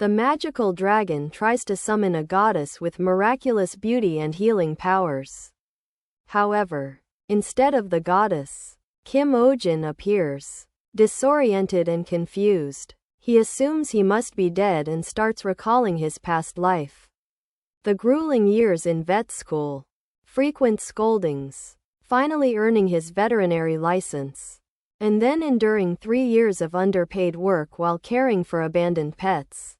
The magical dragon tries to summon a goddess with miraculous beauty and healing powers. However, instead of the goddess, Kim Ohjin appears. Disoriented and confused, he assumes he must be dead and starts recalling his past life. The grueling years in vet school, frequent scoldings, finally earning his veterinary license, and then enduring 3 years of underpaid work while caring for abandoned pets.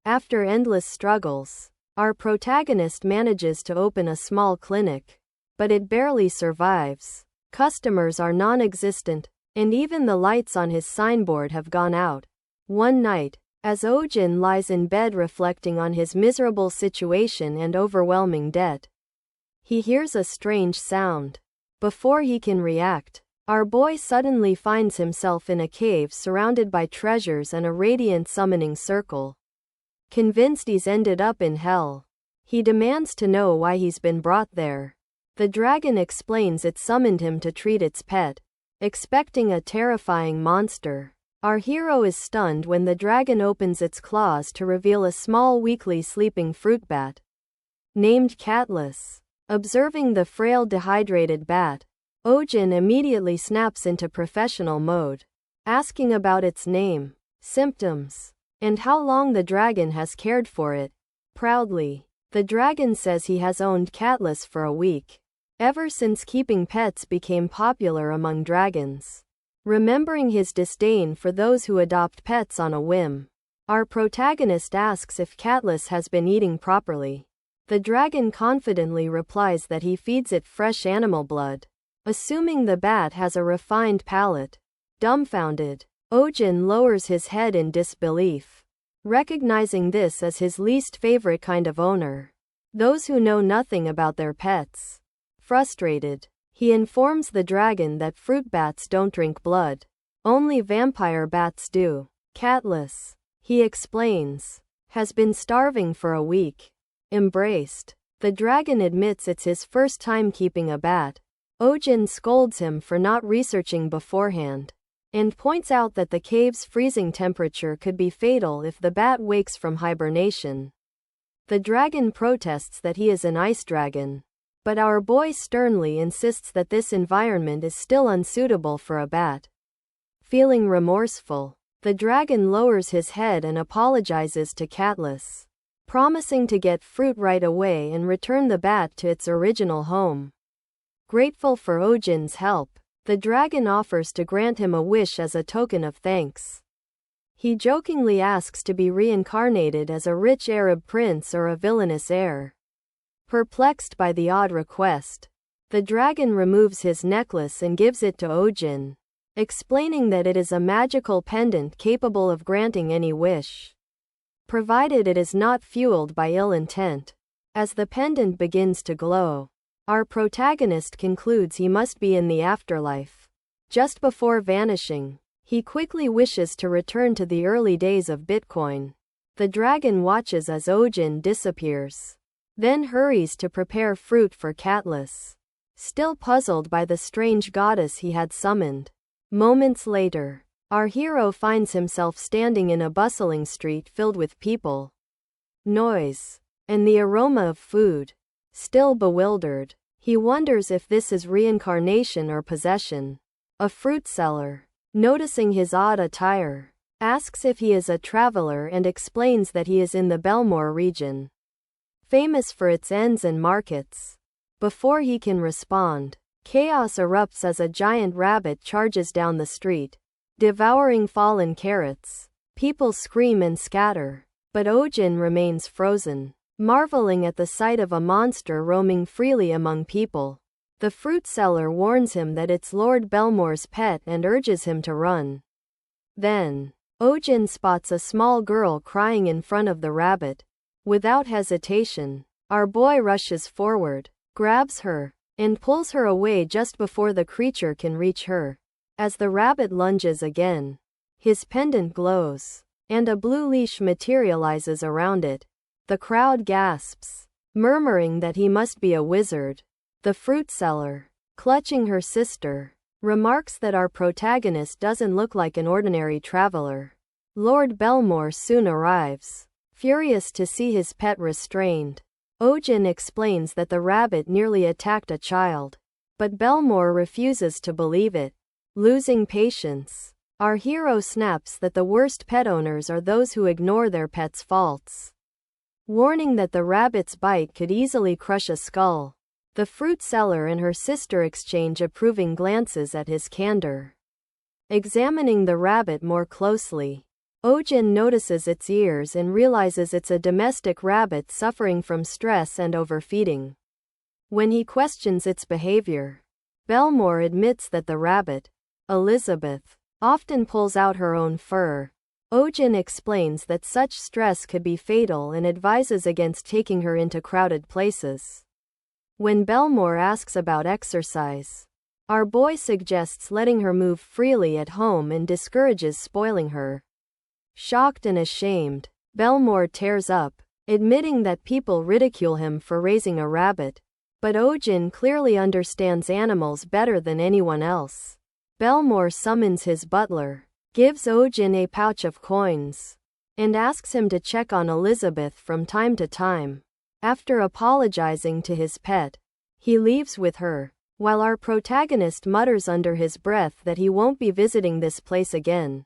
After endless struggles, our protagonist manages to open a small clinic, but it barely survives. Customers are non-existent, and even the lights on his signboard have gone out. One night, as Ohjin lies in bed reflecting on his miserable situation and overwhelming debt, he hears a strange sound. Before he can react, our boy suddenly finds himself in a cave surrounded by treasures and a radiant summoning circle. Convinced he's ended up in hell, he demands to know why he's been brought there. The dragon explains it summoned him to treat its pet, expecting a terrifying monster. Our hero is stunned when the dragon opens its claws to reveal a small weakly sleeping fruit bat, named Catless. Observing the frail dehydrated bat, Ohjin immediately snaps into professional mode, asking about its name, symptoms, and how long the dragon has cared for it. Proudly, the dragon says he has owned Catless for a week, ever since keeping pets became popular among dragons. Remembering his disdain for those who adopt pets on a whim, our protagonist asks if Catless has been eating properly. The dragon confidently replies that he feeds it fresh animal blood, assuming the bat has a refined palate. Dumbfounded, Ohjin lowers his head in disbelief, recognizing this as his least favorite kind of owner, those who know nothing about their pets. Frustrated, he informs the dragon that fruit bats don't drink blood, only vampire bats do. Catless, he explains, has been starving for a week. Embraced, the dragon admits it's his first time keeping a bat. Ohjin scolds him for not researching beforehand, and points out that the cave's freezing temperature could be fatal if the bat wakes from hibernation. The dragon protests that he is an ice dragon, but our boy sternly insists that this environment is still unsuitable for a bat. Feeling remorseful, the dragon lowers his head and apologizes to Catless, promising to get fruit right away and return the bat to its original home. Grateful for Ohjin's help, the dragon offers to grant him a wish as a token of thanks. He jokingly asks to be reincarnated as a rich Arab prince or a villainous heir. Perplexed by the odd request, the dragon removes his necklace and gives it to Ohjin, explaining that it is a magical pendant capable of granting any wish, provided it is not fueled by ill intent. As the pendant begins to glow, our protagonist concludes he must be in the afterlife. Just before vanishing, he quickly wishes to return to the early days of Bitcoin. The dragon watches as Ohjin disappears, then hurries to prepare fruit for Catless, still puzzled by the strange goddess he had summoned. Moments later, our hero finds himself standing in a bustling street filled with people, noise, and the aroma of food. Still bewildered, he wonders if this is reincarnation or possession. A fruit seller, noticing his odd attire, asks if he is a traveler and explains that he is in the Belmore region, famous for its inns and markets. Before he can respond, chaos erupts as a giant rabbit charges down the street, devouring fallen carrots. People scream and scatter, but Ohjin remains frozen, marveling at the sight of a monster roaming freely among people. The fruit seller warns him that it's Lord Belmore's pet and urges him to run. Then, Ohjin spots a small girl crying in front of the rabbit. Without hesitation, our boy rushes forward, grabs her, and pulls her away just before the creature can reach her. As the rabbit lunges again, his pendant glows, and a blue leash materializes around it. The crowd gasps, murmuring that he must be a wizard. The fruit seller, clutching her sister, remarks that our protagonist doesn't look like an ordinary traveler. Lord Belmore soon arrives. Furious to see his pet restrained, Ohjin explains that the rabbit nearly attacked a child. But Belmore refuses to believe it. Losing patience, our hero snaps that the worst pet owners are those who ignore their pet's faults. Warning that the rabbit's bite could easily crush a skull. The fruit seller and her sister exchange approving glances at his candor. Examining the rabbit more closely, Ohjin notices its ears and realizes it's a domestic rabbit suffering from stress and overfeeding. When he questions its behavior, Belmore admits that the rabbit, Elizabeth, often pulls out her own fur. Ohjin explains that such stress could be fatal and advises against taking her into crowded places. When Belmore asks about exercise, our boy suggests letting her move freely at home and discourages spoiling her. Shocked and ashamed, Belmore tears up, admitting that people ridicule him for raising a rabbit. But Ohjin clearly understands animals better than anyone else. Belmore summons his butler, gives Ohjin a pouch of coins, and asks him to check on Elizabeth from time to time. After apologizing to his pet, he leaves with her, while our protagonist mutters under his breath that he won't be visiting this place again.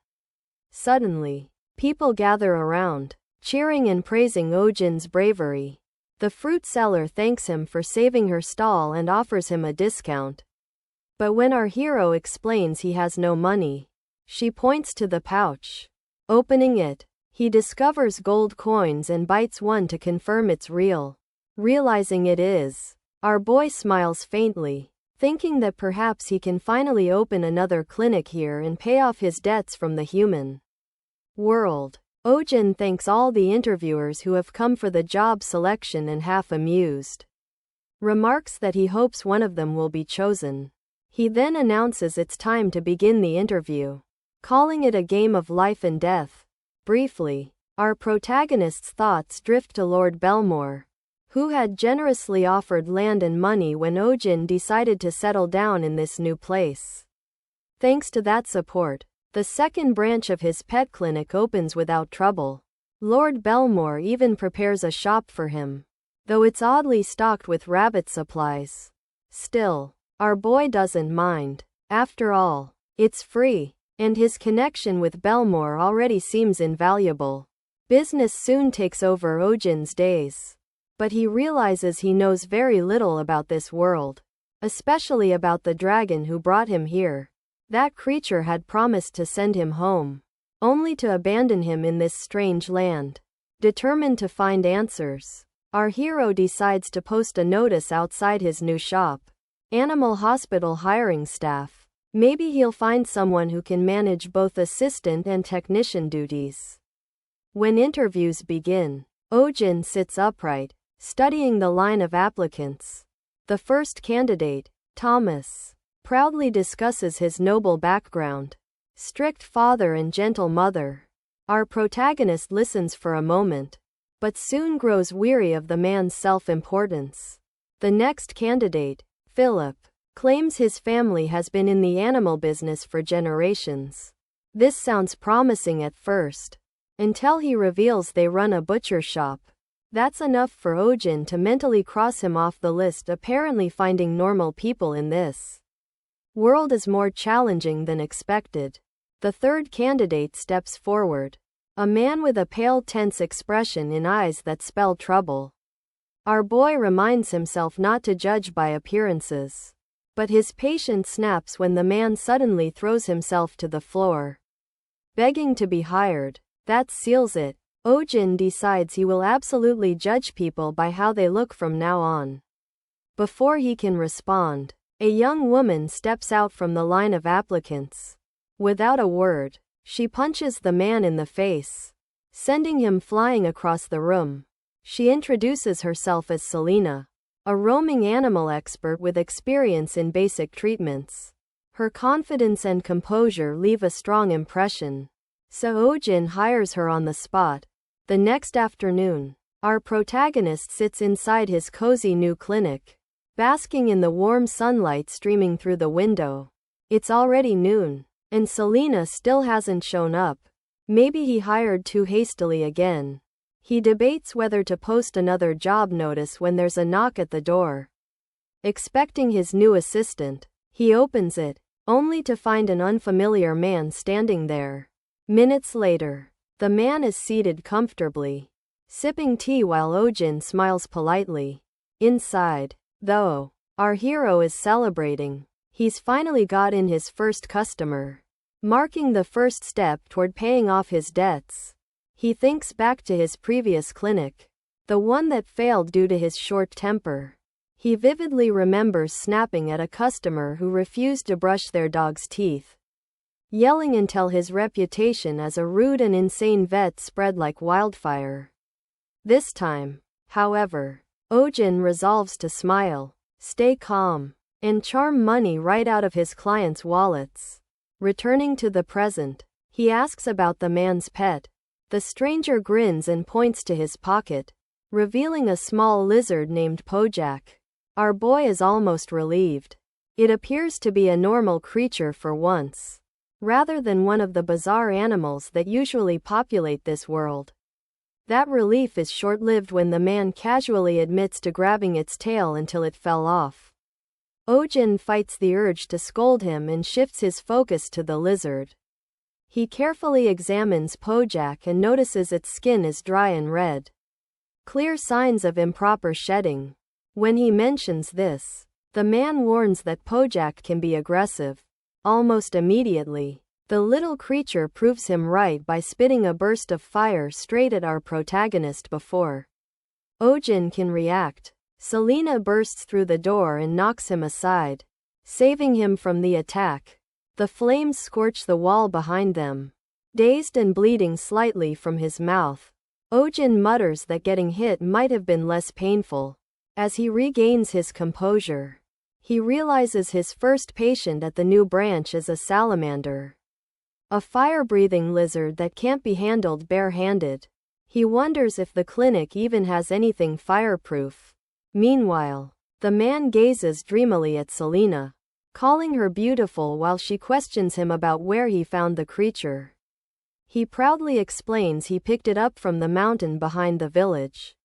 Suddenly, people gather around, cheering and praising Ohjin's bravery. The fruit seller thanks him for saving her stall and offers him a discount. But when our hero explains he has no money, she points to the pouch. Opening it, he discovers gold coins and bites one to confirm it's real. Realizing it is, our boy smiles faintly, thinking that perhaps he can finally open another clinic here and pay off his debts from the human world. Ohjin thanks all the interviewers who have come for the job selection and, half amused, remarks that he hopes one of them will be chosen. He then announces it's time to begin the interview, calling it a game of life and death. Briefly, our protagonist's thoughts drift to Lord Belmore, who had generously offered land and money when Ohjin decided to settle down in this new place. Thanks to that support, the second branch of his pet clinic opens without trouble. Lord Belmore even prepares a shop for him, though it's oddly stocked with rabbit supplies. Still, our boy doesn't mind. After all, it's free, and his connection with Belmore already seems invaluable. Business soon takes over Ohjin's days, but he realizes he knows very little about this world, especially about the dragon who brought him here. That creature had promised to send him home, only to abandon him in this strange land. Determined to find answers, our hero decides to post a notice outside his new shop. Animal hospital hiring staff. Maybe he'll find someone who can manage both assistant and technician duties. When interviews begin, Ohjin sits upright, studying the line of applicants. The first candidate, Thomas, proudly discusses his noble background, strict father and gentle mother. Our protagonist listens for a moment, but soon grows weary of the man's self-importance. The next candidate, Philip, claims his family has been in the animal business for generations. This sounds promising at first, until he reveals they run a butcher shop. That's enough for Ohjin to mentally cross him off the list. Apparently finding normal people in this world is more challenging than expected. The third candidate steps forward, a man with a pale, tense expression in eyes that spell trouble. Our boy reminds himself not to judge by appearances, but his patience snaps when the man suddenly throws himself to the floor, begging to be hired. That seals it. Ohjin decides he will absolutely judge people by how they look from now on. Before he can respond, a young woman steps out from the line of applicants. Without a word, she punches the man in the face, sending him flying across the room. She introduces herself as Selena, a roaming animal expert with experience in basic treatments. Her confidence and composure leave a strong impression, so Ohjin hires her on the spot. The next afternoon, our protagonist sits inside his cozy new clinic, basking in the warm sunlight streaming through the window. It's already noon, and Selena still hasn't shown up. Maybe he hired too hastily again. He debates whether to post another job notice when there's a knock at the door. Expecting his new assistant, he opens it, only to find an unfamiliar man standing there. Minutes later, the man is seated comfortably, sipping tea while Ohjin smiles politely. Inside, though, our hero is celebrating. He's finally got in his first customer, marking the first step toward paying off his debts. He thinks back to his previous clinic, the one that failed due to his short temper. He vividly remembers snapping at a customer who refused to brush their dog's teeth, yelling until his reputation as a rude and insane vet spread like wildfire. This time, however, Ohjin resolves to smile, stay calm, and charm money right out of his clients' wallets. Returning to the present, he asks about the man's pet. The stranger grins and points to his pocket, revealing a small lizard named Pojak. Our boy is almost relieved. It appears to be a normal creature for once, rather than one of the bizarre animals that usually populate this world. That relief is short-lived when the man casually admits to grabbing its tail until it fell off. Ohjin fights the urge to scold him and shifts his focus to the lizard. He carefully examines Pojak and notices its skin is dry and red. Clear signs of improper shedding. When he mentions this, the man warns that Pojak can be aggressive. Almost immediately, the little creature proves him right by spitting a burst of fire straight at our protagonist before Ohjin can react. Selena bursts through the door and knocks him aside, saving him from the attack. The flames scorch the wall behind them. Dazed and bleeding slightly from his mouth, Ohjin mutters that getting hit might have been less painful. As he regains his composure, he realizes his first patient at the new branch is a salamander, a fire-breathing lizard that can't be handled bare-handed. He wonders if the clinic even has anything fireproof. Meanwhile, the man gazes dreamily at Selena, calling her beautiful while she questions him about where he found the creature. He proudly explains he picked it up from the mountain behind the village,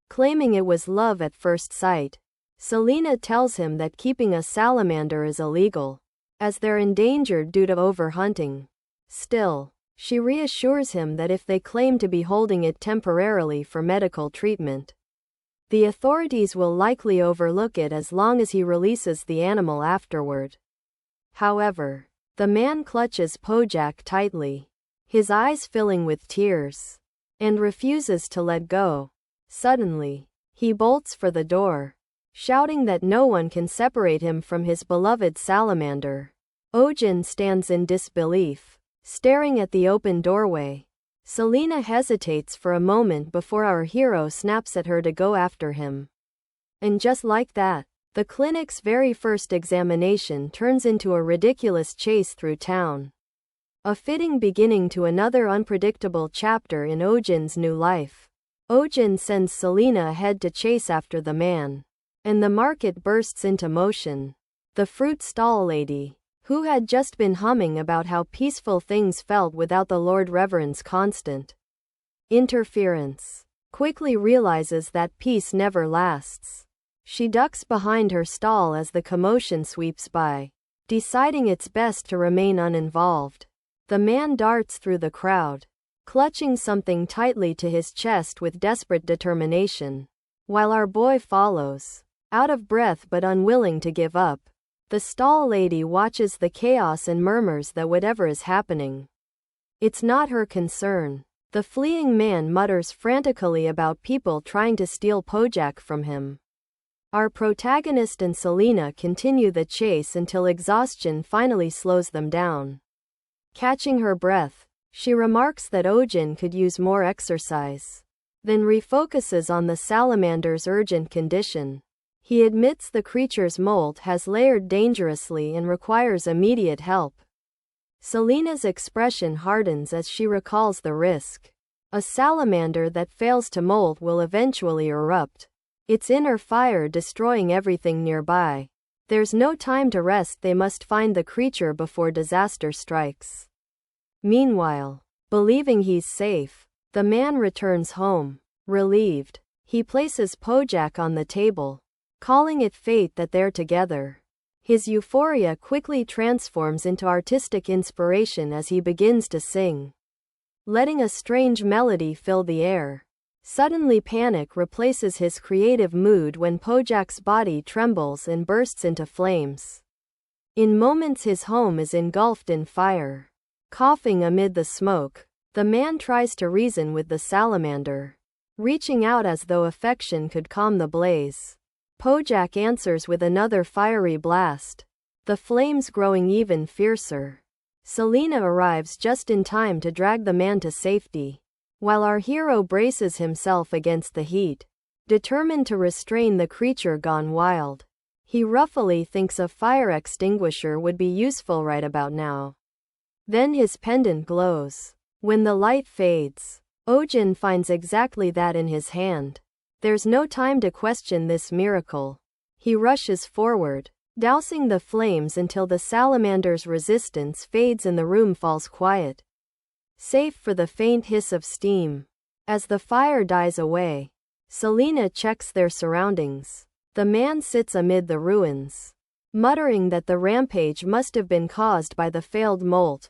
claiming it was love at first sight. Selena tells him that keeping a salamander is illegal, as they're endangered due to overhunting. Still, she reassures him that if they claim to be holding it temporarily for medical treatment, the authorities will likely overlook it as long as he releases the animal afterward. However, the man clutches Pojak tightly, his eyes filling with tears, and refuses to let go. Suddenly, he bolts for the door, shouting that no one can separate him from his beloved salamander. Ohjin stands in disbelief, staring at the open doorway. Selena hesitates for a moment before our hero snaps at her to go after him. And just like that, the clinic's very first examination turns into a ridiculous chase through town. A fitting beginning to another unpredictable chapter in Ohjin's new life. Ohjin sends Selena ahead to chase after the man, and the market bursts into motion. The fruit stall lady, who had just been humming about how peaceful things felt without the Lord Reverend's constant interference, quickly realizes that peace never lasts. She ducks behind her stall as the commotion sweeps by, deciding it's best to remain uninvolved. The man darts through the crowd, clutching something tightly to his chest with desperate determination, while our boy follows, out of breath but unwilling to give up. The stall lady watches the chaos and murmurs that whatever is happening, it's not her concern. The fleeing man mutters frantically about people trying to steal Pojak from him. Our protagonist and Selena continue the chase until exhaustion finally slows them down. Catching her breath, she remarks that Ohjin could use more exercise, then refocuses on the salamander's urgent condition. He admits the creature's molt has layered dangerously and requires immediate help. Selena's expression hardens as she recalls the risk. A salamander that fails to molt will eventually erupt, its inner fire destroying everything nearby. There's no time to rest, they must find the creature before disaster strikes. Meanwhile, Believing he's safe, the man returns home. Relieved, he places Pojak on the table, calling it fate that they're together. His euphoria quickly transforms into artistic inspiration as he begins to sing, letting a strange melody fill the air. Suddenly panic replaces his creative mood when Pojak's body trembles and bursts into flames. In moments his home is engulfed in fire. Coughing amid the smoke, the man tries to reason with the salamander, reaching out as though affection could calm the blaze. Pojak answers with another fiery blast, the flames growing even fiercer. Selena arrives just in time to drag the man to safety, while our hero braces himself against the heat, determined to restrain the creature gone wild. He roughly thinks a fire extinguisher would be useful right about now. Then his pendant glows. When the light fades, Ohjin finds exactly that in his hand. There's no time to question this miracle. He rushes forward, dousing the flames until the salamander's resistance fades and the room falls quiet, save for the faint hiss of steam. As the fire dies away, Selena checks their surroundings. The man sits amid the ruins, muttering that the rampage must have been caused by the failed molt.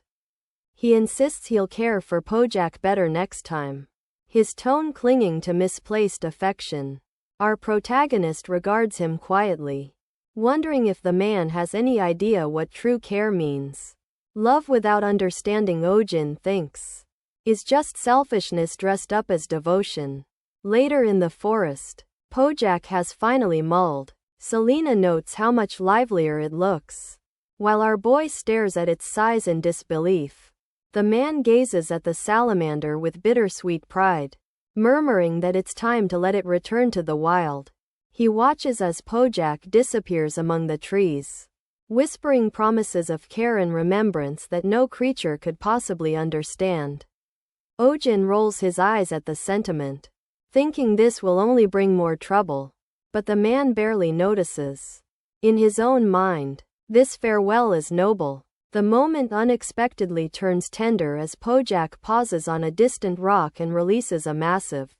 He insists he'll care for Pojak better next time, his tone clinging to misplaced affection. Our protagonist regards him quietly, wondering if the man has any idea what true care means. Love without understanding, Ohjin thinks, is just selfishness dressed up as devotion. Later in the forest, Pojak has finally mulled. Selena notes how much livelier it looks, while our boy stares at its size in disbelief. The man gazes at the salamander with bittersweet pride, murmuring that it's time to let it return to the wild. He watches as Pojak disappears among the trees, whispering promises of care and remembrance that no creature could possibly understand. Ohjin rolls his eyes at the sentiment, thinking this will only bring more trouble, but the man barely notices. In his own mind, this farewell is noble. The moment unexpectedly turns tender as Pojak pauses on a distant rock and releases a massive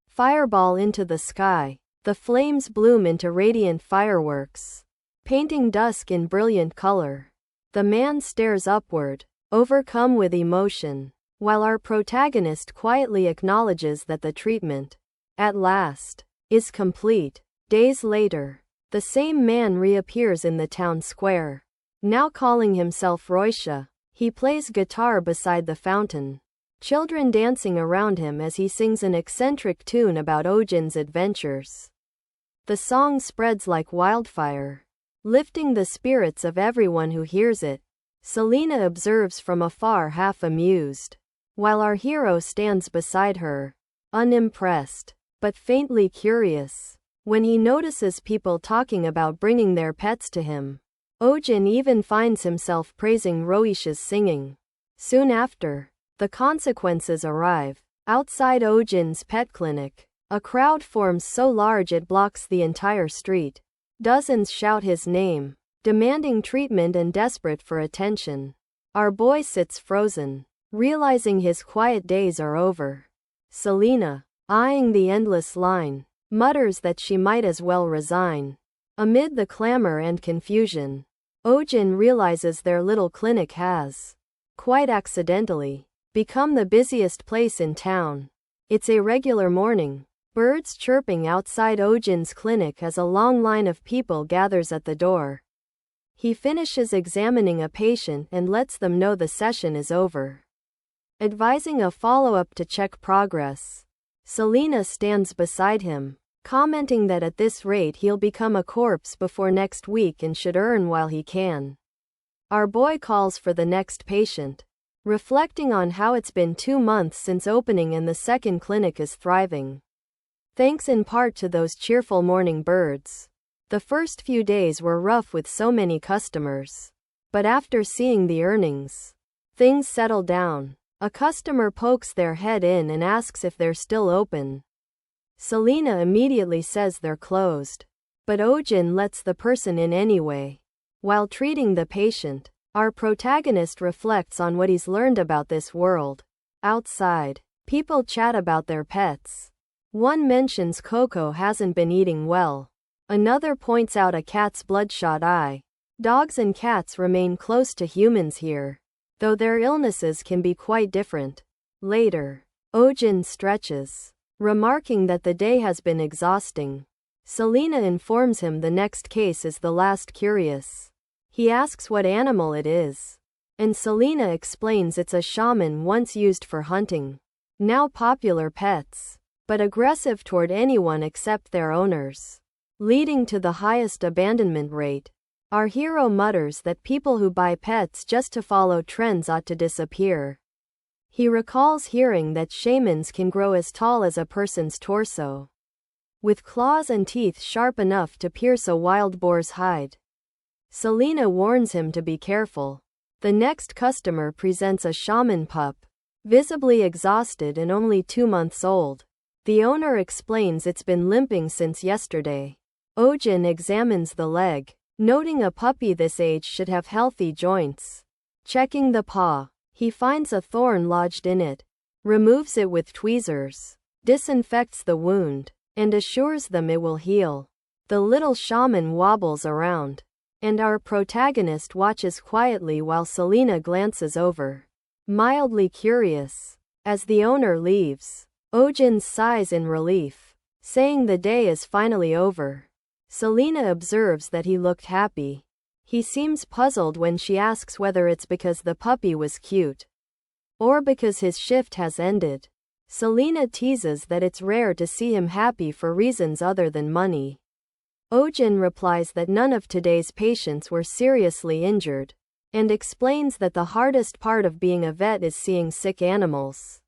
fireball into the sky. The flames bloom into radiant fireworks, painting dusk in brilliant color. The man stares upward, overcome with emotion, while our protagonist quietly acknowledges that the treatment, at last, is complete. Days later, the same man reappears in the town square. Now calling himself Roisha, he plays guitar beside the fountain, children dancing around him as he sings an eccentric tune about Ohjin's adventures. The song spreads like wildfire, lifting the spirits of everyone who hears it. Selena observes from afar, half amused, while our hero stands beside her, unimpressed, but faintly curious. When he notices people talking about bringing their pets to him, Ohjin even finds himself praising Roisha's singing. Soon after, the consequences arrive. Outside Ohjin's pet clinic, a crowd forms so large it blocks the entire street. Dozens shout his name, demanding treatment and desperate for attention. Our boy sits frozen, realizing his quiet days are over. Selena, eyeing the endless line, mutters that she might as well resign. Amid the clamor and confusion, Ohjin realizes their little clinic has, quite accidentally, become the busiest place in town. It's a regular morning, birds chirping outside Ohjin's clinic as a long line of people gathers at the door. He finishes examining a patient and lets them know the session is over, advising a follow-up to check progress. Selena stands beside him, commenting that at this rate he'll become a corpse before next week and should earn while he can. Our boy calls for the next patient, reflecting on how it's been 2 months since opening and the second clinic is thriving, thanks in part to those cheerful morning birds. The first few days were rough with so many customers, but after seeing the earnings, things settle down. A customer pokes their head in and asks if they're still open. Selena immediately says they're closed, but Ohjin lets the person in anyway. While treating the patient, our protagonist reflects on what he's learned about this world. Outside, people chat about their pets. One mentions Coco hasn't been eating well. Another points out a cat's bloodshot eye. Dogs and cats remain close to humans here, though their illnesses can be quite different. Later, Ohjin stretches, remarking that the day has been exhausting. Selena informs him the next case is the last curious. He asks what animal it is, and Selena explains it's a shaman once used for hunting. Now popular pets, but aggressive toward anyone except their owners, leading to the highest abandonment rate. Our hero mutters that people who buy pets just to follow trends ought to disappear. He recalls hearing that shamans can grow as tall as a person's torso, with claws and teeth sharp enough to pierce a wild boar's hide. Selena warns him to be careful. The next customer presents a shaman pup, visibly exhausted and only 2 months old. The owner explains it's been limping since yesterday. Ohjin examines the leg, noting a puppy this age should have healthy joints. Checking the paw, he finds a thorn lodged in it, removes it with tweezers, disinfects the wound, and assures them it will heal. The little shaman wobbles around, and our protagonist watches quietly while Selena glances over, mildly curious. As the owner leaves, Ohjin sighs in relief, saying the day is finally over. Selena observes that he looked happy. He seems puzzled when she asks whether it's because the puppy was cute, or because his shift has ended. Selena teases that it's rare to see him happy for reasons other than money. Ohjin replies that none of today's patients were seriously injured, and explains that the hardest part of being a vet is seeing sick animals.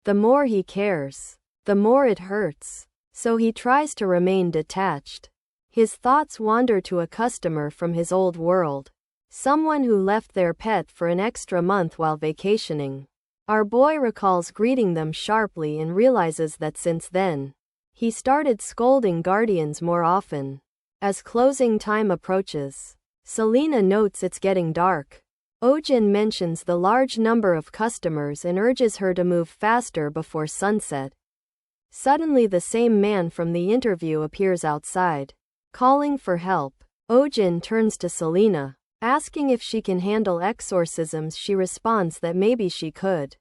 The more he cares, the more it hurts, so he tries to remain detached. His thoughts wander to a customer from his old world, someone who left their pet for an extra month while vacationing. Our boy recalls greeting them sharply and realizes that since then, he started scolding guardians more often. As closing time approaches, Selena notes it's getting dark. Ohjin mentions the large number of customers and urges her to move faster before sunset. Suddenly the same man from the interview appears outside, calling for help. Ohjin turns to Selena, asking if she can handle exorcisms. She responds that maybe she could,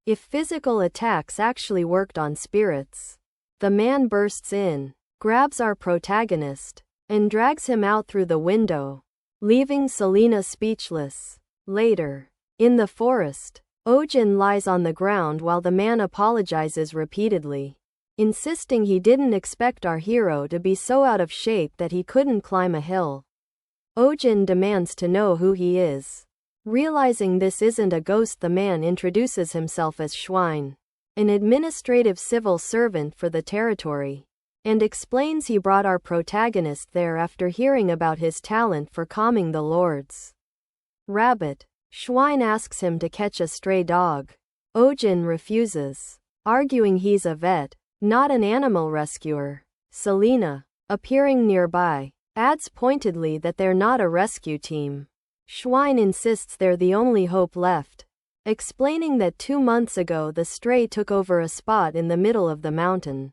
if physical attacks actually worked on spirits. The man bursts in, grabs our protagonist, and drags him out through the window, leaving Selena speechless. Later, in the forest, Ohjin lies on the ground while the man apologizes repeatedly, insisting he didn't expect our hero to be so out of shape that he couldn't climb a hill. Ohjin demands to know who he is. Realizing this isn't a ghost, the man introduces himself as Schwein, an administrative civil servant for the territory, and explains he brought our protagonist there after hearing about his talent for calming the lords. Rabbit. Schwein asks him to catch a stray dog. Ohjin refuses, arguing he's a vet, not an animal rescuer. Selena, appearing nearby, adds pointedly that they're not a rescue team. Schwein insists they're the only hope left, explaining that 2 months ago the stray took over a spot in the middle of the mountain,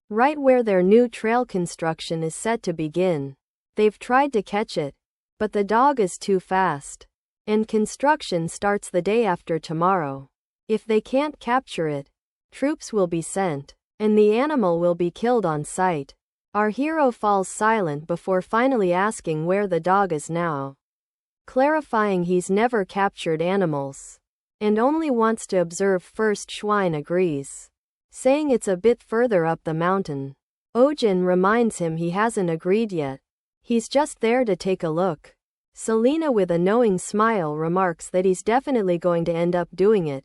right where their new trail construction is set to begin. They've tried to catch it, but the dog is too fast, and construction starts the day after tomorrow. If they can't capture it, troops will be sent, and the animal will be killed on sight. Our hero falls silent before finally asking where the dog is now, clarifying he's never captured animals, and only wants to observe first. Schwein agrees, saying it's a bit further up the mountain. Ohjin reminds him he hasn't agreed yet. He's just there to take a look. Selena, with a knowing smile, remarks that he's definitely going to end up doing it.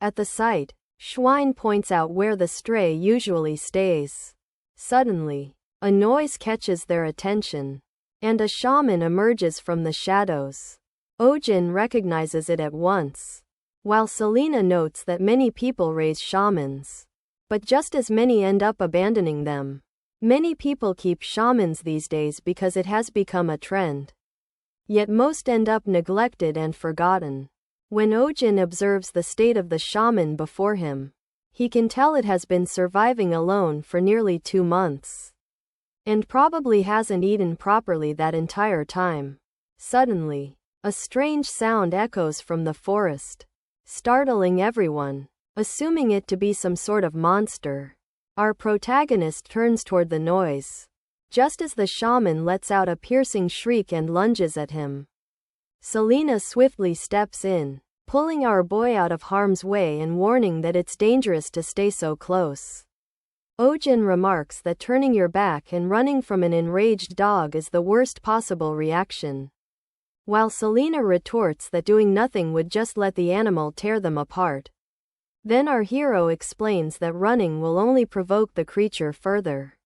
At the site, Schwein points out where the stray usually stays. Suddenly, a noise catches their attention, and a shaman emerges from the shadows. Ohjin recognizes it at once, while Selena notes that many people raise shamans, but just as many end up abandoning them. Many people keep shamans these days because it has become a trend, yet most end up neglected and forgotten. When Ohjin observes the state of the shaman before him, he can tell it has been surviving alone for nearly 2 months. And probably hasn't eaten properly that entire time. Suddenly, a strange sound echoes from the forest, startling everyone, assuming it to be some sort of monster. Our protagonist turns toward the noise, just as the shaman lets out a piercing shriek and lunges at him. Selena swiftly steps in, pulling our boy out of harm's way and warning that it's dangerous to stay so close. Ohjin remarks that turning your back and running from an enraged dog is the worst possible reaction, while Selena retorts that doing nothing would just let the animal tear them apart. Then our hero explains that running will only provoke the creature further.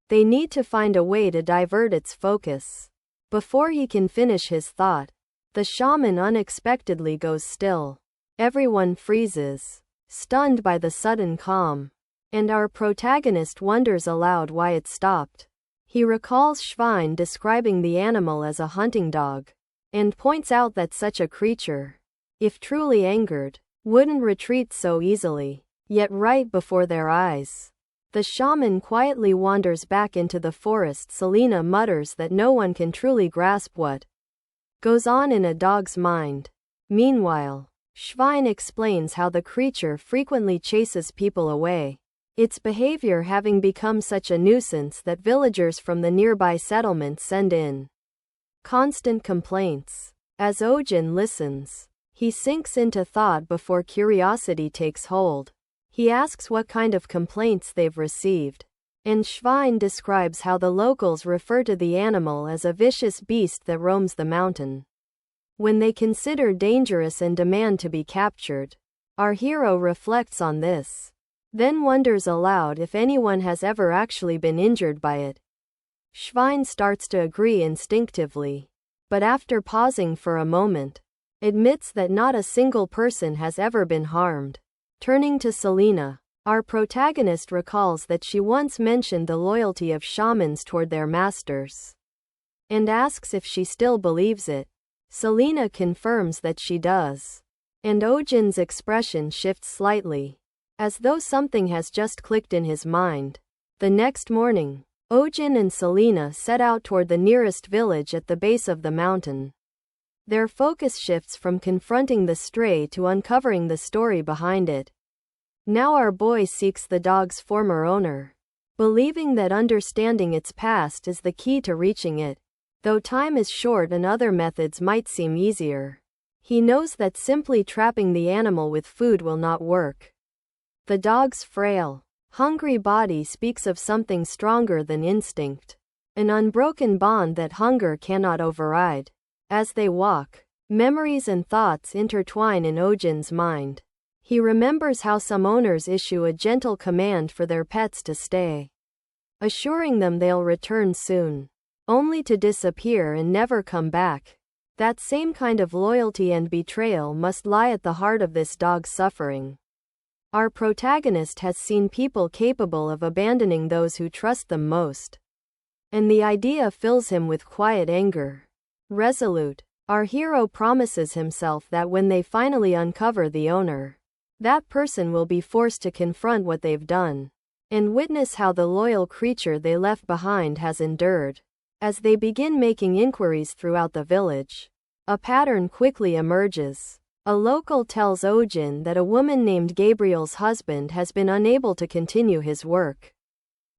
They need to find a way to divert its focus. Before he can finish his thought, the shaman unexpectedly goes still. Everyone freezes, stunned by the sudden calm, and our protagonist wonders aloud why it stopped. He recalls Schwein describing the animal as a hunting dog, and points out that such a creature, if truly angered, wouldn't retreat so easily. Yet right before their eyes, the shaman quietly wanders back into the forest. Selena mutters that no one can truly grasp what goes on in a dog's mind. Meanwhile, Schwein explains how the creature frequently chases people away, its behavior having become such a nuisance that villagers from the nearby settlement send in constant complaints. As Ohjin listens, he sinks into thought before curiosity takes hold. He asks what kind of complaints they've received, and Schwein describes how the locals refer to the animal as a vicious beast that roams the mountain, when they consider dangerous and demand to be captured. Our hero reflects on this, then wonders aloud if anyone has ever actually been injured by it. Schwein starts to agree instinctively, but after pausing for a moment, admits that not a single person has ever been harmed. Turning to Selena, our protagonist recalls that she once mentioned the loyalty of shamans toward their masters, and asks if she still believes it. Selena confirms that she does, and Ohjin's expression shifts slightly, as though something has just clicked in his mind. The next morning, Ohjin and Selena set out toward the nearest village at the base of the mountain. Their focus shifts from confronting the stray to uncovering the story behind it. Now our boy seeks the dog's former owner, believing that understanding its past is the key to reaching it. Though time is short and other methods might seem easier, he knows that simply trapping the animal with food will not work. The dog's frail, hungry body speaks of something stronger than instinct, an unbroken bond that hunger cannot override. As they walk, memories and thoughts intertwine in Ohjin's mind. He remembers how some owners issue a gentle command for their pets to stay, assuring them they'll return soon, only to disappear and never come back. That same kind of loyalty and betrayal must lie at the heart of this dog's suffering. Our protagonist has seen people capable of abandoning those who trust them most, and the idea fills him with quiet anger. Resolute, our hero promises himself that when they finally uncover the owner, that person will be forced to confront what they've done, and witness how the loyal creature they left behind has endured. As they begin making inquiries throughout the village, a pattern quickly emerges. A local tells Ohjin that a woman named Gabriel's husband has been unable to continue his work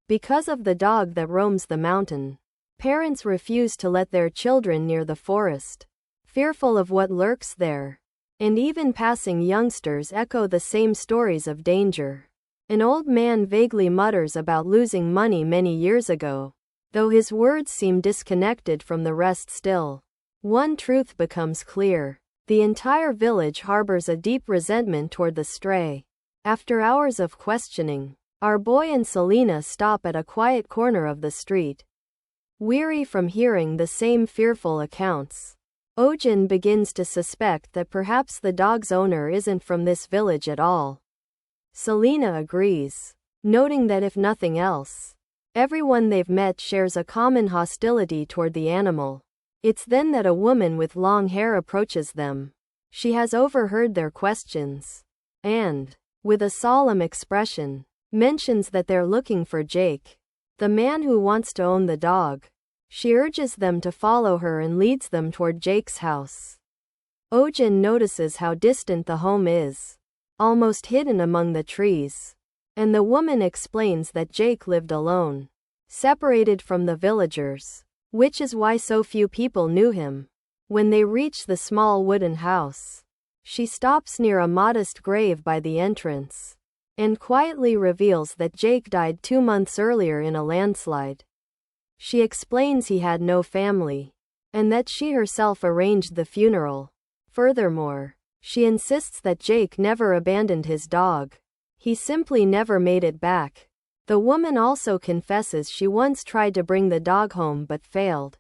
because of the dog that roams the mountain. Parents refuse to let their children near the forest, fearful of what lurks there, and even passing youngsters echo the same stories of danger. An old man vaguely mutters about losing money many years ago, though his words seem disconnected from the rest still. One truth becomes clear. The entire village harbors a deep resentment toward the stray. After hours of questioning, our boy and Selena stop at a quiet corner of the street. Weary from hearing the same fearful accounts, Ohjin begins to suspect that perhaps the dog's owner isn't from this village at all. Selena agrees, noting that if nothing else, everyone they've met shares a common hostility toward the animal. It's then that a woman with long hair approaches them, She has overheard their questions. And, with a solemn expression, mentions that they're looking for Jake, the man who wants to own the dog. She urges them to follow her and leads them toward Jake's house. Ohjin notices how distant the home is, almost hidden among the trees. And the woman explains that Jake lived alone, separated from the villagers, which is why so few people knew him. When they reach the small wooden house, she stops near a modest grave by the entrance, and quietly reveals that Jake died 2 months earlier in a landslide. She explains he had no family, and that she herself arranged the funeral. Furthermore, she insists that Jake never abandoned his dog. He simply never made it back. The woman also confesses she once tried to bring the dog home but failed.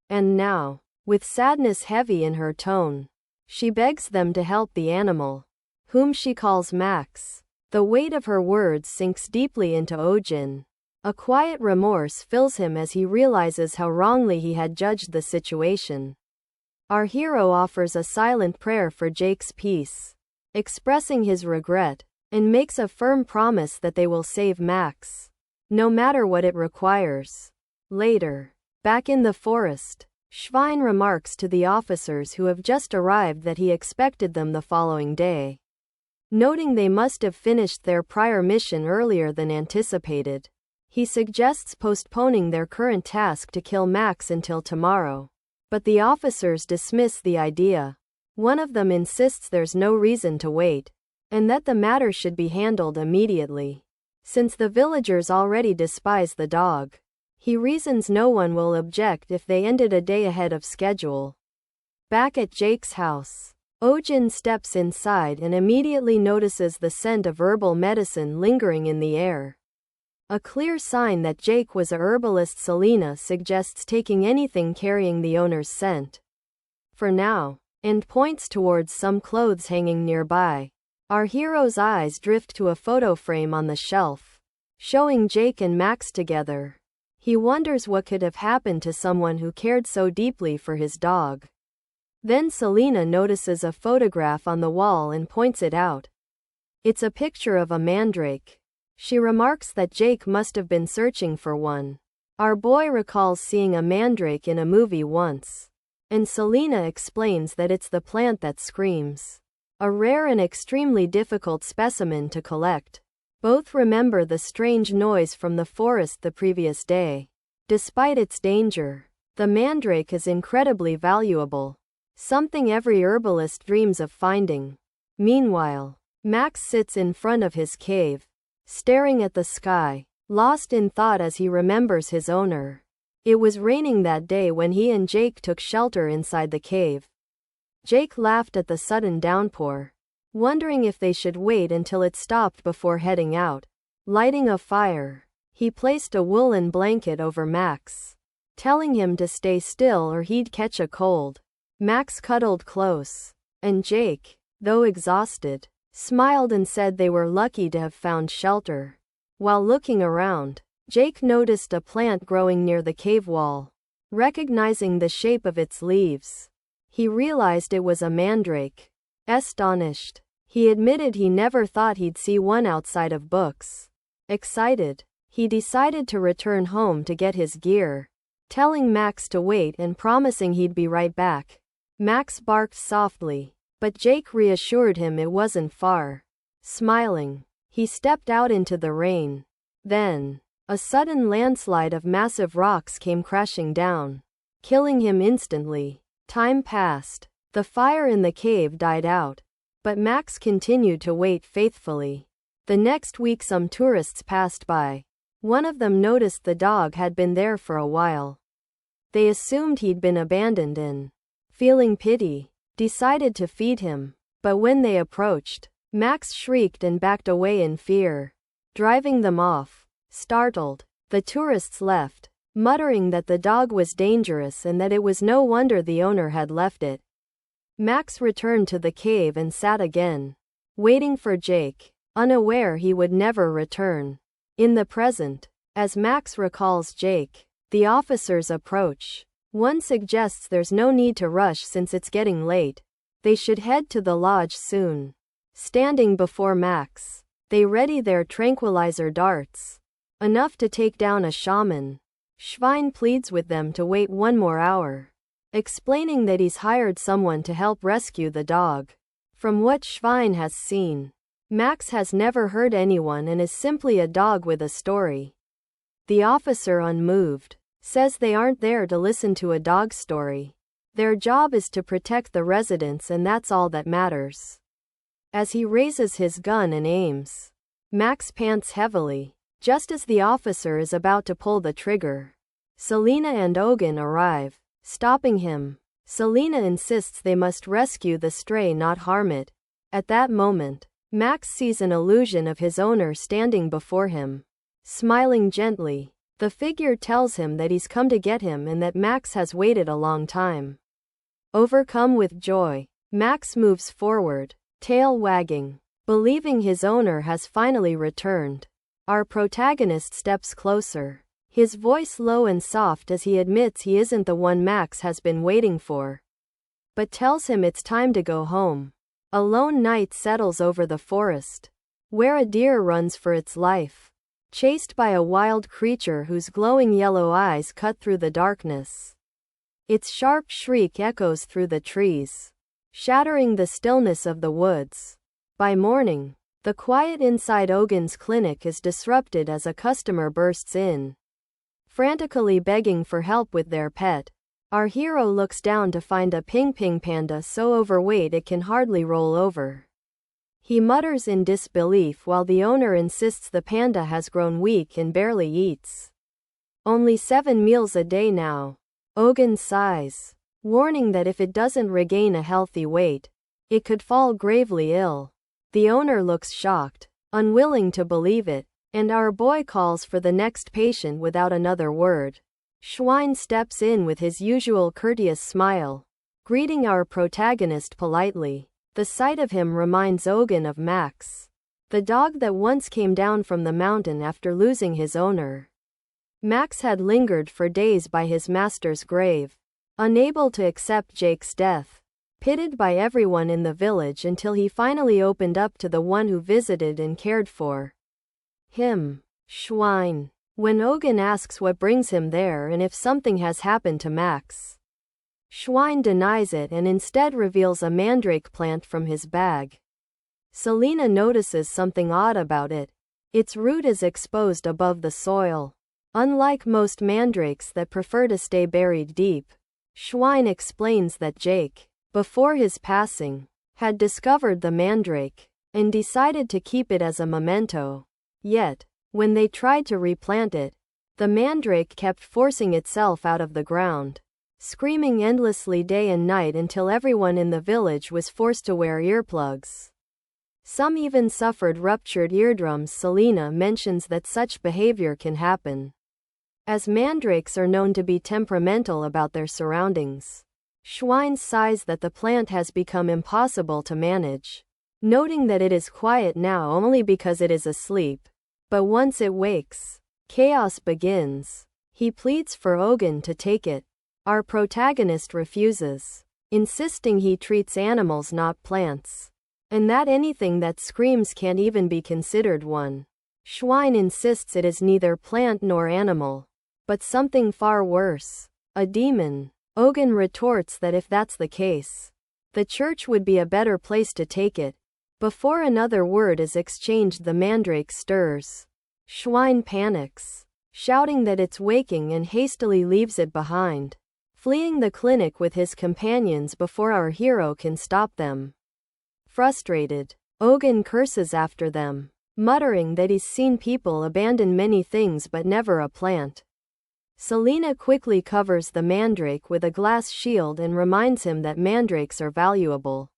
And now, with sadness heavy in her tone, she begs them to help the animal, whom she calls Max. The weight of her words sinks deeply into Ohjin. A quiet remorse fills him as he realizes how wrongly he had judged the situation. Our hero offers a silent prayer for Jake's peace, expressing his regret, and makes a firm promise that they will save Max, no matter what it requires. Later, back in the forest, Schwein remarks to the officers who have just arrived that he expected them the following day. Noting they must have finished their prior mission earlier than anticipated, he suggests postponing their current task to kill Max until tomorrow. But the officers dismiss the idea. One of them insists there's no reason to wait, and that the matter should be handled immediately, since the villagers already despise the dog. He reasons no one will object if they ended a day ahead of schedule. Back at Jake's house, Ohjin steps inside and immediately notices the scent of herbal medicine lingering in the air. A clear sign that Jake was a herbalist. Selena suggests taking anything carrying the owner's scent for now, and points towards some clothes hanging nearby. Our hero's eyes drift to a photo frame on the shelf, showing Jake and Max together. He wonders what could have happened to someone who cared so deeply for his dog. Then Selena notices a photograph on the wall and points it out. It's a picture of a mandrake. She remarks that Jake must have been searching for one. Our boy recalls seeing a mandrake in a movie once, and Selena explains that it's the plant that screams, a rare and extremely difficult specimen to collect. Both remember the strange noise from the forest the previous day. Despite its danger, the mandrake is incredibly valuable, something every herbalist dreams of finding. Meanwhile, Max sits in front of his cave, staring at the sky, lost in thought as he remembers his owner. It was raining that day when he and Jake took shelter inside the cave. Jake laughed at the sudden downpour, wondering if they should wait until it stopped before heading out. Lighting a fire, he placed a woolen blanket over Max, telling him to stay still or he'd catch a cold. Max cuddled close, and Jake, though exhausted, smiled and said they were lucky to have found shelter. While looking around, Jake noticed a plant growing near the cave wall. Recognizing the shape of its leaves, he realized it was a mandrake. Astonished, he admitted he never thought he'd see one outside of books. Excited, he decided to return home to get his gear, telling Max to wait and promising he'd be right back. Max barked softly, but Jake reassured him it wasn't far. Smiling, he stepped out into the rain. Then, a sudden landslide of massive rocks came crashing down, killing him instantly. Time passed. The fire in the cave died out, but Max continued to wait faithfully. The next week some tourists passed by. One of them noticed the dog had been there for a while. They assumed he'd been abandoned and, feeling pity, decided to feed him. But when they approached, Max shrieked and backed away in fear, driving them off. Startled, the tourists left, muttering that the dog was dangerous and that it was no wonder the owner had left it. Max returned to the cave and sat again, waiting for Jake, unaware he would never return. In the present, as Max recalls Jake, the officers approach. One suggests there's no need to rush since it's getting late. They should head to the lodge soon. Standing before Max, they ready their tranquilizer darts. Enough to take down a shaman. Schwein pleads with them to wait 1 more hour, explaining that he's hired someone to help rescue the dog. From what Schwein has seen, Max has never hurt anyone and is simply a dog with a story. The officer, unmoved, says they aren't there to listen to a dog story. Their job is to protect the residents, and that's all that matters. As he raises his gun and aims, Max pants heavily. Just as the officer is about to pull the trigger, Selena and Ohjin arrive, stopping him. Selena insists they must rescue the stray, not harm it. At that moment, Max sees an illusion of his owner standing before him. Smiling gently, the figure tells him that he's come to get him and that Max has waited a long time. Overcome with joy, Max moves forward, tail wagging, believing his owner has finally returned. Our protagonist steps closer, his voice low and soft as he admits he isn't the one Max has been waiting for, but tells him it's time to go home. A lone night settles over the forest, where a deer runs for its life, chased by a wild creature whose glowing yellow eyes cut through the darkness. Its sharp shriek echoes through the trees, shattering the stillness of the woods. By morning, the quiet inside Ohjin's clinic is disrupted as a customer bursts in, frantically begging for help with their pet. Our hero looks down to find a ping panda so overweight it can hardly roll over. He mutters in disbelief while the owner insists the panda has grown weak and barely eats. Only 7 meals a day now. Ohjin sighs, warning that if it doesn't regain a healthy weight, it could fall gravely ill. The owner looks shocked, unwilling to believe it, and our boy calls for the next patient without another word. Schwein steps in with his usual courteous smile, greeting our protagonist politely. The sight of him reminds Ohjin of Max, the dog that once came down from the mountain after losing his owner. Max had lingered for days by his master's grave, unable to accept Jake's death, pitied by everyone in the village until he finally opened up to the one who visited and cared for him, Schwein. When Ohjin asks what brings him there and if something has happened to Max, Schwein denies it and instead reveals a mandrake plant from his bag. Selena notices something odd about it. Its root is exposed above the soil. Unlike most mandrakes that prefer to stay buried deep, Schwein explains that Jake, before his passing, had discovered the mandrake and decided to keep it as a memento. Yet, when they tried to replant it, the mandrake kept forcing itself out of the ground, screaming endlessly day and night until everyone in the village was forced to wear earplugs. Some even suffered ruptured eardrums. Selena mentions that such behavior can happen, as mandrakes are known to be temperamental about their surroundings. Schwein sighs that the plant has become impossible to manage, noting that it is quiet now only because it is asleep. But once it wakes, chaos begins. He pleads for Ohjin to take it. Our protagonist refuses, insisting he treats animals, not plants, and that anything that screams can't even be considered one. Schwein insists it is neither plant nor animal, but something far worse, a demon. Ohjin retorts that if that's the case, the church would be a better place to take it. Before another word is exchanged, the mandrake stirs. Schwein panics, shouting that it's waking, and hastily leaves it behind, fleeing the clinic with his companions before our hero can stop them. Frustrated, Ohjin curses after them, muttering that he's seen people abandon many things but never a plant. Selena quickly covers the mandrake with a glass shield and reminds him that mandrakes are valuable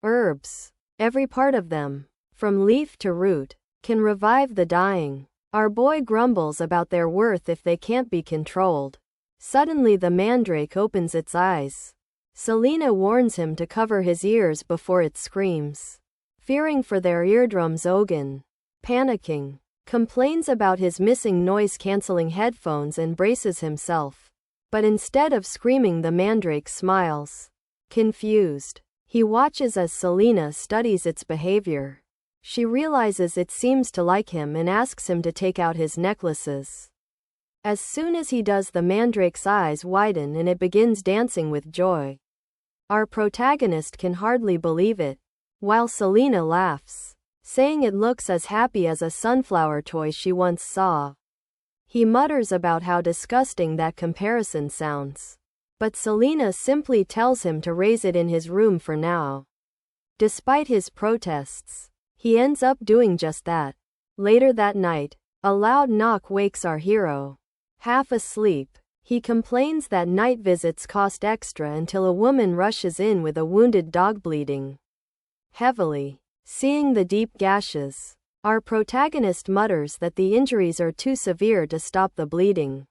herbs. Every part of them, from leaf to root, can revive the dying. Our boy grumbles about their worth if they can't be controlled. Suddenly the mandrake opens its eyes. Selena warns him to cover his ears before it screams. Fearing for their eardrums, Ohjin, panicking, complains about his missing noise-canceling headphones and braces himself. But instead of screaming, the mandrake smiles. Confused, He watches as Selena studies its behavior. She realizes it seems to like him and asks him to take out his necklaces. As soon as he does, the mandrake's eyes widen and it begins dancing with joy. Our protagonist can hardly believe it, while Selena laughs, saying it looks as happy as a sunflower toy she once saw. He mutters about how disgusting that comparison sounds, but Selena simply tells him to raise it in his room for now. Despite his protests, he ends up doing just that. Later that night, a loud knock wakes our hero. Half asleep, he complains that night visits cost extra until a woman rushes in with a wounded dog bleeding heavily. Seeing the deep gashes, our protagonist mutters that the injuries are too severe to stop the bleeding.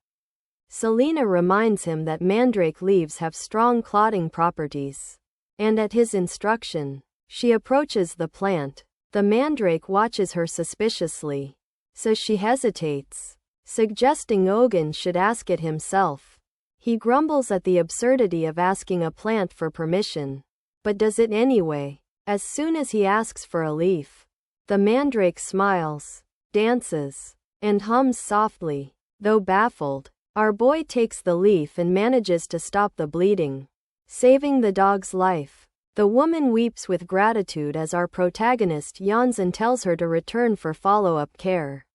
Selena reminds him that mandrake leaves have strong clotting properties, and at his instruction, she approaches the plant. The mandrake watches her suspiciously, so she hesitates, suggesting Ohjin should ask it himself. He grumbles at the absurdity of asking a plant for permission, but does it anyway. As soon as he asks for a leaf, the mandrake smiles, dances, and hums softly. Though baffled, our boy takes the leaf and manages to stop the bleeding, saving the dog's life. The woman weeps with gratitude as our protagonist yawns and tells her to return for follow-up care.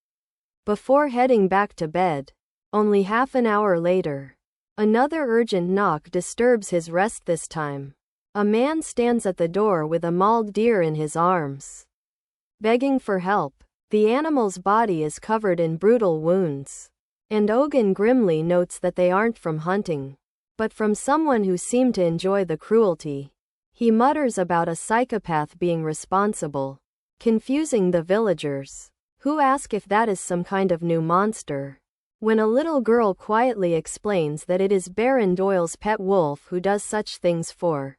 Before heading back to bed, only half an hour later, another urgent knock disturbs his rest this time. A man stands at the door with a mauled deer in his arms, begging for help. The animal's body is covered in brutal wounds, and Ohjin grimly notes that they aren't from hunting, but from someone who seemed to enjoy the cruelty. He mutters about a psychopath being responsible, confusing the villagers, who ask if that is some kind of new monster, when a little girl quietly explains that it is Baron Doyle's pet wolf who does such things for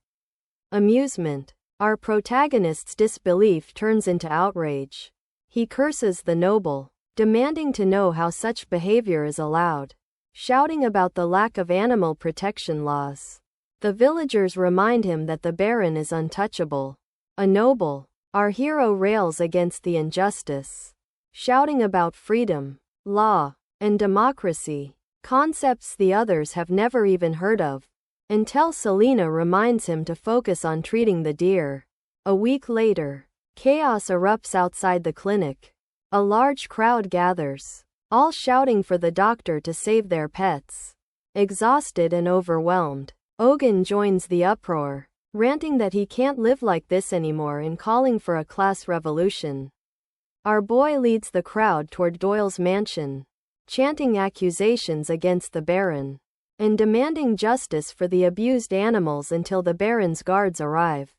amusement. Our protagonist's disbelief turns into outrage. He curses the noble, demanding to know how such behavior is allowed, shouting about the lack of animal protection laws. The villagers remind him that the Baron is untouchable. A noble, our hero rails against the injustice, shouting about freedom, law, and democracy, concepts the others have never even heard of, until Selena reminds him to focus on treating the deer. A week later, chaos erupts outside the clinic. A large crowd gathers, all shouting for the doctor to save their pets. Exhausted and overwhelmed, Ohjin joins the uproar, ranting that he can't live like this anymore and calling for a class revolution. Our boy leads the crowd toward Doyle's mansion, chanting accusations against the Baron, and demanding justice for the abused animals until the Baron's guards arrive.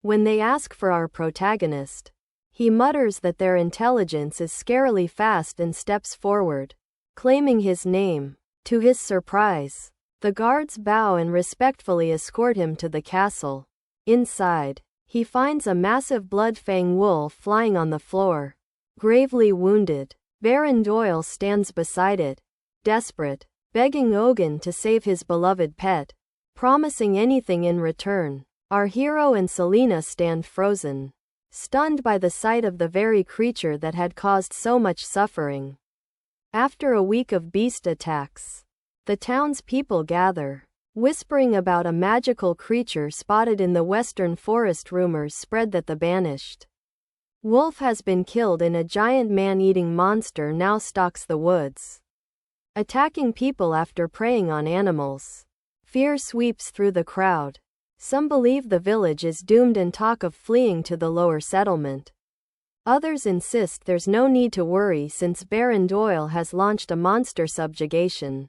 When they ask for our protagonist, he mutters that their intelligence is scarily fast and steps forward, claiming his name. To his surprise, the guards bow and respectfully escort him to the castle. Inside, he finds a massive bloodfang wolf flying on the floor, gravely wounded. Baron Doyle stands beside it, desperate, begging Ohjin to save his beloved pet, promising anything in return. Our hero and Selena stand frozen, stunned by the sight of the very creature that had caused so much suffering. After a week of beast attacks, the townspeople gather, whispering about a magical creature spotted in the western forest. Rumors spread that the banished wolf has been killed and a giant man-eating monster now stalks the woods, attacking people after preying on animals. Fear sweeps through the crowd. Some believe the village is doomed and talk of fleeing to the lower settlement. Others insist there's no need to worry since Baron Doyle has launched a monster subjugation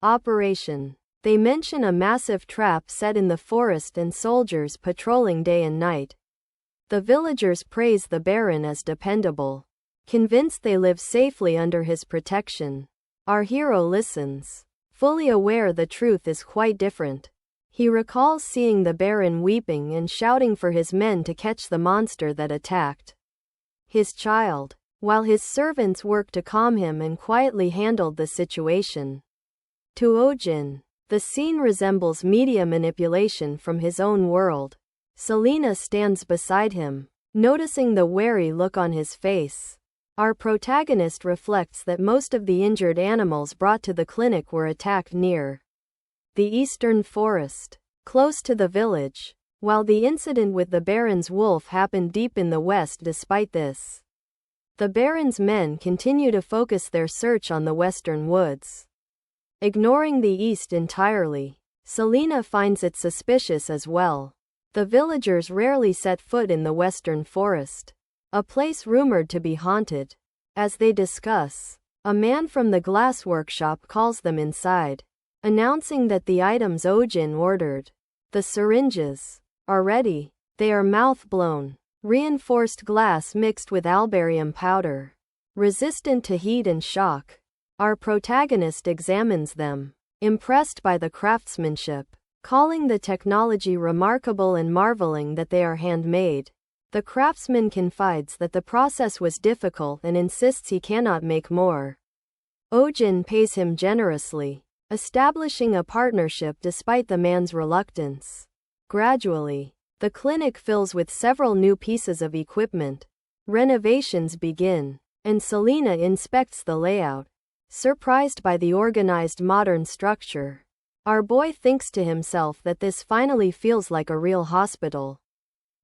operation. They mention a massive trap set in the forest and soldiers patrolling day and night. The villagers praise the Baron as dependable, convinced they live safely under his protection. Our hero listens, fully aware the truth is quite different. He recalls seeing the Baron weeping and shouting for his men to catch the monster that attacked his child, while his servants worked to calm him and quietly handled the situation. To Ohjin, the scene resembles media manipulation from his own world. Selena stands beside him, noticing the wary look on his face. Our protagonist reflects that most of the injured animals brought to the clinic were attacked near the eastern forest, close to the village, while the incident with the Baron's wolf happened deep in the west. Despite this, the Baron's men continue to focus their search on the western woods. Ignoring the east entirely, Selena finds it suspicious as well. The villagers rarely set foot in the western forest, a place rumored to be haunted. As they discuss, a man from the glass workshop calls them inside, announcing that the items Ohjin ordered, the syringes, are ready. They are mouth-blown, reinforced glass mixed with albarium powder, resistant to heat and shock. Our protagonist examines them, impressed by the craftsmanship, calling the technology remarkable and marveling that they are handmade. The craftsman confides that the process was difficult and insists he cannot make more. Ohjin pays him generously, establishing a partnership despite the man's reluctance. Gradually, the clinic fills with several new pieces of equipment. Renovations begin, and Selena inspects the layout, surprised by the organized modern structure. Our boy thinks to himself that this finally feels like a real hospital.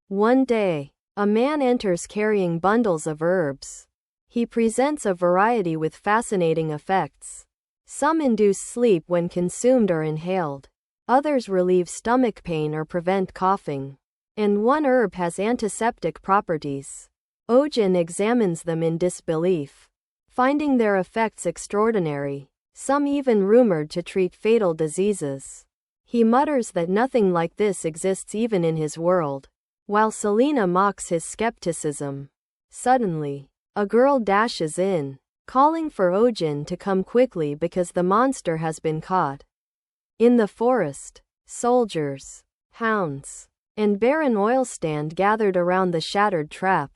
One day, a man enters carrying bundles of herbs. He presents a variety with fascinating effects. Some induce sleep when consumed or inhaled. Others relieve stomach pain or prevent coughing. And one herb has antiseptic properties. Ohjin examines them in disbelief, finding their effects extraordinary, some even rumored to treat fatal diseases. He mutters that nothing like this exists even in his world, while Selena mocks his skepticism. Suddenly, a girl dashes in, calling for Ohjin to come quickly because the monster has been caught. In the forest, soldiers, hounds, and Baron Oilstand gathered around the shattered trap,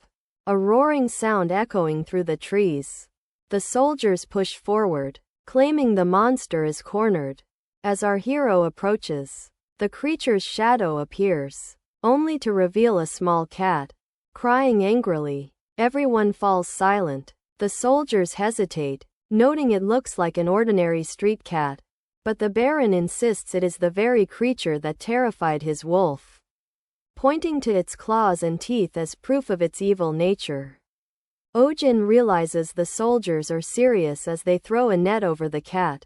a roaring sound echoing through the trees. The soldiers push forward, claiming the monster is cornered. As our hero approaches, the creature's shadow appears, only to reveal a small cat, crying angrily. Everyone falls silent. The soldiers hesitate, noting it looks like an ordinary street cat, but the Baron insists it is the very creature that terrified his wolf, pointing to its claws and teeth as proof of its evil nature. Ohjin realizes the soldiers are serious as they throw a net over the cat.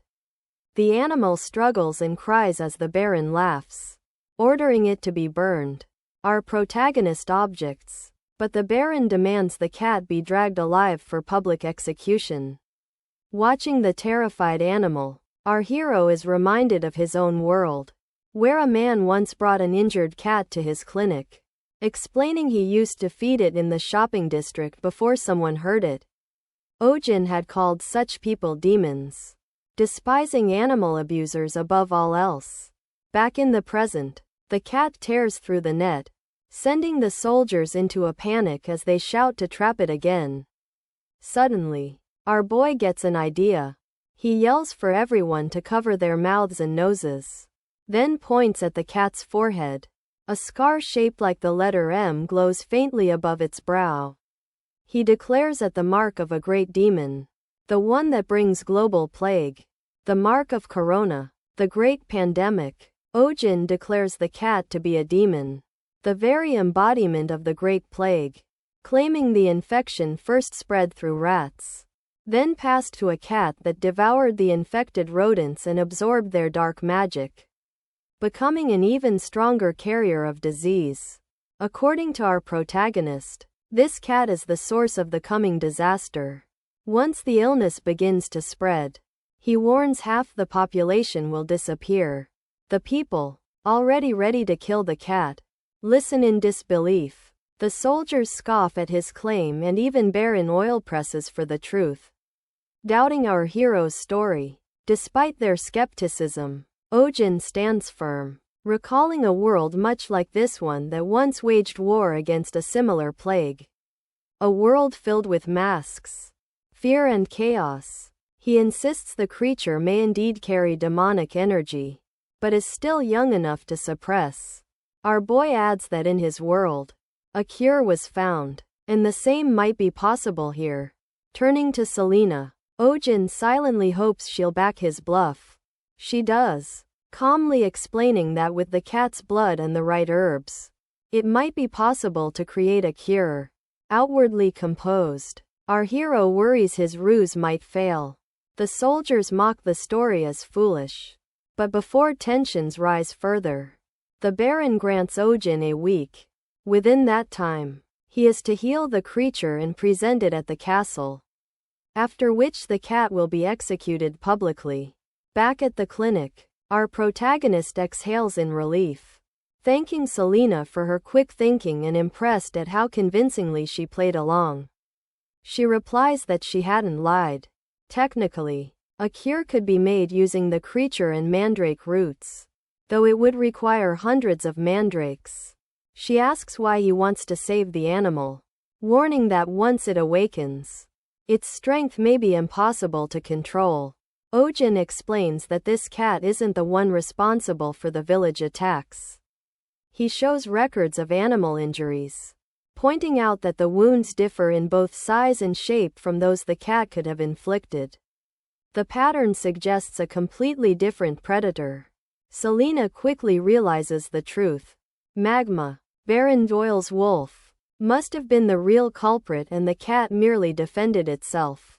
The animal struggles and cries as the Baron laughs, ordering it to be burned. Our protagonist objects, but the Baron demands the cat be dragged alive for public execution. Watching the terrified animal, our hero is reminded of his own world, where a man once brought an injured cat to his clinic, explaining he used to feed it in the shopping district before someone hurt it. Ohjin had called such people demons, despising animal abusers above all else. Back in the present, the cat tears through the net, sending the soldiers into a panic as they shout to trap it again. Suddenly, our boy gets an idea. He yells for everyone to cover their mouths and noses, then points at the cat's forehead. A scar shaped like the letter M glows faintly above its brow. He declares it the mark of a great demon, the one that brings global plague, the mark of Corona, the great pandemic. Ohjin declares the cat to be a demon, the very embodiment of the great plague, claiming the infection first spread through rats, then passed to a cat that devoured the infected rodents and absorbed their dark magic, becoming an even stronger carrier of disease. According to our protagonist, this cat is the source of the coming disaster. Once the illness begins to spread, he warns half the population will disappear. The people, already ready to kill the cat, listen in disbelief. The soldiers scoff at his claim and even Baron oil presses for the truth, doubting our hero's story. Despite their skepticism, Ohjin stands firm, recalling a world much like this one that once waged war against a similar plague. A world filled with masks, fear and chaos. He insists the creature may indeed carry demonic energy, but is still young enough to suppress. Our boy adds that in his world, a cure was found, and the same might be possible here. Turning to Selena, Ohjin silently hopes she'll back his bluff. She does, calmly explaining that with the cat's blood and the right herbs, it might be possible to create a cure. Outwardly composed, our hero worries his ruse might fail. The soldiers mock the story as foolish. But before tensions rise further, the Baron grants Ohjin a week. Within that time, he is to heal the creature and present it at the castle, after which the cat will be executed publicly. Back at the clinic, our protagonist exhales in relief, thanking Selena for her quick thinking and impressed at how convincingly she played along. She replies that she hadn't lied. Technically, a cure could be made using the creature and mandrake roots, though it would require hundreds of mandrakes. She asks why he wants to save the animal, warning that once it awakens, its strength may be impossible to control. Ohjin explains that this cat isn't the one responsible for the village attacks. He shows records of animal injuries, pointing out that the wounds differ in both size and shape from those the cat could have inflicted. The pattern suggests a completely different predator. Selena quickly realizes the truth. Magma, Baron Doyle's wolf, must have been the real culprit and the cat merely defended itself.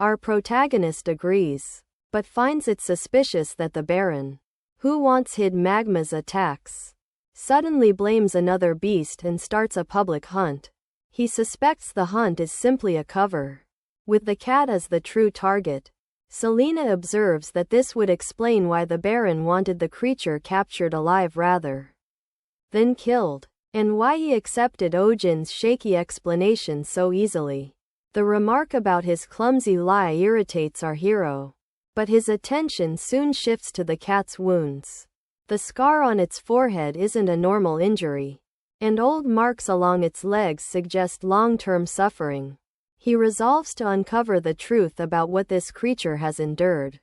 Our protagonist agrees, but finds it suspicious that the Baron, who once hid Magma's attacks, suddenly blames another beast and starts a public hunt. He suspects the hunt is simply a cover, with the cat as the true target. Selena observes that this would explain why the Baron wanted the creature captured alive rather than killed, and why he accepted Ohjin's shaky explanation so easily. The remark about his clumsy lie irritates our hero, but his attention soon shifts to the cat's wounds. The scar on its forehead isn't a normal injury, and old marks along its legs suggest long-term suffering. He resolves to uncover the truth about what this creature has endured.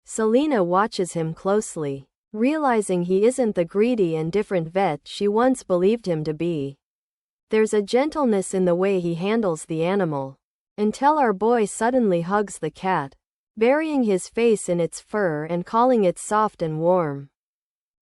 Selena watches him closely, realizing he isn't the greedy and different vet she once believed him to be. There's a gentleness in the way he handles the animal, until our boy suddenly hugs the cat, burying his face in its fur and calling it soft and warm.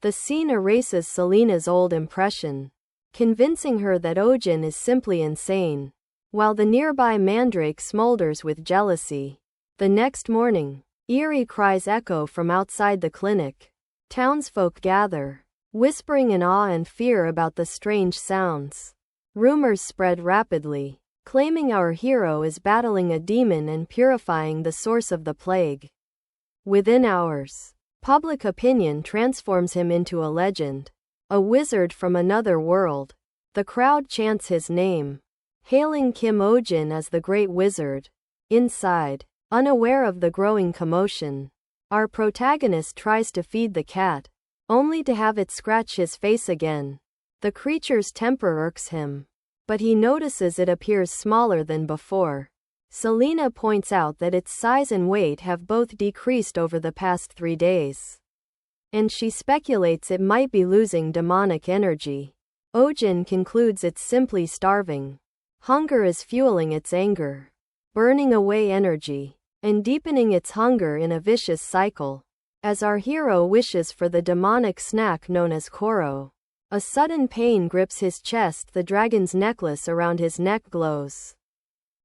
The scene erases Selena's old impression, convincing her that Ohjin is simply insane, while the nearby mandrake smolders with jealousy. The next morning, eerie cries echo from outside the clinic. Townsfolk gather, whispering in awe and fear about the strange sounds. Rumors spread rapidly, claiming our hero is battling a demon and purifying the source of the plague. Within hours, public opinion transforms him into a legend, a wizard from another world. The crowd chants his name, hailing Kim Ohjin as the Great Wizard. Inside, unaware of the growing commotion, our protagonist tries to feed the cat, only to have it scratch his face again. The creature's temper irks him, but he notices it appears smaller than before. Selena points out that its size and weight have both decreased over the past 3 days, and she speculates it might be losing demonic energy. Ohjin concludes it's simply starving. Hunger is fueling its anger, burning away energy, and deepening its hunger in a vicious cycle. As our hero wishes for the demonic snack known as Koro, a sudden pain grips his chest. The dragon's necklace around his neck glows,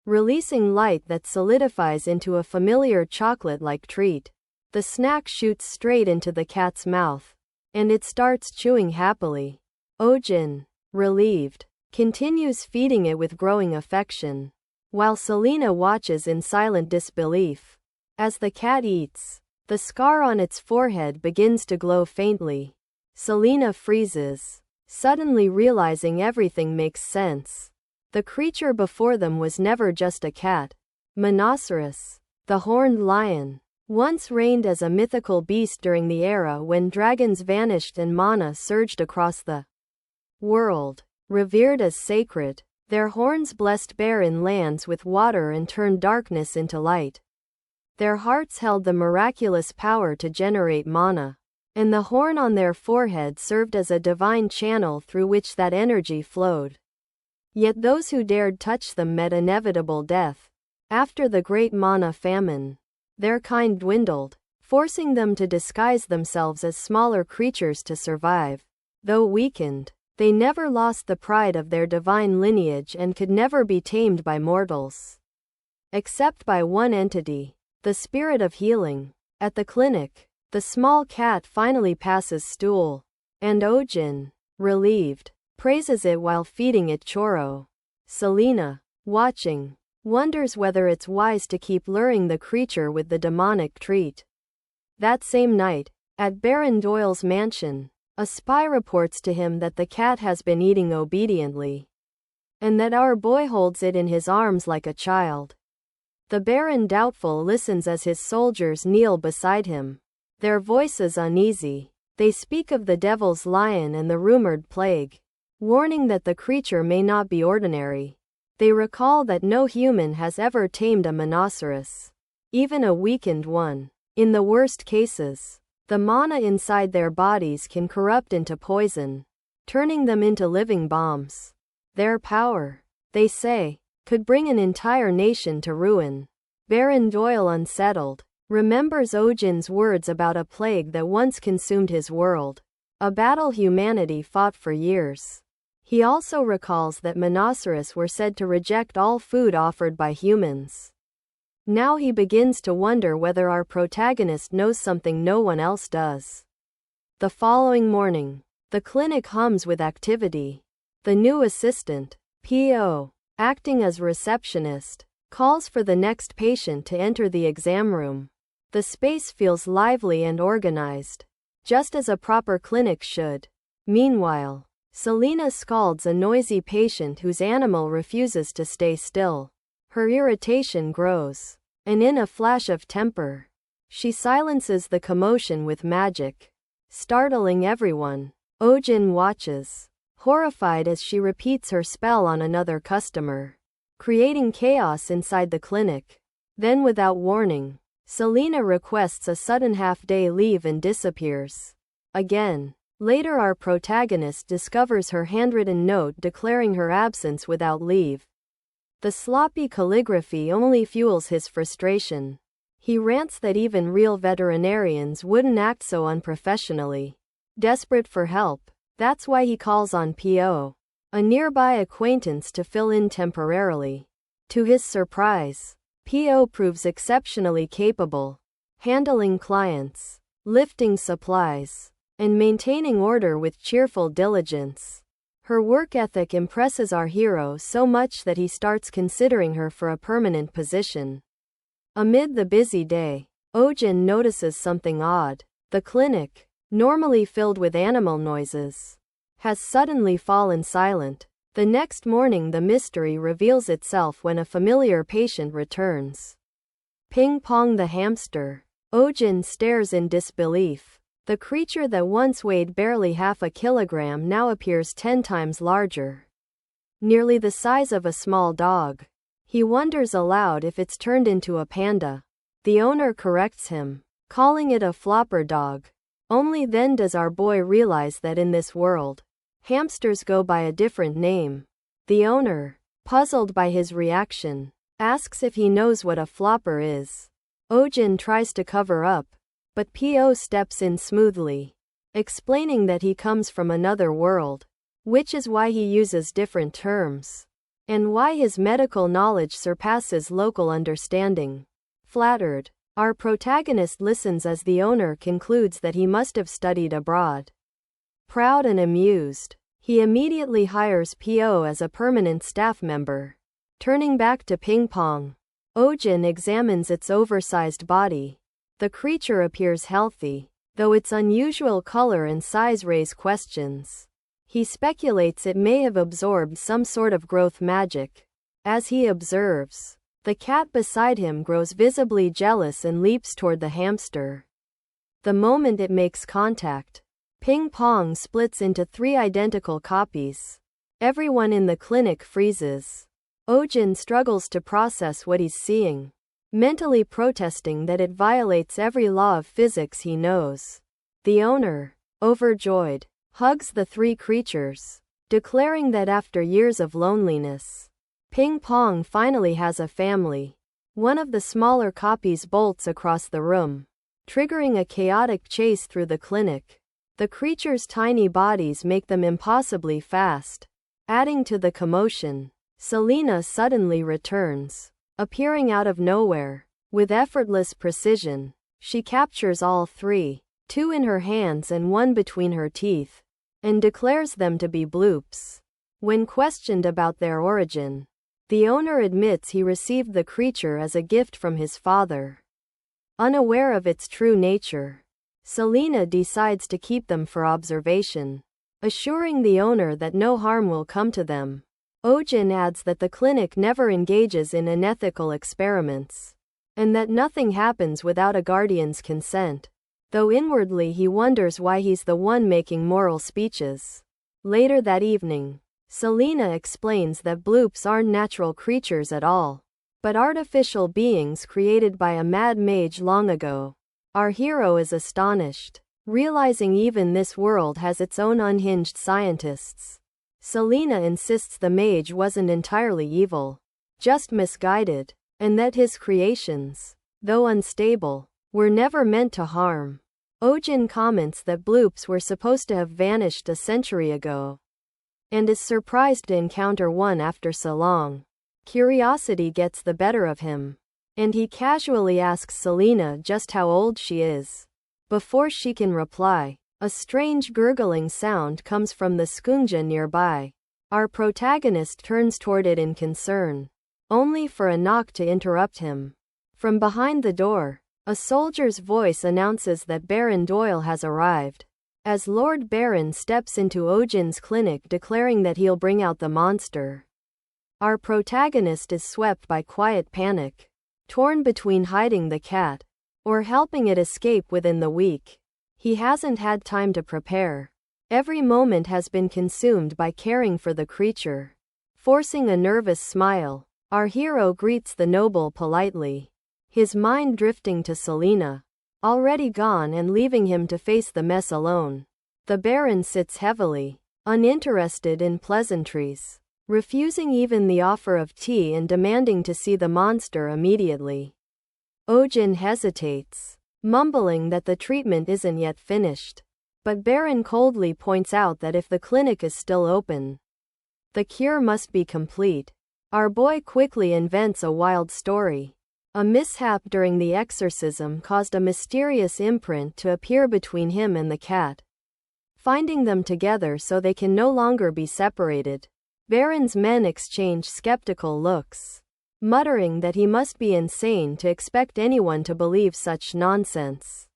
releasing light that solidifies into a familiar chocolate-like treat. The snack shoots straight into the cat's mouth, and it starts chewing happily. Ohjin, relieved, continues feeding it with growing affection, while Selena watches in silent disbelief. As the cat eats, the scar on its forehead begins to glow faintly. Selena freezes, suddenly realizing everything makes sense. The creature before them was never just a cat. Monoceros, the horned lion, once reigned as a mythical beast during the era when dragons vanished and mana surged across the world. Revered as sacred, their horns blessed barren lands with water and turned darkness into light. Their hearts held the miraculous power to generate mana, and the horn on their forehead served as a divine channel through which that energy flowed. Yet those who dared touch them met inevitable death. After the Great Mana famine, their kind dwindled, forcing them to disguise themselves as smaller creatures to survive. Though weakened, they never lost the pride of their divine lineage and could never be tamed by mortals. Except by one entity, the spirit of healing. At the clinic, the small cat finally passes stool, and Ohjin, relieved, praises it while feeding it choro. Selena, watching, wonders whether it's wise to keep luring the creature with the demonic treat. That same night, at Baron Doyle's mansion, a spy reports to him that the cat has been eating obediently, and that our boy holds it in his arms like a child. The Baron doubtful listens as his soldiers kneel beside him, their voices uneasy. They speak of the devil's lion and the rumored plague, warning that the creature may not be ordinary. They recall that no human has ever tamed a rhinoceros, even a weakened one. In the worst cases, the mana inside their bodies can corrupt into poison, turning them into living bombs. Their power, they say, could bring an entire nation to ruin. Baron Doyle, unsettled, remembers Ohjin's words about a plague that once consumed his world, a battle humanity fought for years. He also recalls that rhinoceros were said to reject all food offered by humans. Now he begins to wonder whether our protagonist knows something no one else does. The following morning, the clinic hums with activity. The new assistant, P.O., acting as receptionist, calls for the next patient to enter the exam room. The space feels lively and organized, just as a proper clinic should. Meanwhile, Selena scalds a noisy patient whose animal refuses to stay still. Her irritation grows, and in a flash of temper, she silences the commotion with magic, startling everyone. Ohjin watches, horrified as she repeats her spell on another customer, creating chaos inside the clinic. Then, without warning, Selena requests a sudden half-day leave and disappears. Again. Later, our protagonist discovers her handwritten note declaring her absence without leave. The sloppy calligraphy only fuels his frustration. He rants that even real veterinarians wouldn't act so unprofessionally. Desperate for help, that's why he calls on P.O., a nearby acquaintance, to fill in temporarily. To his surprise, P.O. proves exceptionally capable, handling clients, lifting supplies, and maintaining order with cheerful diligence. Her work ethic impresses our hero so much that he starts considering her for a permanent position. Amid the busy day, Ohjin notices something odd. The clinic, normally filled with animal noises, has suddenly fallen silent. The next morning, the mystery reveals itself when a familiar patient returns. Ping Pong the hamster. Ohjin stares in disbelief. The creature that once weighed barely half a kilogram now appears 10 times larger, nearly the size of a small dog. He wonders aloud if it's turned into a panda. The owner corrects him, calling it a flopper dog. Only then does our boy realize that in this world, hamsters go by a different name. The owner, puzzled by his reaction, asks if he knows what a flopper is. Ohjin tries to cover up, but P.O. steps in smoothly, explaining that he comes from another world, which is why he uses different terms, and why his medical knowledge surpasses local understanding. Flattered, our protagonist listens as the owner concludes that he must have studied abroad. Proud and amused, he immediately hires P.O. as a permanent staff member. Turning back to Ping Pong, Ohjin examines its oversized body. The creature appears healthy, though its unusual color and size raise questions. He speculates it may have absorbed some sort of growth magic. As he observes, the cat beside him grows visibly jealous and leaps toward the hamster. The moment it makes contact, Ping Pong splits into 3 identical copies. Everyone in the clinic freezes. Ohjin struggles to process what he's seeing, mentally protesting that it violates every law of physics he knows. The owner, overjoyed, hugs the three creatures, declaring that after years of loneliness, Ping Pong finally has a family. One of the smaller copies bolts across the room, triggering a chaotic chase through the clinic. The creatures' tiny bodies make them impossibly fast, adding to the commotion. Selena suddenly returns, appearing out of nowhere. With effortless precision, she captures all three, two in her hands and one between her teeth, and declares them to be bloops. When questioned about their origin, the owner admits he received the creature as a gift from his father. Unaware of its true nature, Selena decides to keep them for observation, assuring the owner that no harm will come to them. Ohjin adds that the clinic never engages in unethical experiments, and that nothing happens without a guardian's consent, though inwardly he wonders why he's the one making moral speeches. Later that evening, Selena explains that bloops aren't natural creatures at all, but artificial beings created by a mad mage long ago. Our hero is astonished, realizing even this world has its own unhinged scientists. Selena insists the mage wasn't entirely evil, just misguided, and that his creations, though unstable, were never meant to harm. Ohjin comments that bloops were supposed to have vanished a century ago, and is surprised to encounter one after so long. Curiosity gets the better of him, and he casually asks Selena just how old she is. Before she can reply, a strange gurgling sound comes from the skungja nearby. Our protagonist turns toward it in concern, only for a knock to interrupt him. From behind the door, a soldier's voice announces that Baron Doyle has arrived. As Lord Baron steps into Ohjin's clinic declaring that he'll bring out the monster, our protagonist is swept by quiet panic, torn between hiding the cat or helping it escape within the week. He hasn't had time to prepare. Every moment has been consumed by caring for the creature. Forcing a nervous smile, our hero greets the noble politely, his mind drifting to Selena, already gone and leaving him to face the mess alone. The Baron sits heavily, uninterested in pleasantries, refusing even the offer of tea and demanding to see the monster immediately. Ohjin hesitates, mumbling that the treatment isn't yet finished, but Baron coldly points out that if the clinic is still open, the cure must be complete. Our boy quickly invents a wild story. A mishap during the exorcism caused a mysterious imprint to appear between him and the cat, finding them together so they can no longer be separated. Baron's men exchange skeptical looks, muttering that he must be insane to expect anyone to believe such nonsense.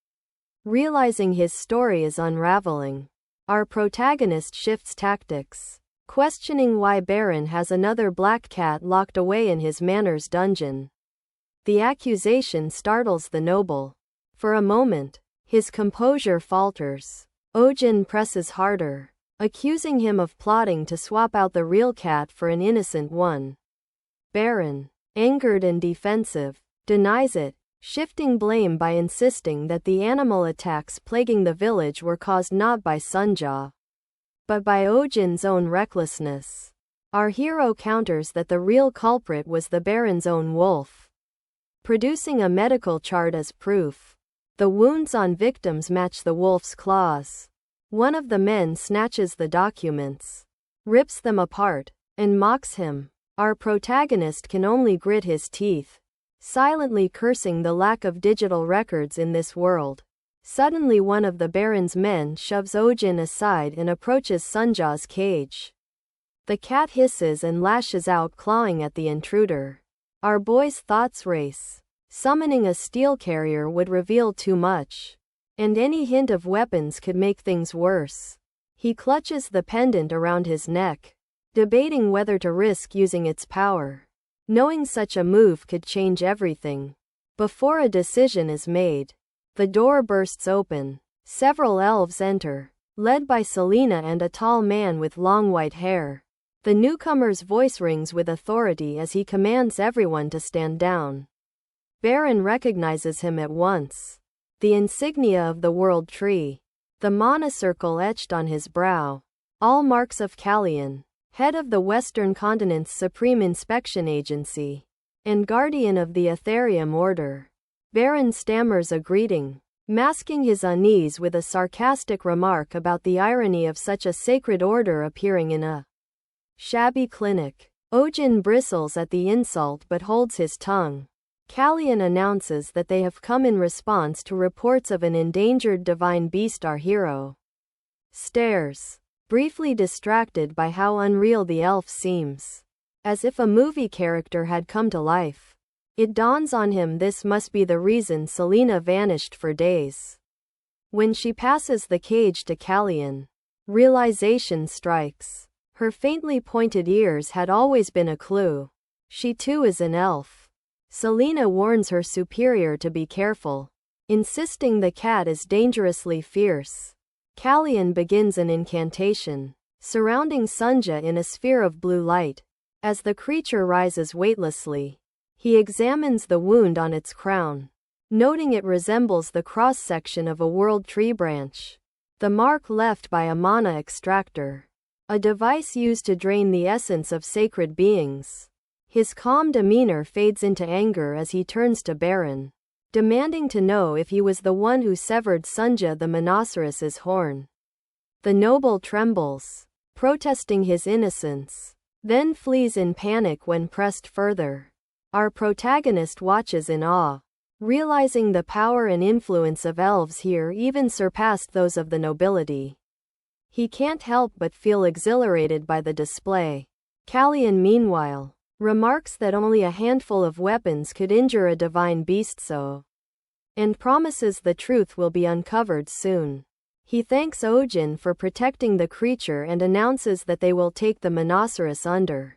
Realizing his story is unraveling, our protagonist shifts tactics, questioning why Baron has another black cat locked away in his manor's dungeon. The accusation startles the noble. For a moment, his composure falters. Ohjin presses harder, accusing him of plotting to swap out the real cat for an innocent one. Baron, angered and defensive, denies it, shifting blame by insisting that the animal attacks plaguing the village were caused not by Sunja, but by Ohjin's own recklessness. Our hero counters that the real culprit was the Baron's own wolf, producing a medical chart as proof. The wounds on victims match the wolf's claws. One of the men snatches the documents, rips them apart, and mocks him. Our protagonist can only grit his teeth, silently cursing the lack of digital records in this world. Suddenly one of the Baron's men shoves Ohjin aside and approaches Sunja's cage. The cat hisses and lashes out, clawing at the intruder. Our boy's thoughts race. Summoning a steel carrier would reveal too much, and any hint of weapons could make things worse. He clutches the pendant around his neck, debating whether to risk using its power, knowing such a move could change everything. Before a decision is made, the door bursts open. Several elves enter, led by Selena and a tall man with long white hair. The newcomer's voice rings with authority as he commands everyone to stand down. Baron recognizes him at once. The insignia of the World Tree, the monocircle etched on his brow. All marks of Kalyan, head of the Western Continent's Supreme Inspection Agency, and guardian of the Ethereum Order. Baron stammers a greeting, masking his unease with a sarcastic remark about the irony of such a sacred order appearing in a shabby clinic. Ohjin bristles at the insult but holds his tongue. Kalyan announces that they have come in response to reports of an endangered divine beast. Our hero stares, briefly distracted by how unreal the elf seems. As if a movie character had come to life. It dawns on him this must be the reason Selena vanished for days. When she passes the cage to Kalyan, realization strikes. Her faintly pointed ears had always been a clue. She too is an elf. Selena warns her superior to be careful, insisting the cat is dangerously fierce. Kalyan begins an incantation, surrounding Sunja in a sphere of blue light. As the creature rises weightlessly, he examines the wound on its crown, noting it resembles the cross-section of a world tree branch. The mark left by a mana extractor, a device used to drain the essence of sacred beings. His calm demeanor fades into anger as he turns to Baron, demanding to know if he was the one who severed Sunja the Monocerous's horn. The noble trembles, protesting his innocence, then flees in panic when pressed further. Our protagonist watches in awe, realizing the power and influence of elves here even surpassed those of the nobility. He can't help but feel exhilarated by the display. Kalyan, meanwhile, remarks that only a handful of weapons could injure a divine beast and promises the truth will be uncovered soon. He thanks Ohjin for protecting the creature and announces that they will take the Monoceros under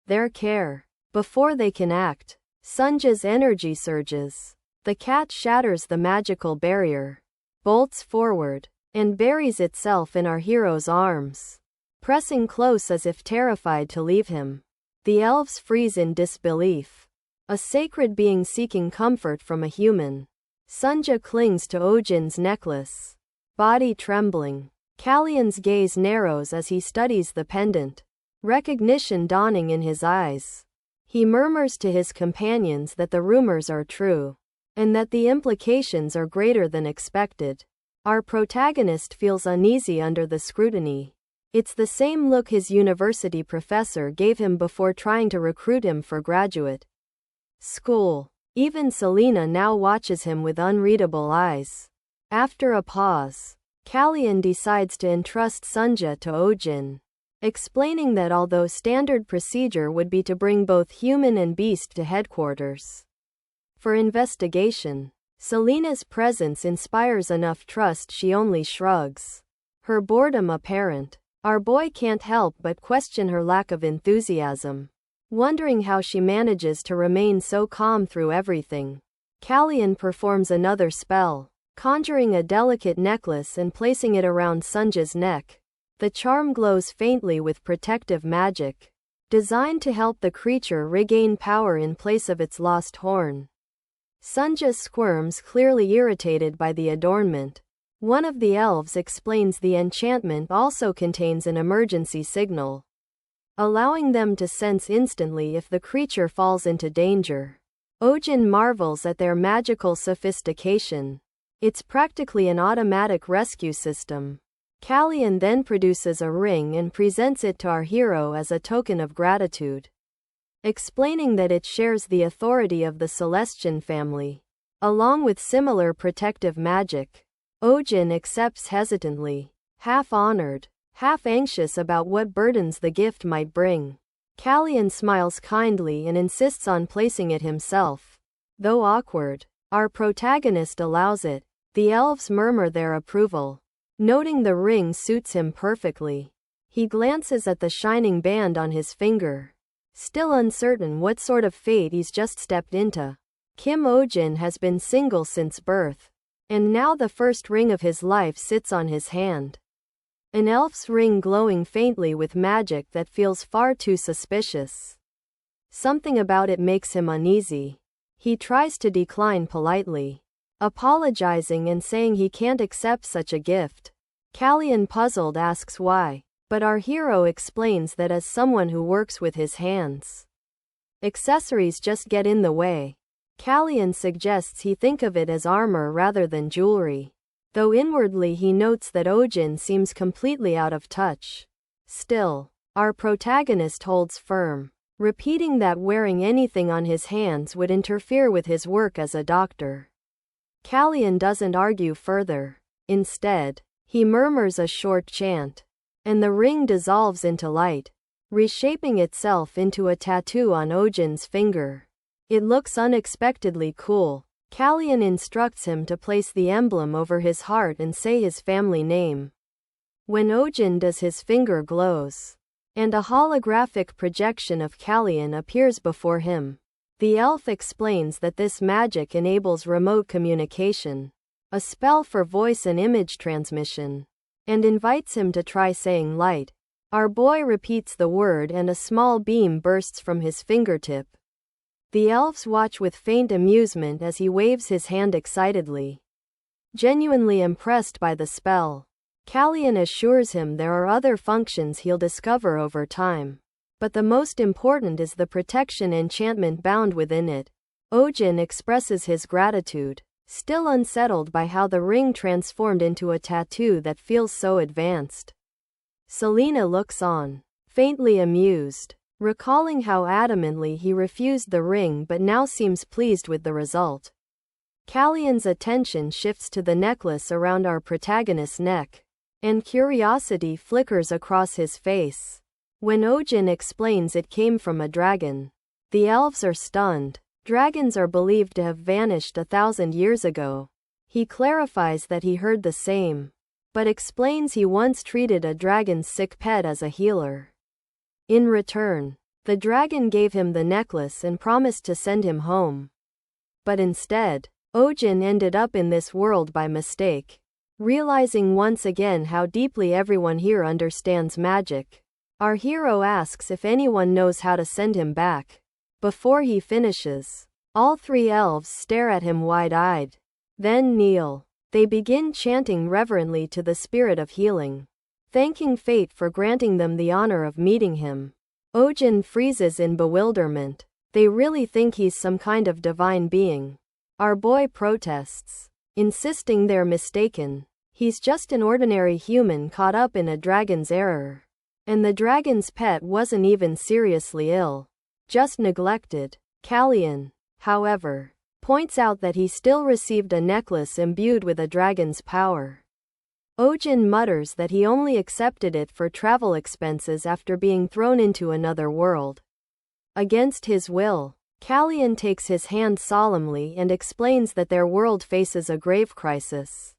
their care. Before they can act, Sunja's energy surges. The cat shatters the magical barrier, bolts forward, and buries itself in our hero's arms, pressing close as if terrified to leave him. The elves freeze in disbelief. A sacred being seeking comfort from a human. Sunja clings to Ohjin's necklace, body trembling. Kalyan's gaze narrows as he studies the pendant, recognition dawning in his eyes. He murmurs to his companions that the rumors are true, and that the implications are greater than expected. Our protagonist feels uneasy under the scrutiny. It's the same look his university professor gave him before trying to recruit him for graduate school. Even Selena now watches him with unreadable eyes. After a pause, Kalyan decides to entrust Sunja to Ohjin, explaining that although standard procedure would be to bring both human and beast to headquarters for investigation, Selena's presence inspires enough trust she only shrugs, her boredom apparent. Our boy can't help but question her lack of enthusiasm, wondering how she manages to remain so calm through everything. Kalyan performs another spell, conjuring a delicate necklace and placing it around Sunja's neck. The charm glows faintly with protective magic, designed to help the creature regain power in place of its lost horn. Sunja squirms, clearly irritated by the adornment. One of the elves explains the enchantment also contains an emergency signal, allowing them to sense instantly if the creature falls into danger. Ohjin marvels at their magical sophistication. It's practically an automatic rescue system. Kalyan then produces a ring and presents it to our hero as a token of gratitude, explaining that it shares the authority of the Celestian family, along with similar protective magic. Ohjin accepts hesitantly, half honored, half anxious about what burdens the gift might bring. Kalyan smiles kindly and insists on placing it himself. Though awkward, our protagonist allows it. The elves murmur their approval, noting the ring suits him perfectly. He glances at the shining band on his finger, still uncertain what sort of fate he's just stepped into. Kim Ohjin has been single since birth, and now the first ring of his life sits on his hand. An elf's ring glowing faintly with magic that feels far too suspicious. Something about it makes him uneasy. He tries to decline politely, apologizing and saying he can't accept such a gift. Kalyan, puzzled, asks why, but our hero explains that as someone who works with his hands, accessories just get in the way. Kalyan suggests he think of it as armor rather than jewelry, though inwardly he notes that Ohjin seems completely out of touch. Still, our protagonist holds firm, repeating that wearing anything on his hands would interfere with his work as a doctor. Kalyan doesn't argue further. Instead, he murmurs a short chant, and the ring dissolves into light, reshaping itself into a tattoo on Ohjin's finger. It looks unexpectedly cool. Kalyan instructs him to place the emblem over his heart and say his family name. When Ohjin does, his finger glows, and a holographic projection of Kalyan appears before him. The elf explains that this magic enables remote communication, a spell for voice and image transmission, and invites him to try saying light. Our boy repeats the word and a small beam bursts from his fingertip. The elves watch with faint amusement as he waves his hand excitedly, genuinely impressed by the spell. Kalyan assures him there are other functions he'll discover over time, but the most important is the protection enchantment bound within it. Ohjin expresses his gratitude, still unsettled by how the ring transformed into a tattoo that feels so advanced. Selena looks on, faintly amused, recalling how adamantly he refused the ring but now seems pleased with the result. Kalyan's attention shifts to the necklace around our protagonist's neck, and curiosity flickers across his face. When Ohjin explains it came from a dragon, the elves are stunned. Dragons are believed to have vanished 1,000 years ago. He clarifies that he heard the same, but explains he once treated a dragon's sick pet as a healer. In return, the dragon gave him the necklace and promised to send him home. But instead, Ohjin ended up in this world by mistake. Realizing once again how deeply everyone here understands magic, our hero asks if anyone knows how to send him back. Before he finishes, all three elves stare at him wide-eyed, then kneel. They begin chanting reverently to the spirit of healing, thanking fate for granting them the honor of meeting him. Ohjin freezes in bewilderment. They really think he's some kind of divine being. Our boy protests, insisting they're mistaken. He's just an ordinary human caught up in a dragon's error. And the dragon's pet wasn't even seriously ill, just neglected. Kalyan, however, points out that he still received a necklace imbued with a dragon's power. Ohjin mutters that he only accepted it for travel expenses after being thrown into another world. Against his will, Kalyan takes his hand solemnly and explains that their world faces a grave crisis.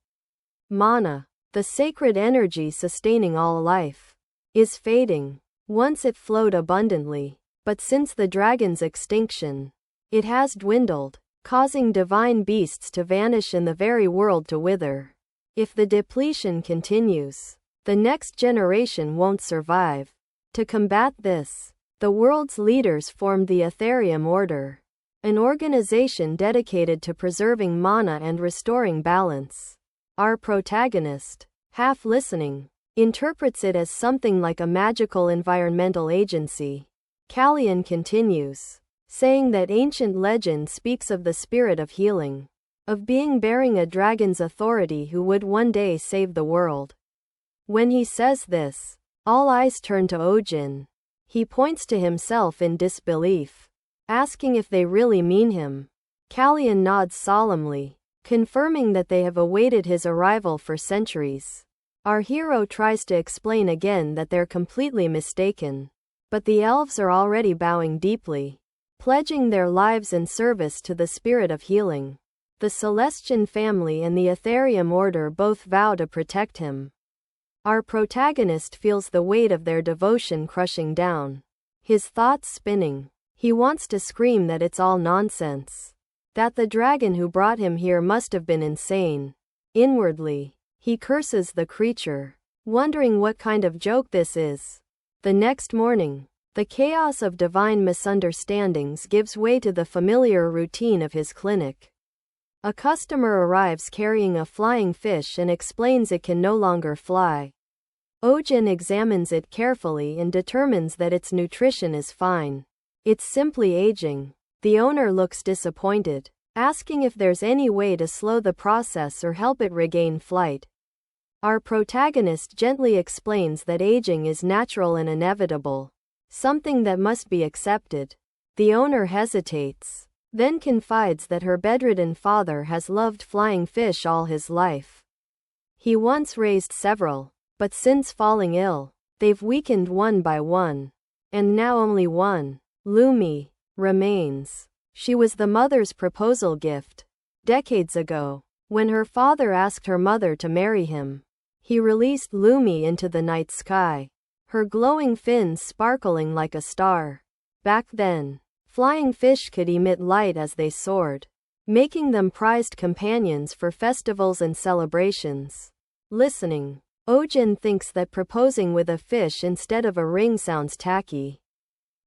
Mana, the sacred energy sustaining all life, is fading. Once it flowed abundantly, but since the dragon's extinction, it has dwindled, causing divine beasts to vanish and the very world to wither. If the depletion continues, the next generation won't survive. To combat this, the world's leaders formed the Ethereum Order, an organization dedicated to preserving mana and restoring balance. Our protagonist, half listening, interprets it as something like a magical environmental agency. Kalyan continues, saying that ancient legend speaks of the spirit of healing, of being bearing a dragon's authority who would one day save the world. When he says this, all eyes turn to Ohjin. He points to himself in disbelief, asking if they really mean him. Kalyan nods solemnly, confirming that they have awaited his arrival for centuries. Our hero tries to explain again that they're completely mistaken, but the elves are already bowing deeply, pledging their lives in service to the spirit of healing. The Celestian family and the Ethereum Order both vow to protect him. Our protagonist feels the weight of their devotion crushing down, his thoughts spinning. He wants to scream that it's all nonsense, that the dragon who brought him here must have been insane. Inwardly, he curses the creature, wondering what kind of joke this is. The next morning, the chaos of divine misunderstandings gives way to the familiar routine of his clinic. A customer arrives carrying a flying fish and explains it can no longer fly. Ohjin examines it carefully and determines that its nutrition is fine. It's simply aging. The owner looks disappointed, asking if there's any way to slow the process or help it regain flight. Our protagonist gently explains that aging is natural and inevitable, something that must be accepted. The owner hesitates, then confides that her bedridden father has loved flying fish all his life. He once raised several, but since falling ill, they've weakened one by one. And now only one, Lumi, remains. She was the mother's proposal gift. Decades ago, when her father asked her mother to marry him, he released Lumi into the night sky, her glowing fins sparkling like a star. Back then, flying fish could emit light as they soared, making them prized companions for festivals and celebrations. Listening, Ohjin thinks that proposing with a fish instead of a ring sounds tacky.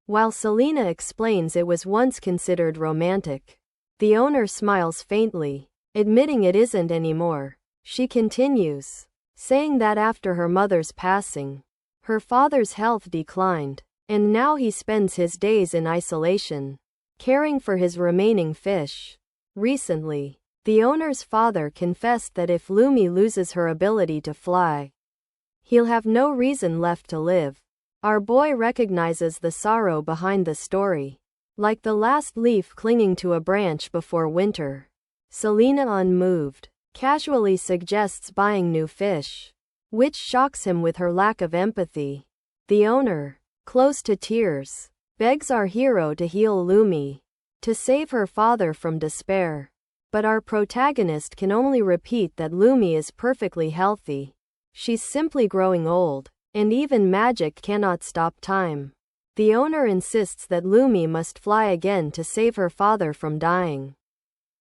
While Selena explains it was once considered romantic, the owner smiles faintly, admitting it isn't anymore. She continues, saying that after her mother's passing, her father's health declined, and now he spends his days in isolation, caring for his remaining fish. Recently, the owner's father confessed that if Lumi loses her ability to fly, he'll have no reason left to live. Our boy recognizes the sorrow behind the story, like the last leaf clinging to a branch before winter. Selena, unmoved, casually suggests buying new fish, which shocks him with her lack of empathy. The owner, close to tears, begs our hero to heal Lumi, to save her father from despair. But our protagonist can only repeat that Lumi is perfectly healthy. She's simply growing old, and even magic cannot stop time. The owner insists that Lumi must fly again to save her father from dying.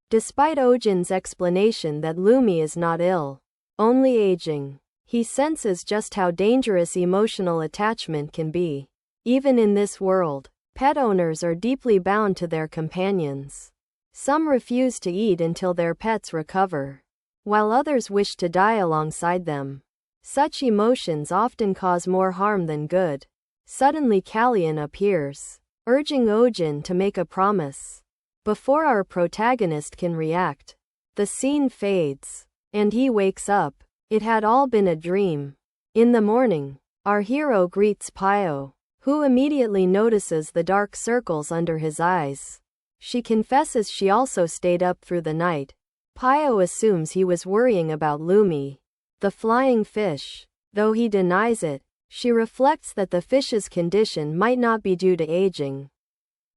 Despite Ohjin's explanation that Lumi is not ill, only aging, he senses just how dangerous emotional attachment can be. Even in this world, pet owners are deeply bound to their companions. Some refuse to eat until their pets recover, while others wish to die alongside them. Such emotions often cause more harm than good. Suddenly Kalyan appears, urging Ohjin to make a promise. Before our protagonist can react, the scene fades, and he wakes up. It had all been a dream. In the morning, our hero greets Pio, who immediately notices the dark circles under his eyes. She confesses she also stayed up through the night. Pio assumes he was worrying about Lumi, the flying fish. Though he denies it, she reflects that the fish's condition might not be due to aging,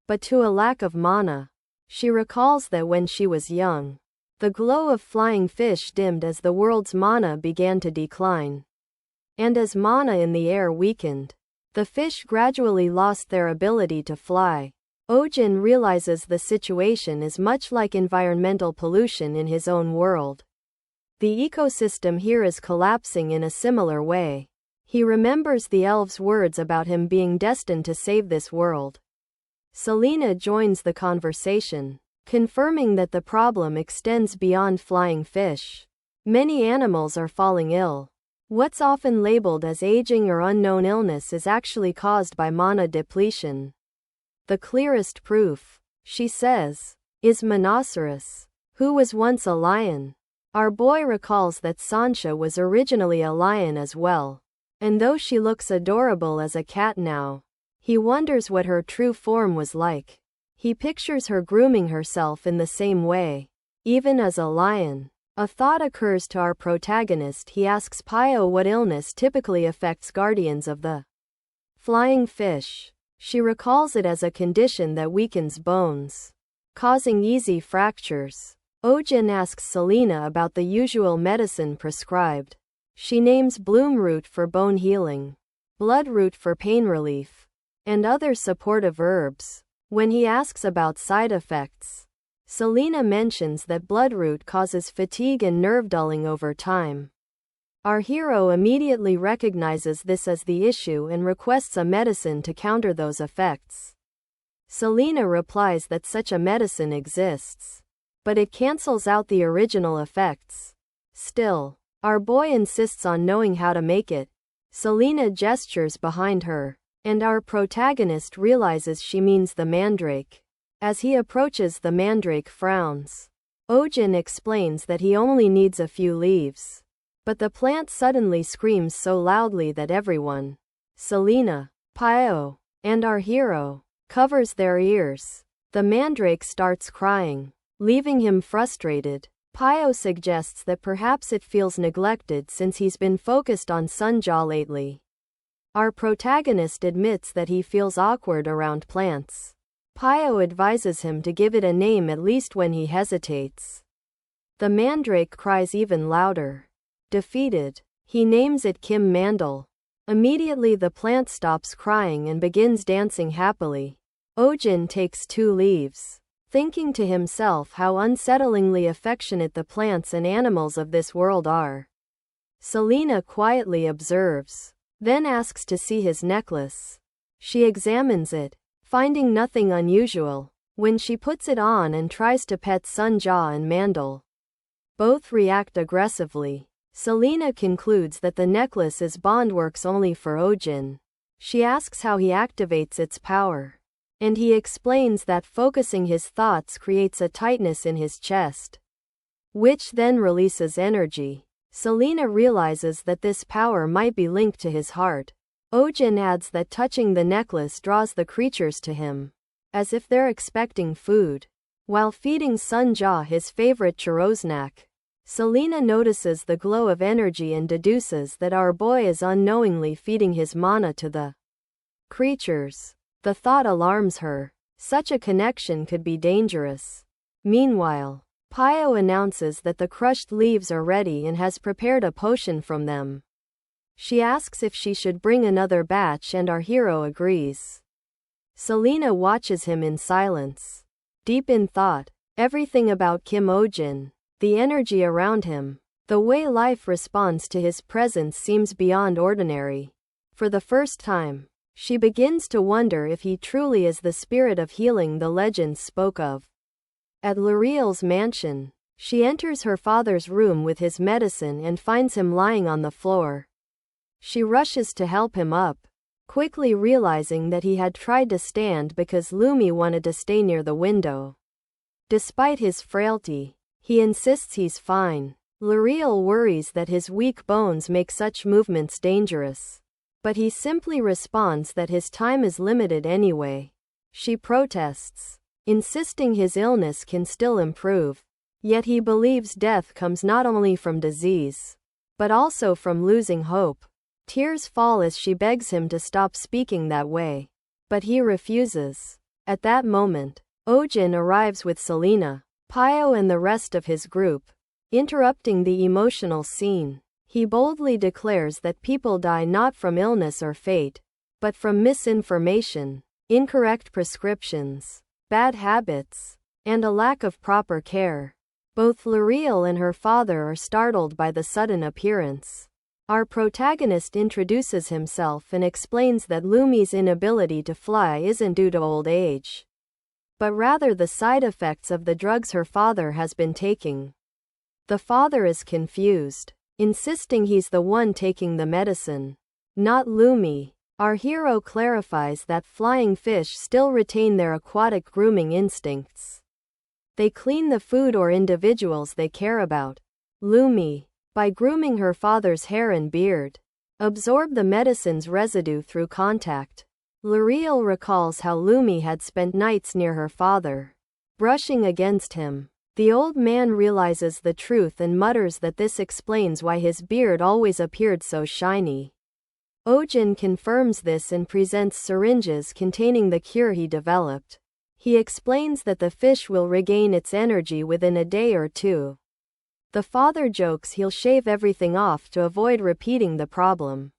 but to a lack of mana. She recalls that when she was young, the glow of flying fish dimmed as the world's mana began to decline. And as mana in the air weakened, the fish gradually lost their ability to fly. Ohjin realizes the situation is much like environmental pollution in his own world. The ecosystem here is collapsing in a similar way. He remembers the elves' words about him being destined to save this world. Selena joins the conversation, confirming that the problem extends beyond flying fish. Many animals are falling ill. What's often labeled as aging or unknown illness is actually caused by mana depletion. The clearest proof, she says, is Monoceros, who was once a lion. Our boy recalls that Sancha was originally a lion as well, and though she looks adorable as a cat now, he wonders what her true form was like. He pictures her grooming herself in the same way, even as a lion. A thought occurs to our protagonist. He asks Pio what illness typically affects guardians of the flying fish. She recalls it as a condition that weakens bones, causing easy fractures. Ohjin asks Selena about the usual medicine prescribed. She names bloomroot for bone healing, bloodroot for pain relief, and other supportive herbs. When he asks about side effects, Selena mentions that bloodroot causes fatigue and nerve dulling over time. Our hero immediately recognizes this as the issue and requests a medicine to counter those effects. Selena replies that such a medicine exists. but it cancels out the original effects. Still, our boy insists on knowing how to make it. Selena gestures behind her, and our protagonist realizes she means the mandrake. As he approaches, the mandrake frowns. Ohjin explains that he only needs a few leaves. But the plant suddenly screams so loudly that everyone, Selena, Pio, and our hero, covers their ears. The mandrake starts crying, leaving him frustrated. Pio suggests that perhaps it feels neglected since he's been focused on Sunja lately. Our protagonist admits that he feels awkward around plants. Pio advises him to give it a name at least when he hesitates. The mandrake cries even louder. Defeated, he names it Kim Mandal. Immediately the plant stops crying and begins dancing happily. Ohjin takes 2 leaves, thinking to himself how unsettlingly affectionate the plants and animals of this world are. Selena quietly observes, then asks to see his necklace. She examines it, finding nothing unusual. When she puts it on and tries to pet Sunja and Mandal, both react aggressively. Selena concludes that the necklace is bond works only for Ohjin. She asks how he activates its power, and he explains that focusing his thoughts creates a tightness in his chest, which then releases energy. Selena realizes that this power might be linked to his heart. Ohjin adds that touching the necklace draws the creatures to him, as if they're expecting food. While feeding Sunja his favorite churrosnack, Selena notices the glow of energy and deduces that our boy is unknowingly feeding his mana to the creatures. The thought alarms her. Such a connection could be dangerous. Meanwhile, Pio announces that the crushed leaves are ready and has prepared a potion from them. She asks if she should bring another batch and our hero agrees. Selena watches him in silence, deep in thought. Everything about Kim Ohjin, the energy around him, the way life responds to his presence seems beyond ordinary. For the first time, she begins to wonder if he truly is the spirit of healing the legends spoke of. At L'Oreal's mansion, she enters her father's room with his medicine and finds him lying on the floor. She rushes to help him up, quickly realizing that he had tried to stand because Lumi wanted to stay near the window. Despite his frailty, he insists he's fine. L'Oreal worries that his weak bones make such movements dangerous, but he simply responds that his time is limited anyway. She protests, insisting his illness can still improve. Yet he believes death comes not only from disease, but also from losing hope. Tears fall as she begs him to stop speaking that way, but he refuses. At that moment, Ohjin arrives with Selena, Pio and the rest of his group, interrupting the emotional scene. He boldly declares that people die not from illness or fate, but from misinformation, incorrect prescriptions, bad habits, and a lack of proper care. Both L'Oreal and her father are startled by the sudden appearance. Our protagonist introduces himself and explains that Lumi's inability to fly isn't due to old age, but rather the side effects of the drugs her father has been taking. The father is confused, insisting he's the one taking the medicine, not Lumi. Our hero clarifies that flying fish still retain their aquatic grooming instincts. They clean the food or individuals they care about. Lumi, by grooming her father's hair and beard, absorb the medicine's residue through contact. L'Oreal recalls how Lumi had spent nights near her father, brushing against him. The old man realizes the truth and mutters that this explains why his beard always appeared so shiny. Ohjin confirms this and presents syringes containing the cure he developed. He explains that the fish will regain its energy within a day or two. The father jokes he'll shave everything off to avoid repeating the problem.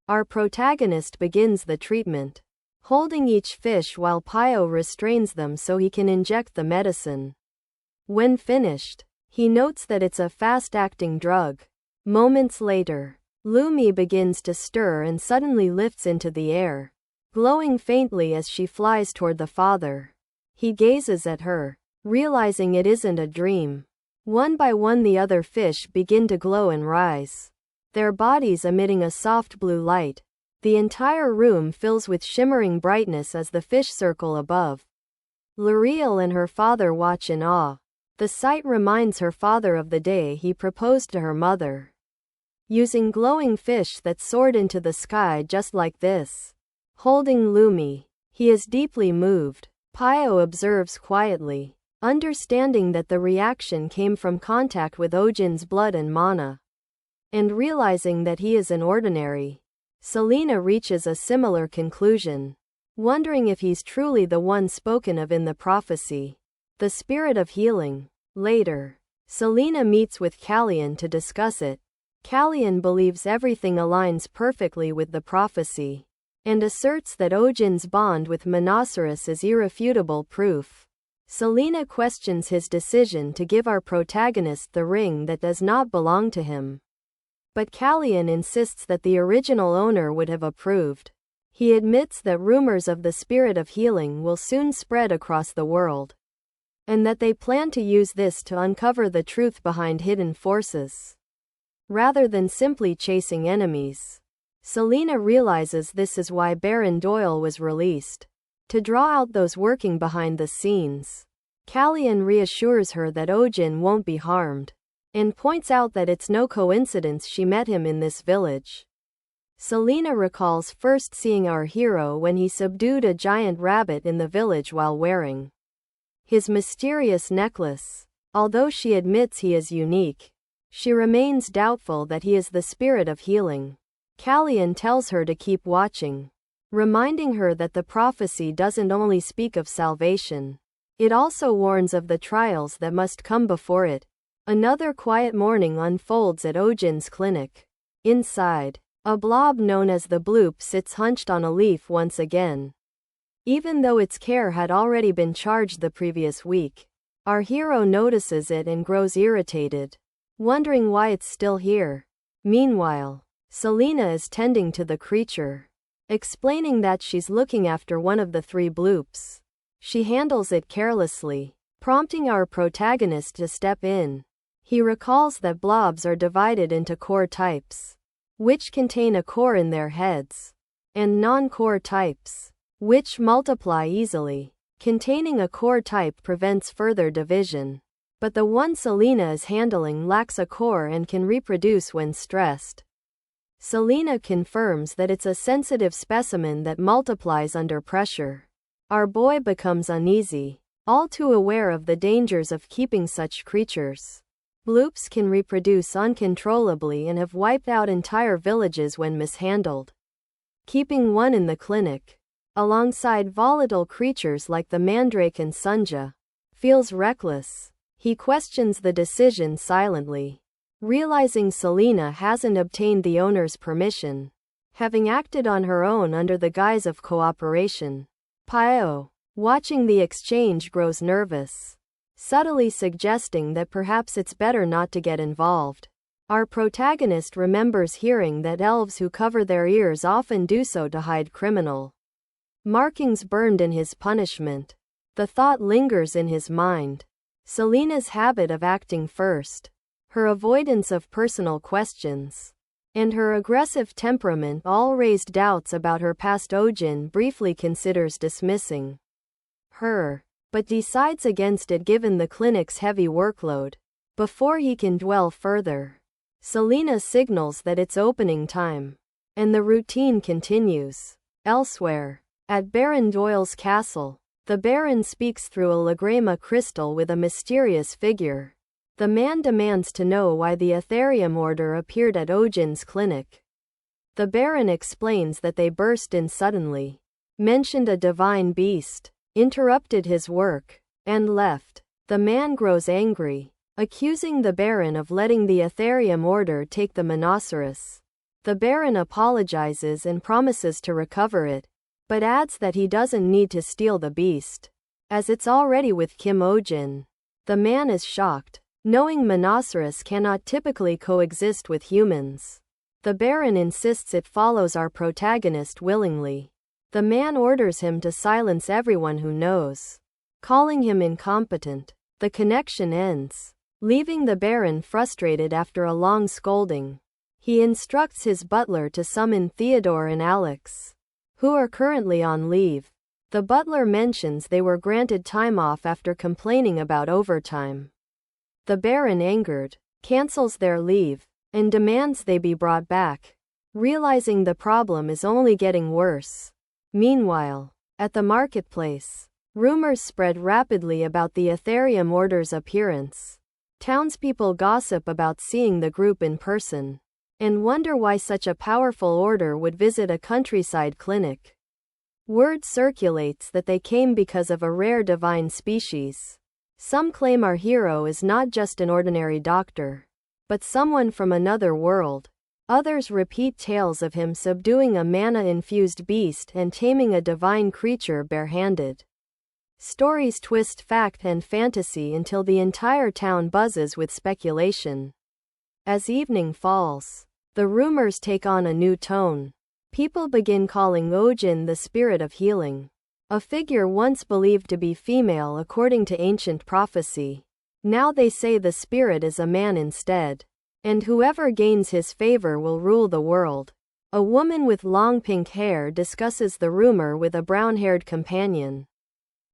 Our protagonist begins the treatment, holding each fish while Pio restrains them so he can inject the medicine. When finished, he notes that it's a fast-acting drug. Moments later, Lumi begins to stir and suddenly lifts into the air, glowing faintly as she flies toward the father. He gazes at her, realizing it isn't a dream. One by one the other fish begin to glow and rise, their bodies emitting a soft blue light. The entire room fills with shimmering brightness as the fish circle above. L'Oreal and her father watch in awe. The sight reminds her father of the day he proposed to her mother, using glowing fish that soared into the sky just like this. Holding Lumi, he is deeply moved. Pio observes quietly, understanding that the reaction came from contact with Ohjin's blood and mana. And realizing that he is an ordinary, Selena reaches a similar conclusion, wondering if he's truly the one spoken of in the prophecy, the spirit of healing. Later, Selena meets with Kallian to discuss it. Kallian believes everything aligns perfectly with the prophecy, and asserts that Ohjin's bond with Monoceros is irrefutable proof. Selena questions his decision to give our protagonist the ring that does not belong to him, but Kallian insists that the original owner would have approved. He admits that rumors of the spirit of healing will soon spread across the world, and that they plan to use this to uncover the truth behind hidden forces, rather than simply chasing enemies. Selena realizes this is why Baron Doyle was released, to draw out those working behind the scenes. Kallian reassures her that Ohjin won't be harmed, and points out that it's no coincidence she met him in this village. Selena recalls first seeing our hero when he subdued a giant rabbit in the village while wearing his mysterious necklace. Although she admits he is unique, she remains doubtful that he is the spirit of healing. Kallian tells her to keep watching, reminding her that the prophecy doesn't only speak of salvation, it also warns of the trials that must come before it. Another quiet morning unfolds at Ohjin's clinic. Inside, a blob known as the bloop sits hunched on a leaf once again, even though its care had already been charged the previous week. Our hero notices it and grows irritated, wondering why it's still here. Meanwhile, Selena is tending to the creature, explaining that she's looking after one of the 3 bloops. She handles it carelessly, prompting our protagonist to step in. He recalls that blobs are divided into core types, which contain a core in their heads, and non-core types, which multiply easily. Containing a core type prevents further division, but the one Selena is handling lacks a core and can reproduce when stressed. Selena confirms that it's a sensitive specimen that multiplies under pressure. Our boy becomes uneasy, all too aware of the dangers of keeping such creatures. Bloops can reproduce uncontrollably and have wiped out entire villages when mishandled. Keeping one in the clinic, alongside volatile creatures like the mandrake and Sunja, feels reckless. He questions the decision silently, realizing Selena hasn't obtained the owner's permission, having acted on her own under the guise of cooperation. Pio, watching the exchange, grows nervous, subtly suggesting that perhaps it's better not to get involved. Our protagonist remembers hearing that elves who cover their ears often do so to hide criminal markings burned in his punishment. The thought lingers in his mind. Selena's habit of acting first, her avoidance of personal questions, and her aggressive temperament all raised doubts about her past. Ohjin briefly considers dismissing her, but decides against it given the clinic's heavy workload. Before he can dwell further, Selena signals that it's opening time, and the routine continues. Elsewhere, at Baron Doyle's castle, the Baron speaks through a Lagrima crystal with a mysterious figure. The man demands to know why the Ethereum Order appeared at Ohjin's clinic. The Baron explains that they burst in suddenly, mentioned a divine beast, interrupted his work, and left. The man grows angry, accusing the Baron of letting the Ethereum Order take the Monoceros. The Baron apologizes and promises to recover it, but adds that he doesn't need to steal the beast, as it's already with Kim Ohjin. The man is shocked, knowing Monoceros cannot typically coexist with humans. The Baron insists it follows our protagonist willingly. The man orders him to silence everyone who knows. calling him incompetent. The connection ends, leaving the Baron frustrated after a long scolding. He instructs his butler to summon Theodore and Alex, who are currently on leave. The butler mentions they were granted time off after complaining about overtime. The Baron, angered, cancels their leave and demands they be brought back, realizing the problem is only getting worse. Meanwhile, at the marketplace, rumors spread rapidly about the Ethereum Order's appearance. Townspeople gossip about seeing the group in person and wonder why such a powerful order would visit a countryside clinic. Word circulates that they came because of a rare divine species. Some claim our hero is not just an ordinary doctor, but someone from another world. Others repeat tales of him subduing a mana-infused beast and taming a divine creature barehanded. Stories twist fact and fantasy until the entire town buzzes with speculation. As evening falls, the rumors take on a new tone. People begin calling Ohjin the spirit of healing, a figure once believed to be female according to ancient prophecy. Now they say the spirit is a man instead, and whoever gains his favor will rule the world. A woman with long pink hair discusses the rumor with a brown-haired companion,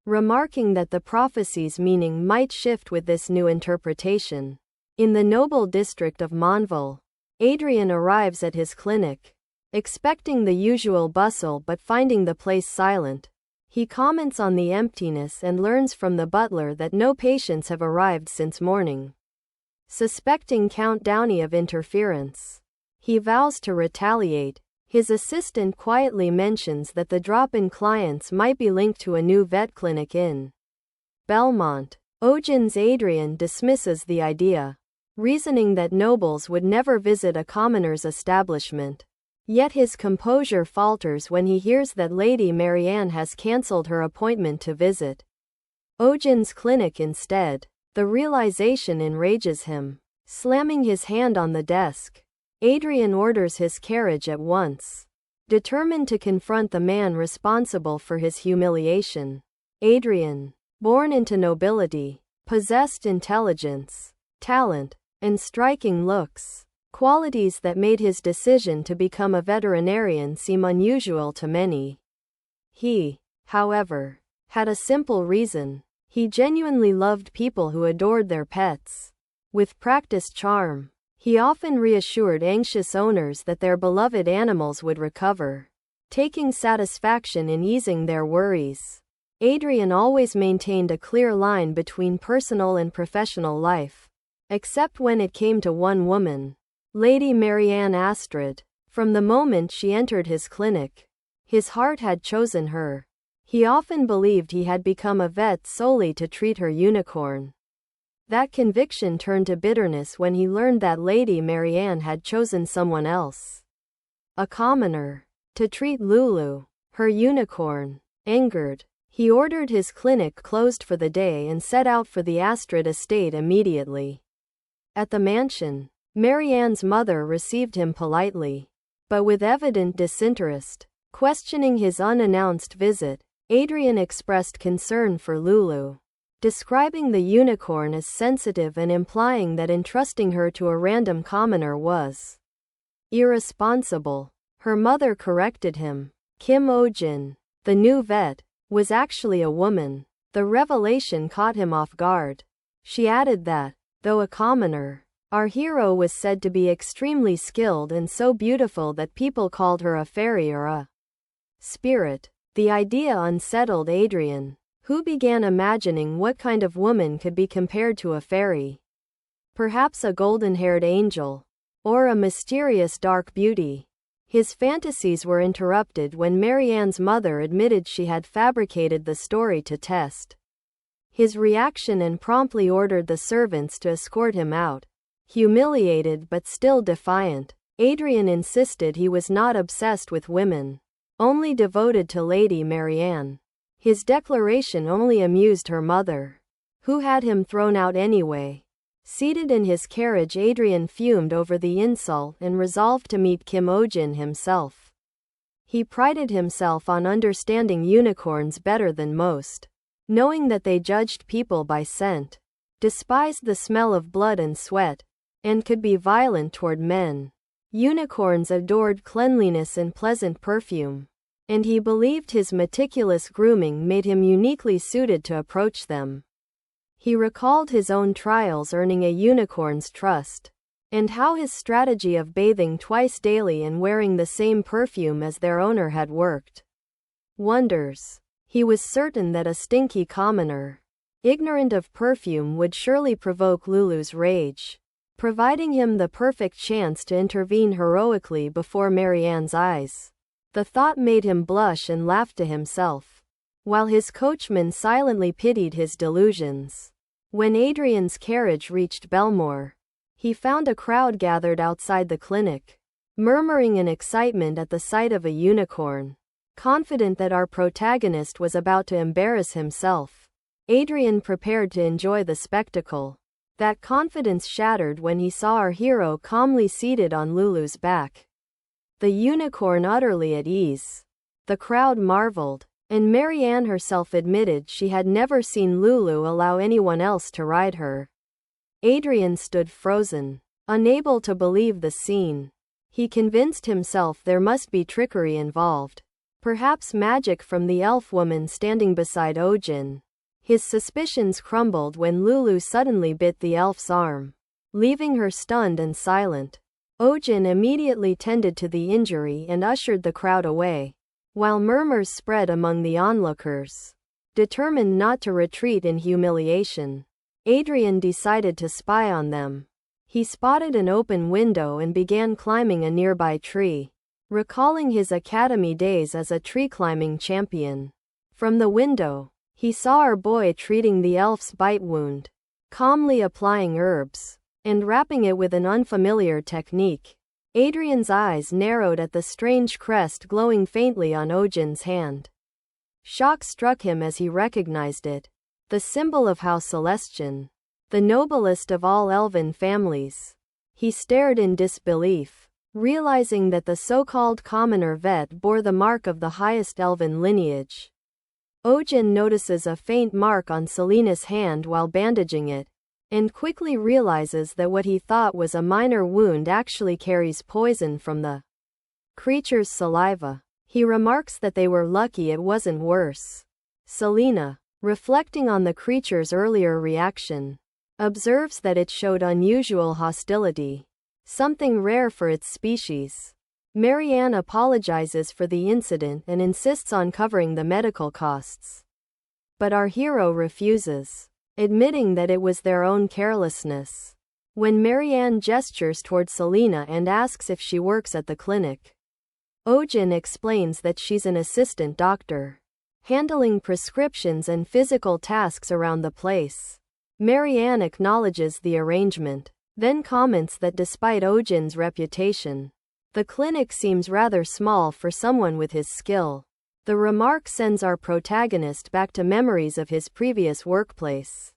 remarking that the prophecy's meaning might shift with this new interpretation. In the noble district of Manhwa, Adrian arrives at his clinic, expecting the usual bustle but finding the place silent. He comments on the emptiness and learns from the butler that no patients have arrived since morning. Suspecting Count Downey of interference, he vows to retaliate. His assistant quietly mentions that the drop in clients might be linked to a new vet clinic in Belmont. Ohjin's Adrian dismisses the idea, reasoning that nobles would never visit a commoner's establishment. Yet his composure falters when he hears that Lady Marianne has cancelled her appointment to visit Ohjin's clinic instead. The realization enrages him. Slamming his hand on the desk, Adrian orders his carriage at once, determined to confront the man responsible for his humiliation. Adrian, born into nobility, possessed intelligence, talent, and striking looks, qualities that made his decision to become a veterinarian seem unusual to many. He, however, had a simple reason. He genuinely loved people who adored their pets. With practiced charm, he often reassured anxious owners that their beloved animals would recover, taking satisfaction in easing their worries. Adrian always maintained a clear line between personal and professional life, except when it came to one woman, Lady Marianne Astrid. From the moment she entered his clinic, his heart had chosen her. He often believed he had become a vet solely to treat her unicorn. That conviction turned to bitterness when he learned that Lady Marianne had chosen someone else, a commoner, to treat Lulu, her unicorn. Angered, he ordered his clinic closed for the day and set out for the Astrid estate immediately. At the mansion, Marianne's mother received him politely, but with evident disinterest. Questioning his unannounced visit, Adrian expressed concern for Lulu, describing the unicorn as sensitive and implying that entrusting her to a random commoner was irresponsible. Her mother corrected him. Kim Ohjin, the new vet, was actually a woman. The revelation caught him off guard. She added that, though a commoner, our hero was said to be extremely skilled and so beautiful that people called her a fairy or a spirit. The idea unsettled Adrian, who began imagining what kind of woman could be compared to a fairy. Perhaps a golden-haired angel, or a mysterious dark beauty. His fantasies were interrupted when Marianne's mother admitted she had fabricated the story to test his reaction and promptly ordered the servants to escort him out. Humiliated but still defiant, Adrian insisted he was not obsessed with women, only devoted to Lady Marianne. His declaration only amused her mother, who had him thrown out anyway. Seated in his carriage, Adrian fumed over the insult and resolved to meet Kim Ohjin himself. He prided himself on understanding unicorns better than most, knowing that they judged people by scent, despised the smell of blood and sweat, and could be violent toward men. Unicorns adored cleanliness and pleasant perfume, and he believed his meticulous grooming made him uniquely suited to approach them. He recalled his own trials earning a unicorn's trust, and how his strategy of bathing twice daily and wearing the same perfume as their owner had worked wonders. He was certain that a stinky commoner, ignorant of perfume, would surely provoke Lulu's rage, providing him the perfect chance to intervene heroically before Marianne's eyes. The thought made him blush and laugh to himself, while his coachman silently pitied his delusions. When Adrian's carriage reached Belmore, he found a crowd gathered outside the clinic, murmuring in excitement at the sight of a unicorn. Confident that our protagonist was about to embarrass himself, Adrian prepared to enjoy the spectacle. That confidence shattered when he saw our hero calmly seated on Lulu's back, the unicorn utterly at ease. The crowd marveled, and Marianne herself admitted she had never seen Lulu allow anyone else to ride her. Adrian stood frozen, unable to believe the scene. He convinced himself there must be trickery involved, perhaps magic from the elf woman standing beside Ohjin. His suspicions crumbled when Lulu suddenly bit the elf's arm, leaving her stunned and silent. Ohjin immediately tended to the injury and ushered the crowd away, while murmurs spread among the onlookers. Determined not to retreat in humiliation, Adrian decided to spy on them. He spotted an open window and began climbing a nearby tree, recalling his academy days as a tree-climbing champion. From the window, he saw our boy treating the elf's bite wound, calmly applying herbs, and wrapping it with an unfamiliar technique. Adrian's eyes narrowed at the strange crest glowing faintly on Ohjin's hand. Shock struck him as he recognized it, the symbol of House Celestian, the noblest of all elven families. He stared in disbelief, realizing that the so-called commoner vet bore the mark of the highest elven lineage. Ohjin notices a faint mark on Selena's hand while bandaging it, and quickly realizes that what he thought was a minor wound actually carries poison from the creature's saliva. He remarks that they were lucky it wasn't worse. Selena, reflecting on the creature's earlier reaction, observes that it showed unusual hostility, something rare for its species. Marianne apologizes for the incident and insists on covering the medical costs. But our hero refuses, admitting that it was their own carelessness. When Marianne gestures toward Selena and asks if she works at the clinic, Ohjin explains that she's an assistant doctor, handling prescriptions and physical tasks around the place. Marianne acknowledges the arrangement, then comments that despite Ohjin's reputation, the clinic seems rather small for someone with his skill. The remark sends our protagonist back to memories of his previous workplace.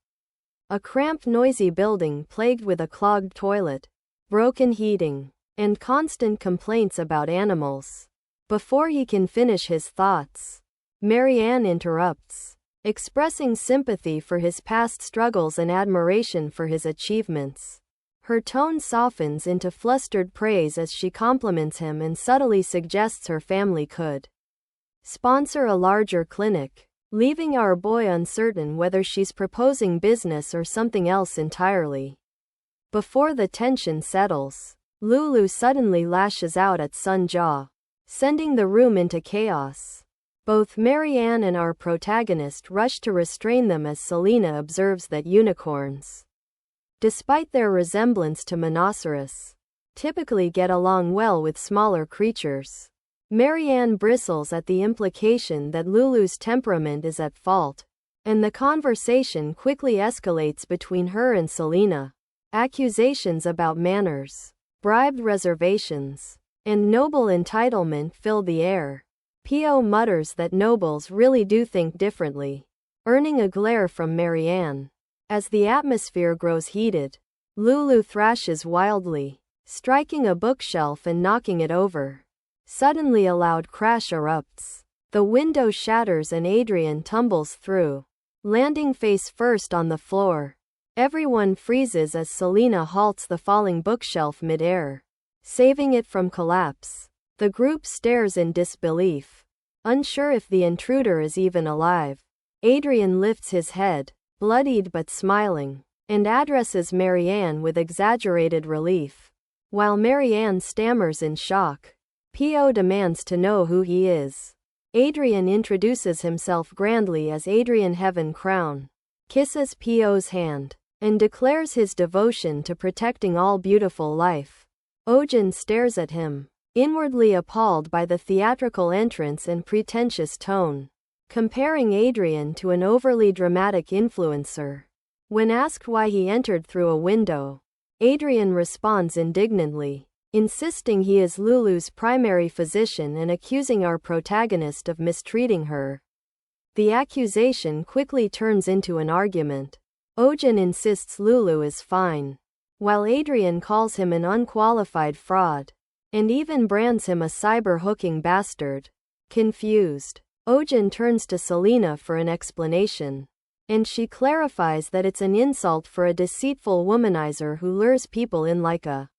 A cramped, noisy building plagued with a clogged toilet, broken heating, and constant complaints about animals. Before he can finish his thoughts, Marianne interrupts, expressing sympathy for his past struggles and admiration for his achievements. Her tone softens into flustered praise as she compliments him and subtly suggests her family could sponsor a larger clinic, leaving our boy uncertain whether she's proposing business or something else entirely. Before the tension settles, Lulu suddenly lashes out at Sun Jia, sending the room into chaos. Both Marianne and our protagonist rush to restrain them as Selena observes that unicorns, despite their resemblance to rhinoceros, typically get along well with smaller creatures. Marianne bristles at the implication that Lulu's temperament is at fault, and the conversation quickly escalates between her and Selena. Accusations about manners, bribed reservations, and noble entitlement fill the air. P.O. mutters that nobles really do think differently, earning a glare from Marianne. As the atmosphere grows heated, Lulu thrashes wildly, striking a bookshelf and knocking it over. Suddenly a loud crash erupts. The window shatters and Adrian tumbles through, landing face first on the floor. Everyone freezes as Selena halts the falling bookshelf mid-air, saving it from collapse. The group stares in disbelief, unsure if the intruder is even alive. Adrian lifts his head, bloodied but smiling, and addresses Marianne with exaggerated relief. While Marianne stammers in shock, P.O. demands to know who he is. Adrian introduces himself grandly as Adrian Heaven Crown, kisses P.O.'s hand, and declares his devotion to protecting all beautiful life. Ohjin stares at him, inwardly appalled by the theatrical entrance and pretentious tone, comparing Adrian to an overly dramatic influencer. When asked why he entered through a window, Adrian responds indignantly, insisting he is Lulu's primary physician and accusing our protagonist of mistreating her. The accusation quickly turns into an argument. Ohjin insists Lulu is fine, while Adrian calls him an unqualified fraud, and even brands him a cyber-hooking bastard. Confused, Ohjin turns to Selena for an explanation, and she clarifies that it's an insult for a deceitful womanizer who lures people in like a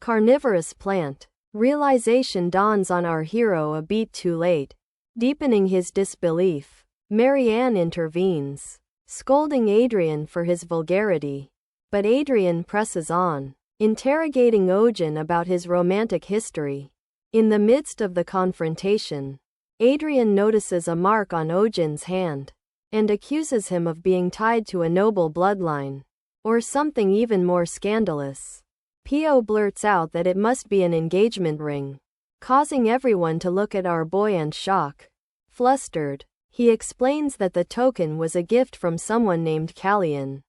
carnivorous plant. Realization dawns on our hero a beat too late. Deepening his disbelief, Marianne intervenes, scolding Adrian for his vulgarity. But Adrian presses on, interrogating Ohjin about his romantic history. In the midst of the confrontation, Adrian notices a mark on Ohjin's hand, and accuses him of being tied to a noble bloodline, or something even more scandalous. P.O. blurts out that it must be an engagement ring, causing everyone to look at our boy and shock. Flustered, he explains that the token was a gift from someone named Callian.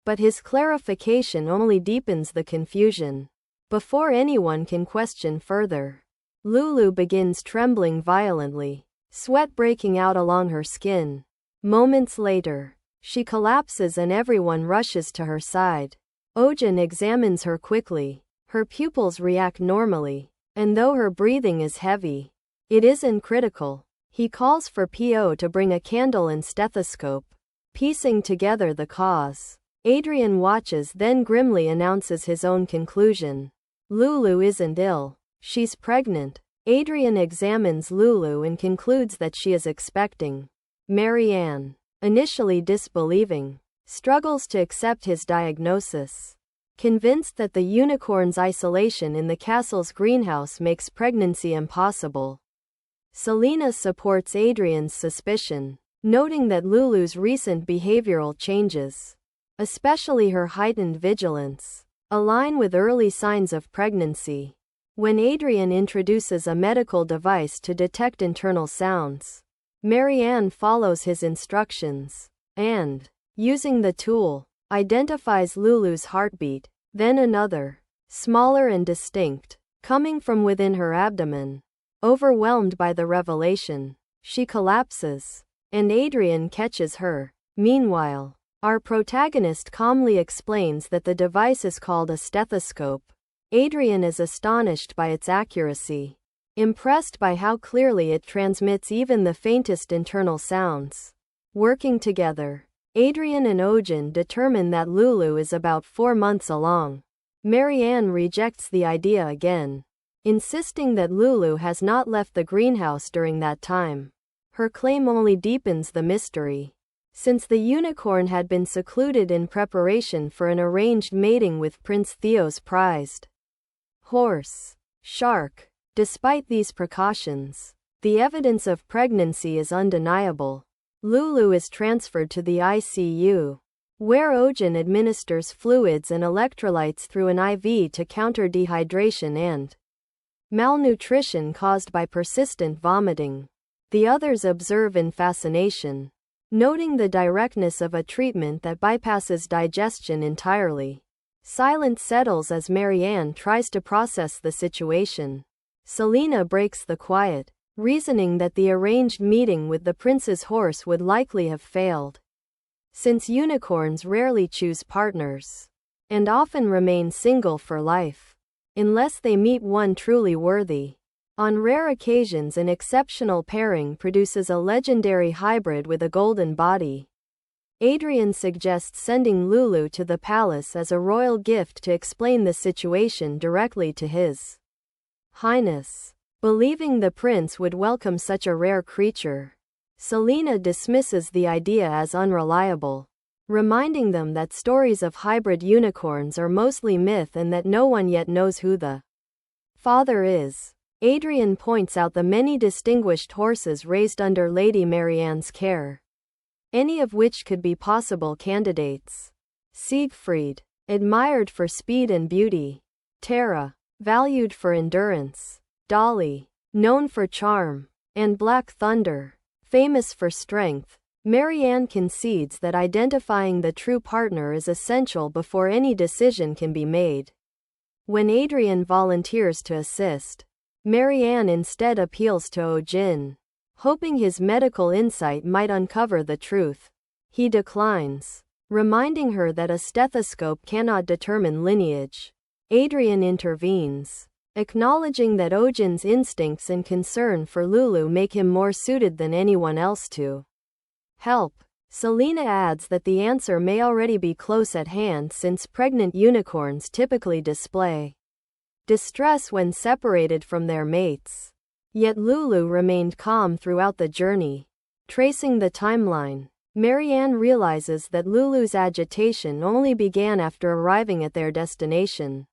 But his clarification only deepens the confusion. Before anyone can question further, Lulu begins trembling violently, sweat breaking out along her skin. Moments later, she collapses and everyone rushes to her side. Ohjin examines her quickly. Her pupils react normally, and though her breathing is heavy, it isn't critical. He calls for P.O. to bring a candle and stethoscope, piecing together the cause. Adrian watches, then grimly announces his own conclusion. Lulu isn't ill. She's pregnant. Adrian examines Lulu and concludes that she is expecting. Marianne, initially disbelieving, struggles to accept his diagnosis, convinced that the unicorn's isolation in the castle's greenhouse makes pregnancy impossible. Selena supports Adrian's suspicion, noting that Lulu's recent behavioral changes, especially her heightened vigilance, align with early signs of pregnancy. When Adrian introduces a medical device to detect internal sounds, Marianne follows his instructions, and, using the tool, identifies Lulu's heartbeat, then another, smaller and distinct, coming from within her abdomen. Overwhelmed by the revelation, she collapses, and Adrian catches her. Meanwhile, our protagonist calmly explains that the device is called a stethoscope. Adrian is astonished by its accuracy, impressed by how clearly it transmits even the faintest internal sounds. Working together, Adrian and Ohjin determine that Lulu is about 4 months along. Marianne rejects the idea again, insisting that Lulu has not left the greenhouse during that time. Her claim only deepens the mystery, since the unicorn had been secluded in preparation for an arranged mating with Prince Theo's prized horse, Shark. Despite these precautions, the evidence of pregnancy is undeniable. Lulu is transferred to the ICU, where Ohjin administers fluids and electrolytes through an IV to counter dehydration and malnutrition caused by persistent vomiting. The others observe in fascination, noting the directness of a treatment that bypasses digestion entirely. Silence settles as Marianne tries to process the situation. Selena breaks the quiet, reasoning that the arranged meeting with the prince's horse would likely have failed, since unicorns rarely choose partners, and often remain single for life, unless they meet one truly worthy. On rare occasions, an exceptional pairing produces a legendary hybrid with a golden body. Adrian suggests sending Lulu to the palace as a royal gift to explain the situation directly to His Highness. Believing the prince would welcome such a rare creature, Selena dismisses the idea as unreliable, reminding them that stories of hybrid unicorns are mostly myth and that no one yet knows who the father is. Adrian points out the many distinguished horses raised under Lady Marianne's care, any of which could be possible candidates. Siegfried, admired for speed and beauty. Tara, valued for endurance. Dolly, known for charm. And Black Thunder, famous for strength. Marianne concedes that identifying the true partner is essential before any decision can be made. When Adrian volunteers to assist, Marianne instead appeals to Ohjin, hoping his medical insight might uncover the truth. He declines, reminding her that a stethoscope cannot determine lineage. Adrian intervenes, acknowledging that Ohjin's instincts and concern for Lulu make him more suited than anyone else to help. Selena adds that the answer may already be close at hand since pregnant unicorns typically display distress when separated from their mates. Yet Lulu remained calm throughout the journey. Tracing the timeline, Marianne realizes that Lulu's agitation only began after arriving at their destination.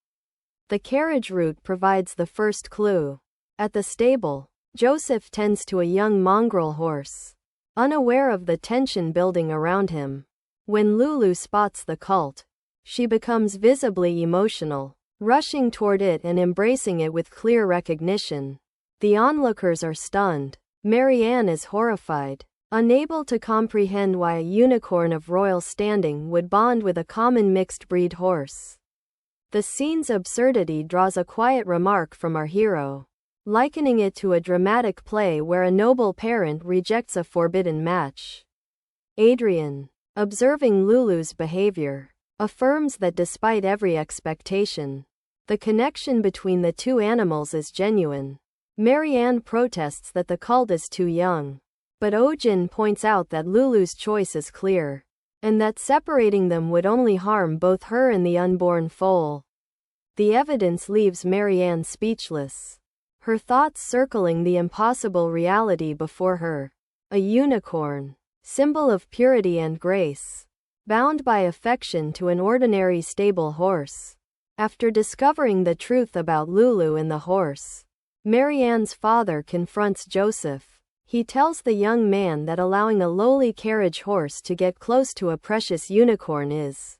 The carriage route provides the first clue. At the stable, Joseph tends to a young mongrel horse, unaware of the tension building around him. When Lulu spots the cult, she becomes visibly emotional, rushing toward it and embracing it with clear recognition. The onlookers are stunned. Marianne is horrified, unable to comprehend why a unicorn of royal standing would bond with a common mixed-breed horse. The scene's absurdity draws a quiet remark from our hero, likening it to a dramatic play where a noble parent rejects a forbidden match. Adrian, observing Lulu's behavior, affirms that despite every expectation, the connection between the two animals is genuine. Marianne protests that the cult is too young, but Ohjin points out that Lulu's choice is clear, and that separating them would only harm both her and the unborn foal. The evidence leaves Marianne speechless, her thoughts circling the impossible reality before her. A unicorn, symbol of purity and grace, bound by affection to an ordinary stable horse. After discovering the truth about Lulu and the horse, Marianne's father confronts Joseph. He tells the young man that allowing a lowly carriage horse to get close to a precious unicorn is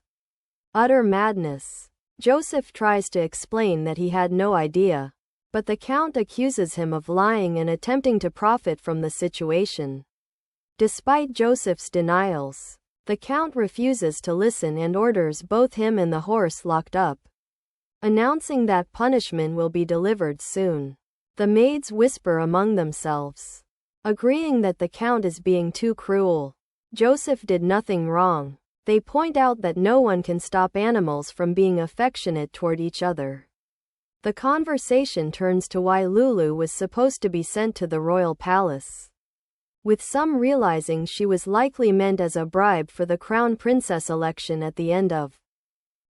utter madness. Joseph tries to explain that he had no idea, but the Count accuses him of lying and attempting to profit from the situation. Despite Joseph's denials, the Count refuses to listen and orders both him and the horse locked up, announcing that punishment will be delivered soon. The maids whisper among themselves, agreeing that the Count is being too cruel. Joseph did nothing wrong. They point out that no one can stop animals from being affectionate toward each other. The conversation turns to why Lulu was supposed to be sent to the royal palace, with some realizing she was likely meant as a bribe for the crown princess election at the end of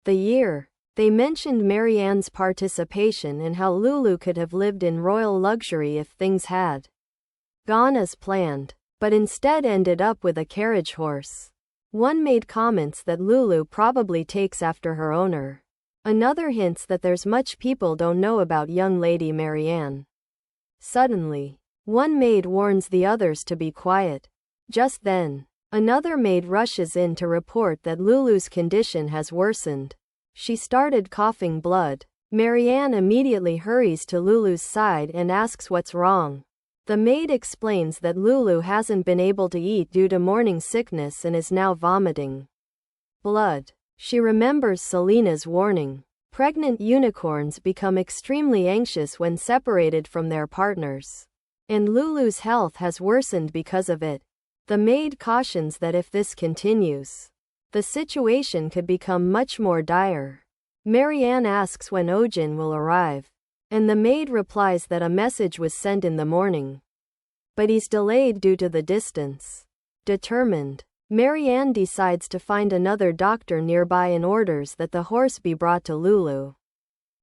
the year. They mentioned Marianne's participation and how Lulu could have lived in royal luxury if things had gone as planned, but instead ended up with a carriage horse. One made comments that Lulu probably takes after her owner. Another hints that there's much people don't know about young Lady Marianne. Suddenly, one maid warns the others to be quiet. Just then, another maid rushes in to report that Lulu's condition has worsened. She started coughing blood. Marianne immediately hurries to Lulu's side and asks what's wrong. The maid explains that Lulu hasn't been able to eat due to morning sickness and is now vomiting blood. She remembers Selena's warning. Pregnant unicorns become extremely anxious when separated from their partners, and Lulu's health has worsened because of it. The maid cautions that if this continues, the situation could become much more dire. Marianne asks when Ohjin will arrive, and the maid replies that a message was sent in the morning, but he's delayed due to the distance. Determined, Marianne decides to find another doctor nearby and orders that the horse be brought to Lulu.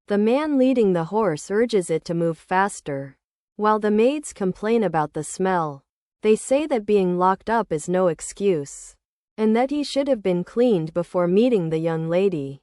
The man leading the horse urges it to move faster. While the maids complain about the smell, they say that being locked up is no excuse, and that he should have been cleaned before meeting the young lady.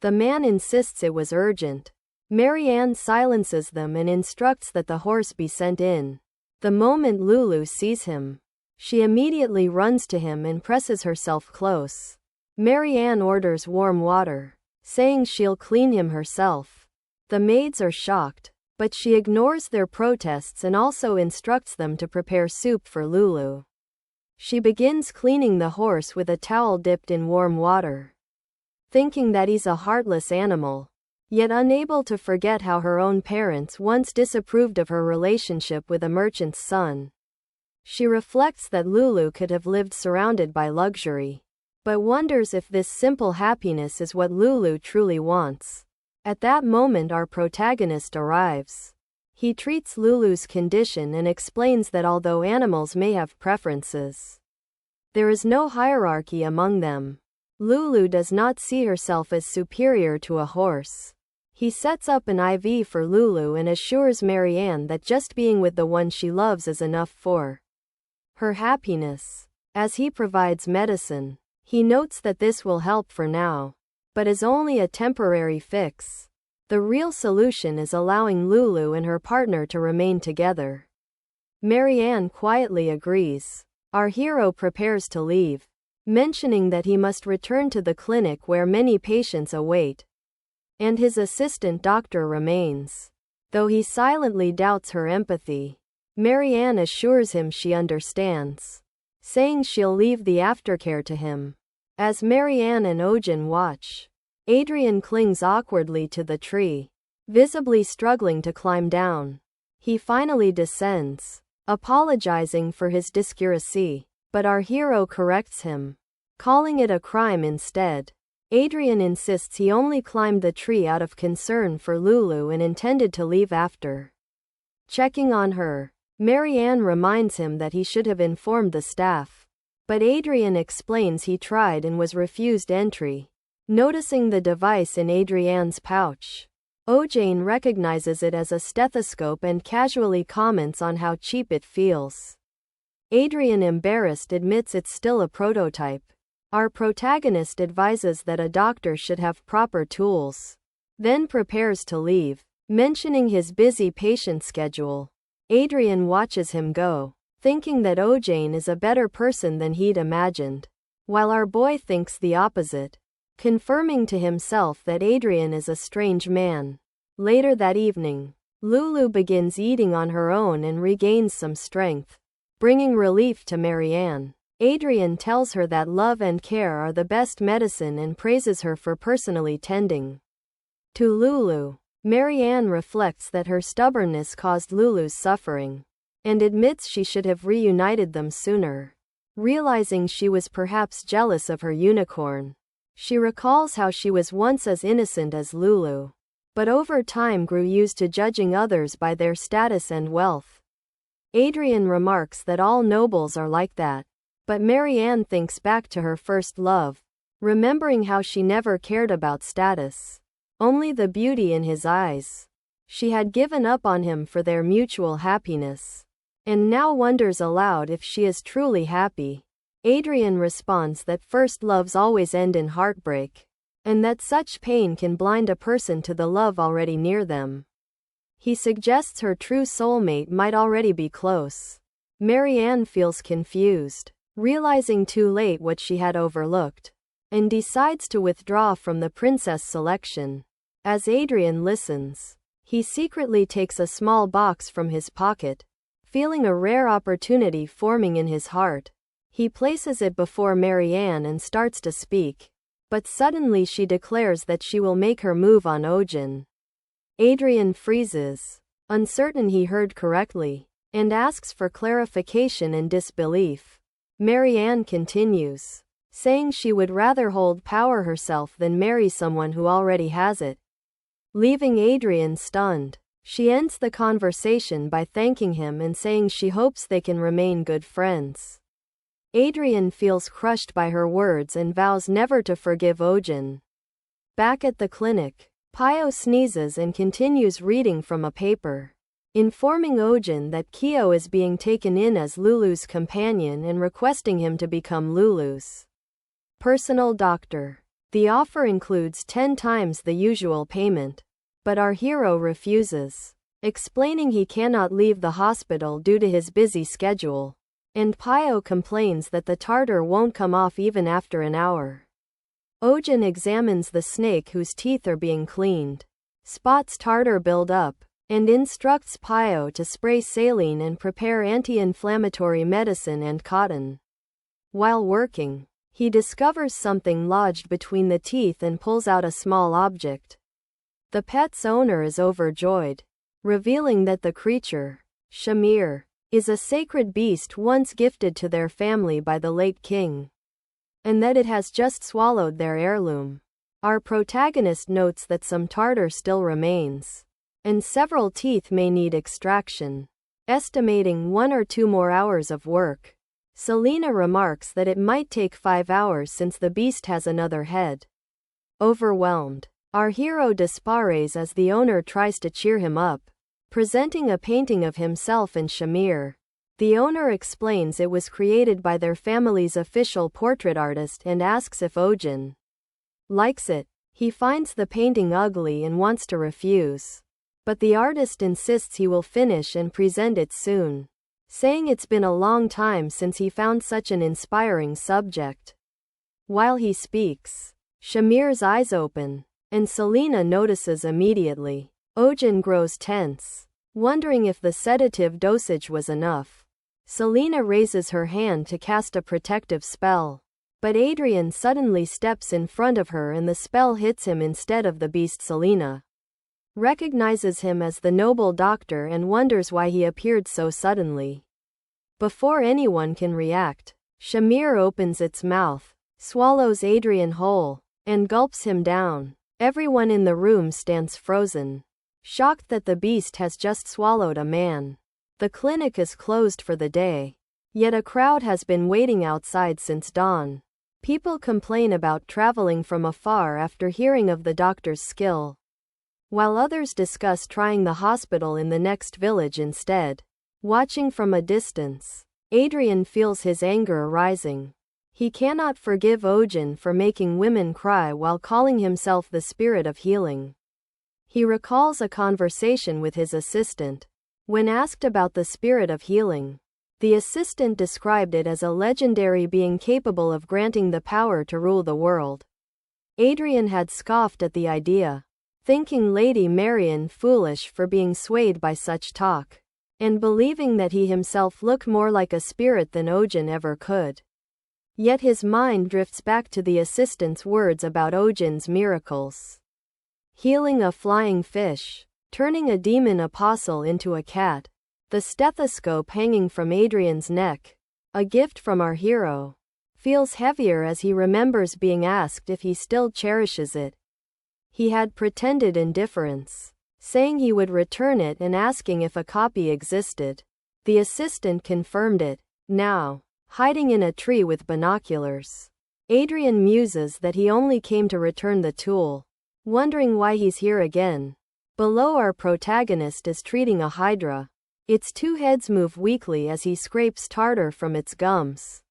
The man insists it was urgent. Marianne silences them and instructs that the horse be sent in. The moment Lulu sees him, she immediately runs to him and presses herself close. Marianne orders warm water, saying she'll clean him herself. The maids are shocked, but she ignores their protests and also instructs them to prepare soup for Lulu. She begins cleaning the horse with a towel dipped in warm water, thinking that he's a heartless animal, yet unable to forget how her own parents once disapproved of her relationship with a merchant's son. She reflects that Lulu could have lived surrounded by luxury, but wonders if this simple happiness is what Lulu truly wants. At that moment our protagonist arrives. He treats Lulu's condition and explains that although animals may have preferences, there is no hierarchy among them. Lulu does not see herself as superior to a horse. He sets up an IV for Lulu and assures Marianne that just being with the one she loves is enough for her happiness. As he provides medicine, he notes that this will help for now, but is only a temporary fix. The real solution is allowing Lulu and her partner to remain together. Marianne quietly agrees. Our hero prepares to leave, mentioning that he must return to the clinic where many patients await, and his assistant doctor remains. Though he silently doubts her empathy, Marianne assures him she understands, saying she'll leave the aftercare to him. As Marianne and Ohjin watch, Adrian clings awkwardly to the tree, visibly struggling to climb down. He finally descends, apologizing for his discourtesy, but our hero corrects him, calling it a crime instead. Adrian insists he only climbed the tree out of concern for Lulu and intended to leave after checking on her. Marianne reminds him that he should have informed the staff, but Adrian explains he tried and was refused entry. Noticing the device in Adrianne's pouch, Ohjin recognizes it as a stethoscope and casually comments on how cheap it feels. Adrian, embarrassed, admits it's still a prototype. Our protagonist advises that a doctor should have proper tools, then prepares to leave, mentioning his busy patient schedule. Adrian watches him go, thinking that Ohjin is a better person than he'd imagined, while our boy thinks the opposite, confirming to himself that Adrian is a strange man. Later that evening, Lulu begins eating on her own and regains some strength, bringing relief to Marianne. Adrian tells her that love and care are the best medicine and praises her for personally tending to Lulu. Marianne reflects that her stubbornness caused Lulu's suffering, and admits she should have reunited them sooner. Realizing she was perhaps jealous of her unicorn, she recalls how she was once as innocent as Lulu, but over time grew used to judging others by their status and wealth. Adrian remarks that all nobles are like that, but Marianne thinks back to her first love, remembering how she never cared about status, only the beauty in his eyes. She had given up on him for their mutual happiness, and now wonders aloud if she is truly happy. Adrian responds that first loves always end in heartbreak, and that such pain can blind a person to the love already near them. He suggests her true soulmate might already be close. Marianne feels confused, realizing too late what she had overlooked, and decides to withdraw from the princess selection. As Adrian listens, he secretly takes a small box from his pocket, feeling a rare opportunity forming in his heart. He places it before Marianne and starts to speak, but suddenly she declares that she will make her move on Ohjin. Adrian freezes, uncertain he heard correctly, and asks for clarification and disbelief. Marianne continues, saying she would rather hold power herself than marry someone who already has it. Leaving Adrian stunned, she ends the conversation by thanking him and saying she hopes they can remain good friends. Adrian feels crushed by her words and vows never to forgive Ohjin. Back at the clinic, Pio sneezes and continues reading from a paper, informing Ohjin that Kyo is being taken in as Lulu's companion and requesting him to become Lulu's personal doctor. The offer includes 10 times the usual payment, but our hero refuses, explaining he cannot leave the hospital due to his busy schedule, and Pio complains that the tartar won't come off even after an hour. Ohjin examines the snake whose teeth are being cleaned, spots tartar build up, and instructs Pio to spray saline and prepare anti-inflammatory medicine and cotton. While working, he discovers something lodged between the teeth and pulls out a small object. The pet's owner is overjoyed, revealing that the creature, Shamir, is a sacred beast once gifted to their family by the late king, and that it has just swallowed their heirloom. Our protagonist notes that some tartar still remains, and several teeth may need extraction, estimating 1 or 2 more hours of work. Selena remarks that it might take 5 hours since the beast has another head. Overwhelmed, our hero despairs as the owner tries to cheer him up, presenting a painting of himself and Shamir. The owner explains it was created by their family's official portrait artist and asks if Ohjin likes it. He finds the painting ugly and wants to refuse, but the artist insists he will finish and present it soon, saying it's been a long time since he found such an inspiring subject. While he speaks, Shamir's eyes open, and Selena notices immediately. Ohjin grows tense, wondering if the sedative dosage was enough. Selena raises her hand to cast a protective spell, but Adrian suddenly steps in front of her and the spell hits him instead of the beast. Selena recognizes him as the noble doctor and wonders why he appeared so suddenly. Before anyone can react, Shamir opens its mouth, swallows Adrian whole, and gulps him down. Everyone in the room stands frozen, shocked that the beast has just swallowed a man. The clinic is closed for the day, yet a crowd has been waiting outside since dawn. People complain about traveling from afar after hearing of the doctor's skill, while others discuss trying the hospital in the next village instead. Watching from a distance, Adrian feels his anger rising. He cannot forgive Ohjin for making women cry while calling himself the spirit of healing. He recalls a conversation with his assistant. When asked about the spirit of healing, the assistant described it as a legendary being capable of granting the power to rule the world. Adrian had scoffed at the idea, thinking Lady Marian foolish for being swayed by such talk, and believing that he himself looked more like a spirit than Ohjin ever could. Yet his mind drifts back to the assistant's words about Ohjin's miracles. Healing a flying fish, turning a demon apostle into a cat, the stethoscope hanging from Adrian's neck, a gift from our hero, feels heavier as he remembers being asked if he still cherishes it. He had pretended indifference, saying he would return it and asking if a copy existed. The assistant confirmed it. Now, hiding in a tree with binoculars, Adrian muses that he only came to return the tool, wondering why he's here again. Below, our protagonist is treating a hydra. Its 2 heads move weakly as he scrapes tartar from its gums,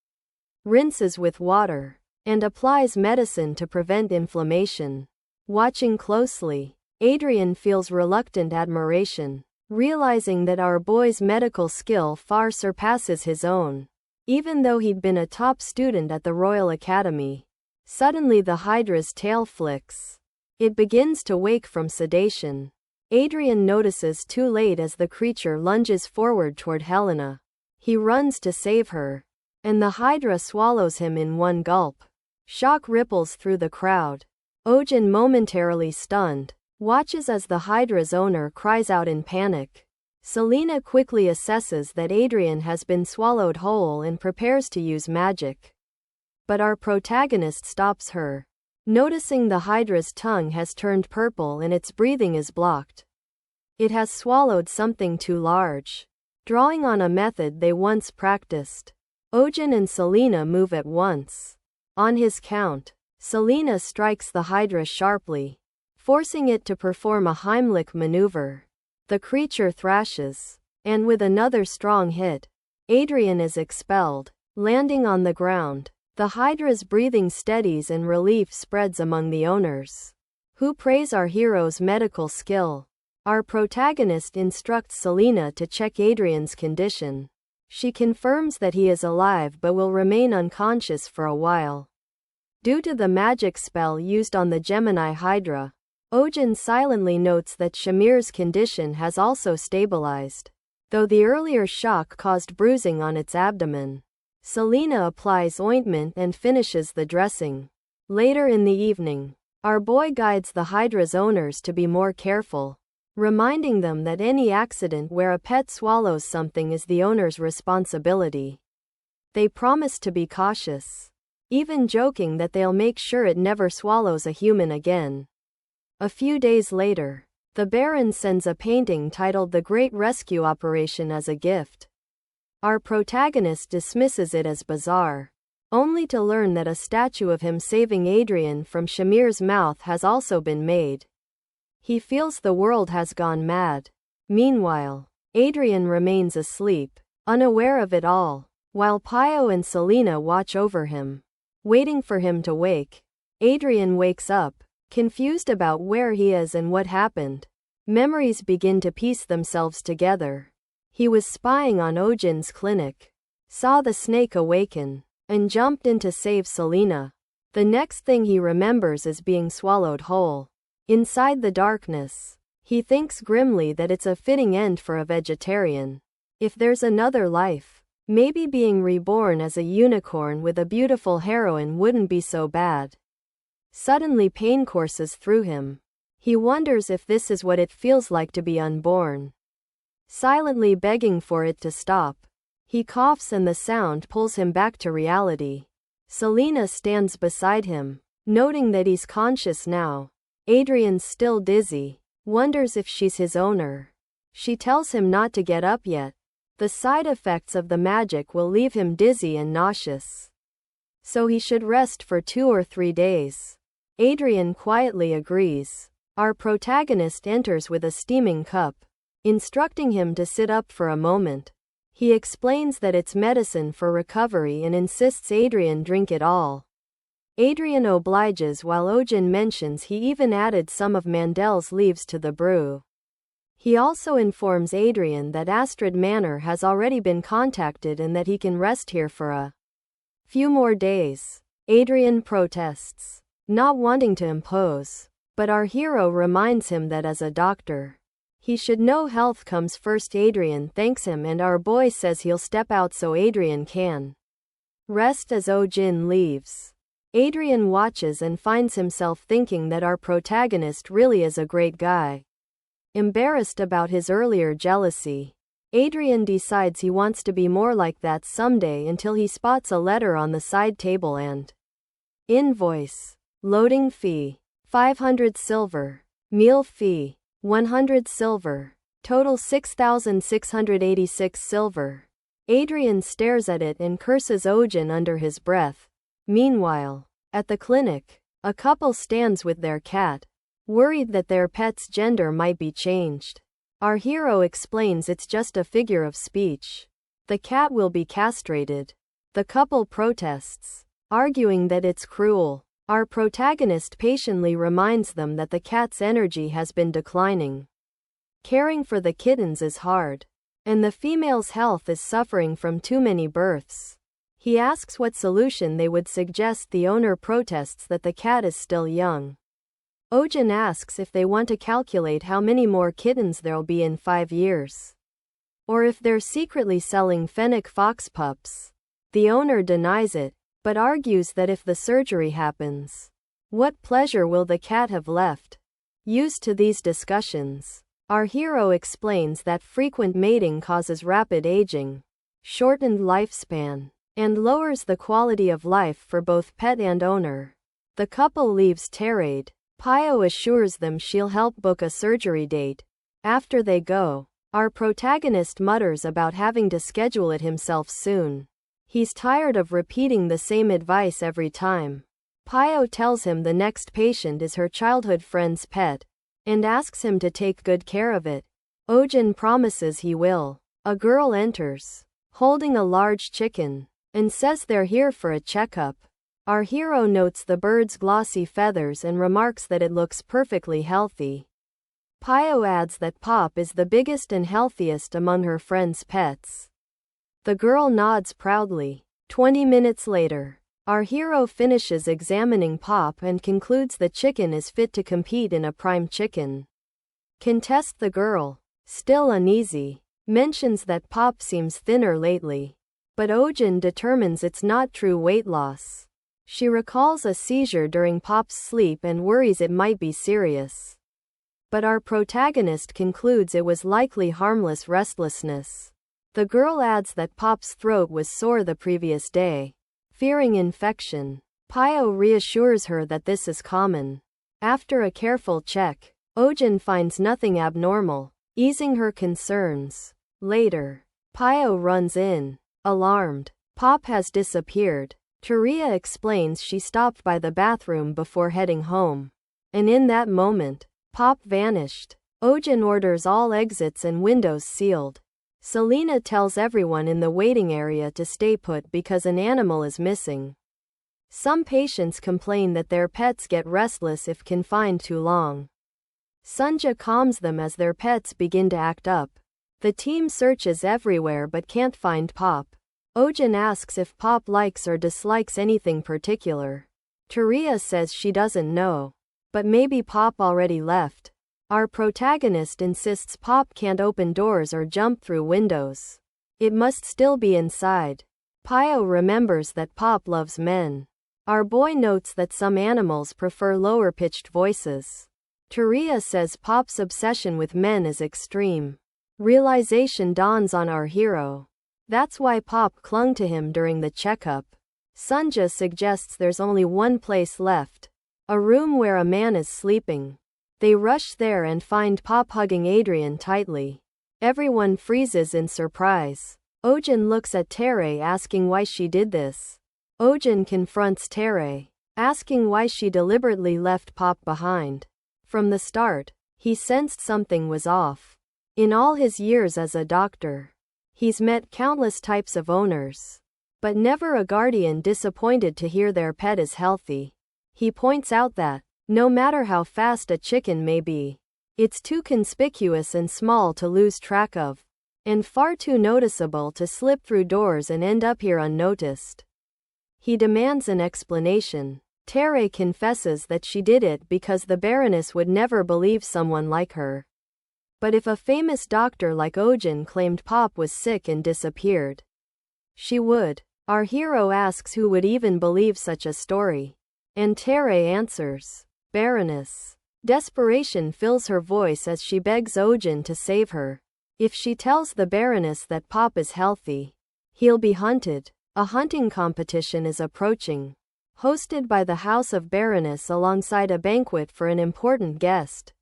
rinses with water, and applies medicine to prevent inflammation. Watching closely, Adrian feels reluctant admiration, realizing that our boy's medical skill far surpasses his own. Even though he'd been a top student at the Royal Academy, suddenly the hydra's tail flicks. It begins to wake from sedation. Adrian notices too late as the creature lunges forward toward Helena. He runs to save her, and the hydra swallows him in one gulp. Shock ripples through the crowd. Ohjin, momentarily stunned, watches as the hydra's owner cries out in panic. Selena quickly assesses that Adrian has been swallowed whole and prepares to use magic. But our protagonist stops her, noticing the hydra's tongue has turned purple and its breathing is blocked. It has swallowed something too large, drawing on a method they once practiced. Ohjin and Selena move at once. On his count, Selena strikes the Hydra sharply, forcing it to perform a Heimlich maneuver. The creature thrashes, and with another strong hit, Adrian is expelled, landing on the ground. The Hydra's breathing steadies and relief spreads among the owners, who praise our hero's medical skill. Our protagonist instructs Selena to check Adrian's condition. She confirms that he is alive but will remain unconscious for a while. Due to the magic spell used on the Gemini Hydra, Ohjin silently notes that Shamir's condition has also stabilized, though the earlier shock caused bruising on its abdomen. Selena applies ointment and finishes the dressing. Later in the evening, our boy guides the Hydra's owners to be more careful, reminding them that any accident where a pet swallows something is the owner's responsibility. They promise to be cautious, even joking that they'll make sure it never swallows a human again. A few days later, the Baron sends a painting titled The Great Rescue Operation as a gift. Our protagonist dismisses it as bizarre, only to learn that a statue of him saving Adrian from Shamir's mouth has also been made. He feels the world has gone mad. Meanwhile, Adrian remains asleep, unaware of it all, while Pio and Selena watch over him, waiting for him to wake. Adrian wakes up, confused about where he is and what happened. Memories begin to piece themselves together. He was spying on Ohjin's clinic, saw the snake awaken, and jumped in to save Selena. The next thing he remembers is being swallowed whole. Inside the darkness, he thinks grimly that it's a fitting end for a vegetarian. If there's another life, maybe being reborn as a unicorn with a beautiful heroine wouldn't be so bad. Suddenly pain courses through him. He wonders if this is what it feels like to be unborn. Silently begging for it to stop, he coughs and the sound pulls him back to reality. Selena stands beside him, noting that he's conscious now. Adrian's still dizzy, wonders if she's his owner. She tells him not to get up yet. The side effects of the magic will leave him dizzy and nauseous, so he should rest for 2 or 3 days. Adrian quietly agrees. Our protagonist enters with a steaming cup, instructing him to sit up for a moment. He explains that it's medicine for recovery and insists Adrian drink it all. Adrian obliges while Ohjin mentions he even added some of Mandel's leaves to the brew. He also informs Adrian that Astrid Manor has already been contacted and that he can rest here for a few more days. Adrian protests, not wanting to impose, but our hero reminds him that as a doctor, he should know health comes first. Adrian thanks him and our boy says he'll step out so Adrian can rest as Ohjin leaves. Adrian watches and finds himself thinking that our protagonist really is a great guy. Embarrassed about his earlier jealousy, Adrian decides he wants to be more like that someday until he spots a letter on the side table and invoice. Loading fee, 500 silver. Meal fee, 100 silver. Total 6,686 silver. Adrian stares at it and curses Ohjin under his breath. Meanwhile, at the clinic, a couple stands with their cat, worried that their pet's gender might be changed. Our hero explains it's just a figure of speech. The cat will be castrated. The couple protests, arguing that it's cruel. Our protagonist patiently reminds them that the cat's energy has been declining. Caring for the kittens is hard, and the female's health is suffering from too many births. He asks what solution they would suggest. The owner protests that the cat is still young. Ohjin asks if they want to calculate how many more kittens there'll be in 5 years, or if they're secretly selling fennec fox pups. The owner denies it, but argues that if the surgery happens, what pleasure will the cat have left? Used to these discussions, our hero explains that frequent mating causes rapid aging, shortened lifespan, and lowers the quality of life for both pet and owner. The couple leaves tirade. Pio assures them she'll help book a surgery date. After they go, our protagonist mutters about having to schedule it himself soon. He's tired of repeating the same advice every time. Pio tells him the next patient is her childhood friend's pet, and asks him to take good care of it. Ohjin promises he will. A girl enters, holding a large chicken, and says they're here for a checkup. Our hero notes the bird's glossy feathers and remarks that it looks perfectly healthy. Pio adds that Pop is the biggest and healthiest among her friend's pets. The girl nods proudly. 20 minutes later, our hero finishes examining Pop and concludes the chicken is fit to compete in a prime chicken contest. The girl, still uneasy, mentions that Pop seems thinner lately, but Ohjin determines it's not true weight loss. She recalls a seizure during Pop's sleep and worries it might be serious. But our protagonist concludes it was likely harmless restlessness. The girl adds that Pop's throat was sore the previous day, fearing infection. Pio reassures her that this is common. After a careful check, Ohjin finds nothing abnormal, easing her concerns. Later, Pio runs in, alarmed. Pop has disappeared. Teria explains she stopped by the bathroom before heading home, and in that moment, Pop vanished. Ohjin orders all exits and windows sealed. Selena tells everyone in the waiting area to stay put because an animal is missing. Some patients complain that their pets get restless if confined too long. Sunja calms them as their pets begin to act up. The team searches everywhere but can't find Pop. Ohjin asks if Pop likes or dislikes anything particular. Teria says she doesn't know, but maybe Pop already left. Our protagonist insists Pop can't open doors or jump through windows. It must still be inside. Pio remembers that Pop loves men. Our boy notes that some animals prefer lower-pitched voices. Teria says Pop's obsession with men is extreme. Realization dawns on our hero. That's why Pop clung to him during the checkup. Sunja suggests there's only one place left, a room where a man is sleeping. They rush there and find Pop hugging Adrian tightly. Everyone freezes in surprise. Ohjin looks at Tere asking why she did this. Ohjin confronts Tere, asking why she deliberately left Pop behind. From the start, he sensed something was off. In all his years as a doctor, he's met countless types of owners, but never a guardian disappointed to hear their pet is healthy. He points out that, no matter how fast a chicken may be, it's too conspicuous and small to lose track of, and far too noticeable to slip through doors and end up here unnoticed. He demands an explanation. Tere confesses that she did it because the Baroness would never believe someone like her. But if a famous doctor like Ohjin claimed Pop was sick and disappeared, she would. Our hero asks who would even believe such a story. And Tere answers, Baroness. Desperation fills her voice as she begs Ohjin to save her. If she tells the Baroness that Pop is healthy, he'll be hunted. A hunting competition is approaching, hosted by the House of Baroness alongside a banquet for an important guest,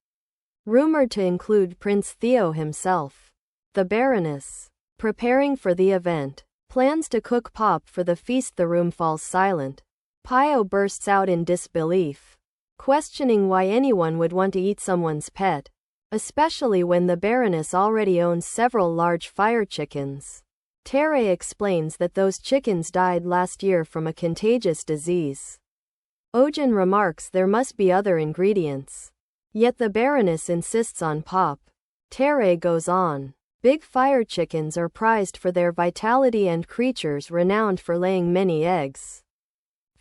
rumored to include Prince Theo himself. The Baroness, preparing for the event, plans to cook Pop for the feast. The room falls silent. Pio bursts out in disbelief, questioning why anyone would want to eat someone's pet, especially when the Baroness already owns several large fire chickens. Tere explains that those chickens died last year from a contagious disease. Ohjin remarks there must be other ingredients. Yet the Baroness insists on Pop. Tere goes on. Big fire chickens are prized for their vitality and creatures renowned for laying many eggs.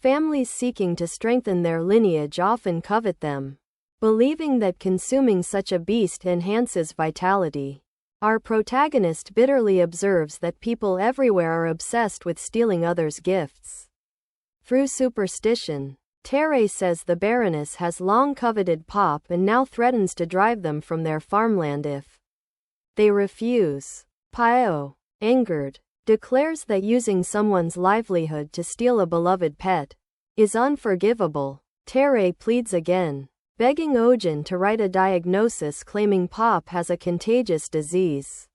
Families seeking to strengthen their lineage often covet them, believing that consuming such a beast enhances vitality. Our protagonist bitterly observes that people everywhere are obsessed with stealing others' gifts. Through superstition, Tere says the Baroness has long coveted Pop and now threatens to drive them from their farmland if they refuse. Pio, angered, declares that using someone's livelihood to steal a beloved pet is unforgivable. Tere pleads again, begging Ohjin to write a diagnosis claiming Pop has a contagious disease,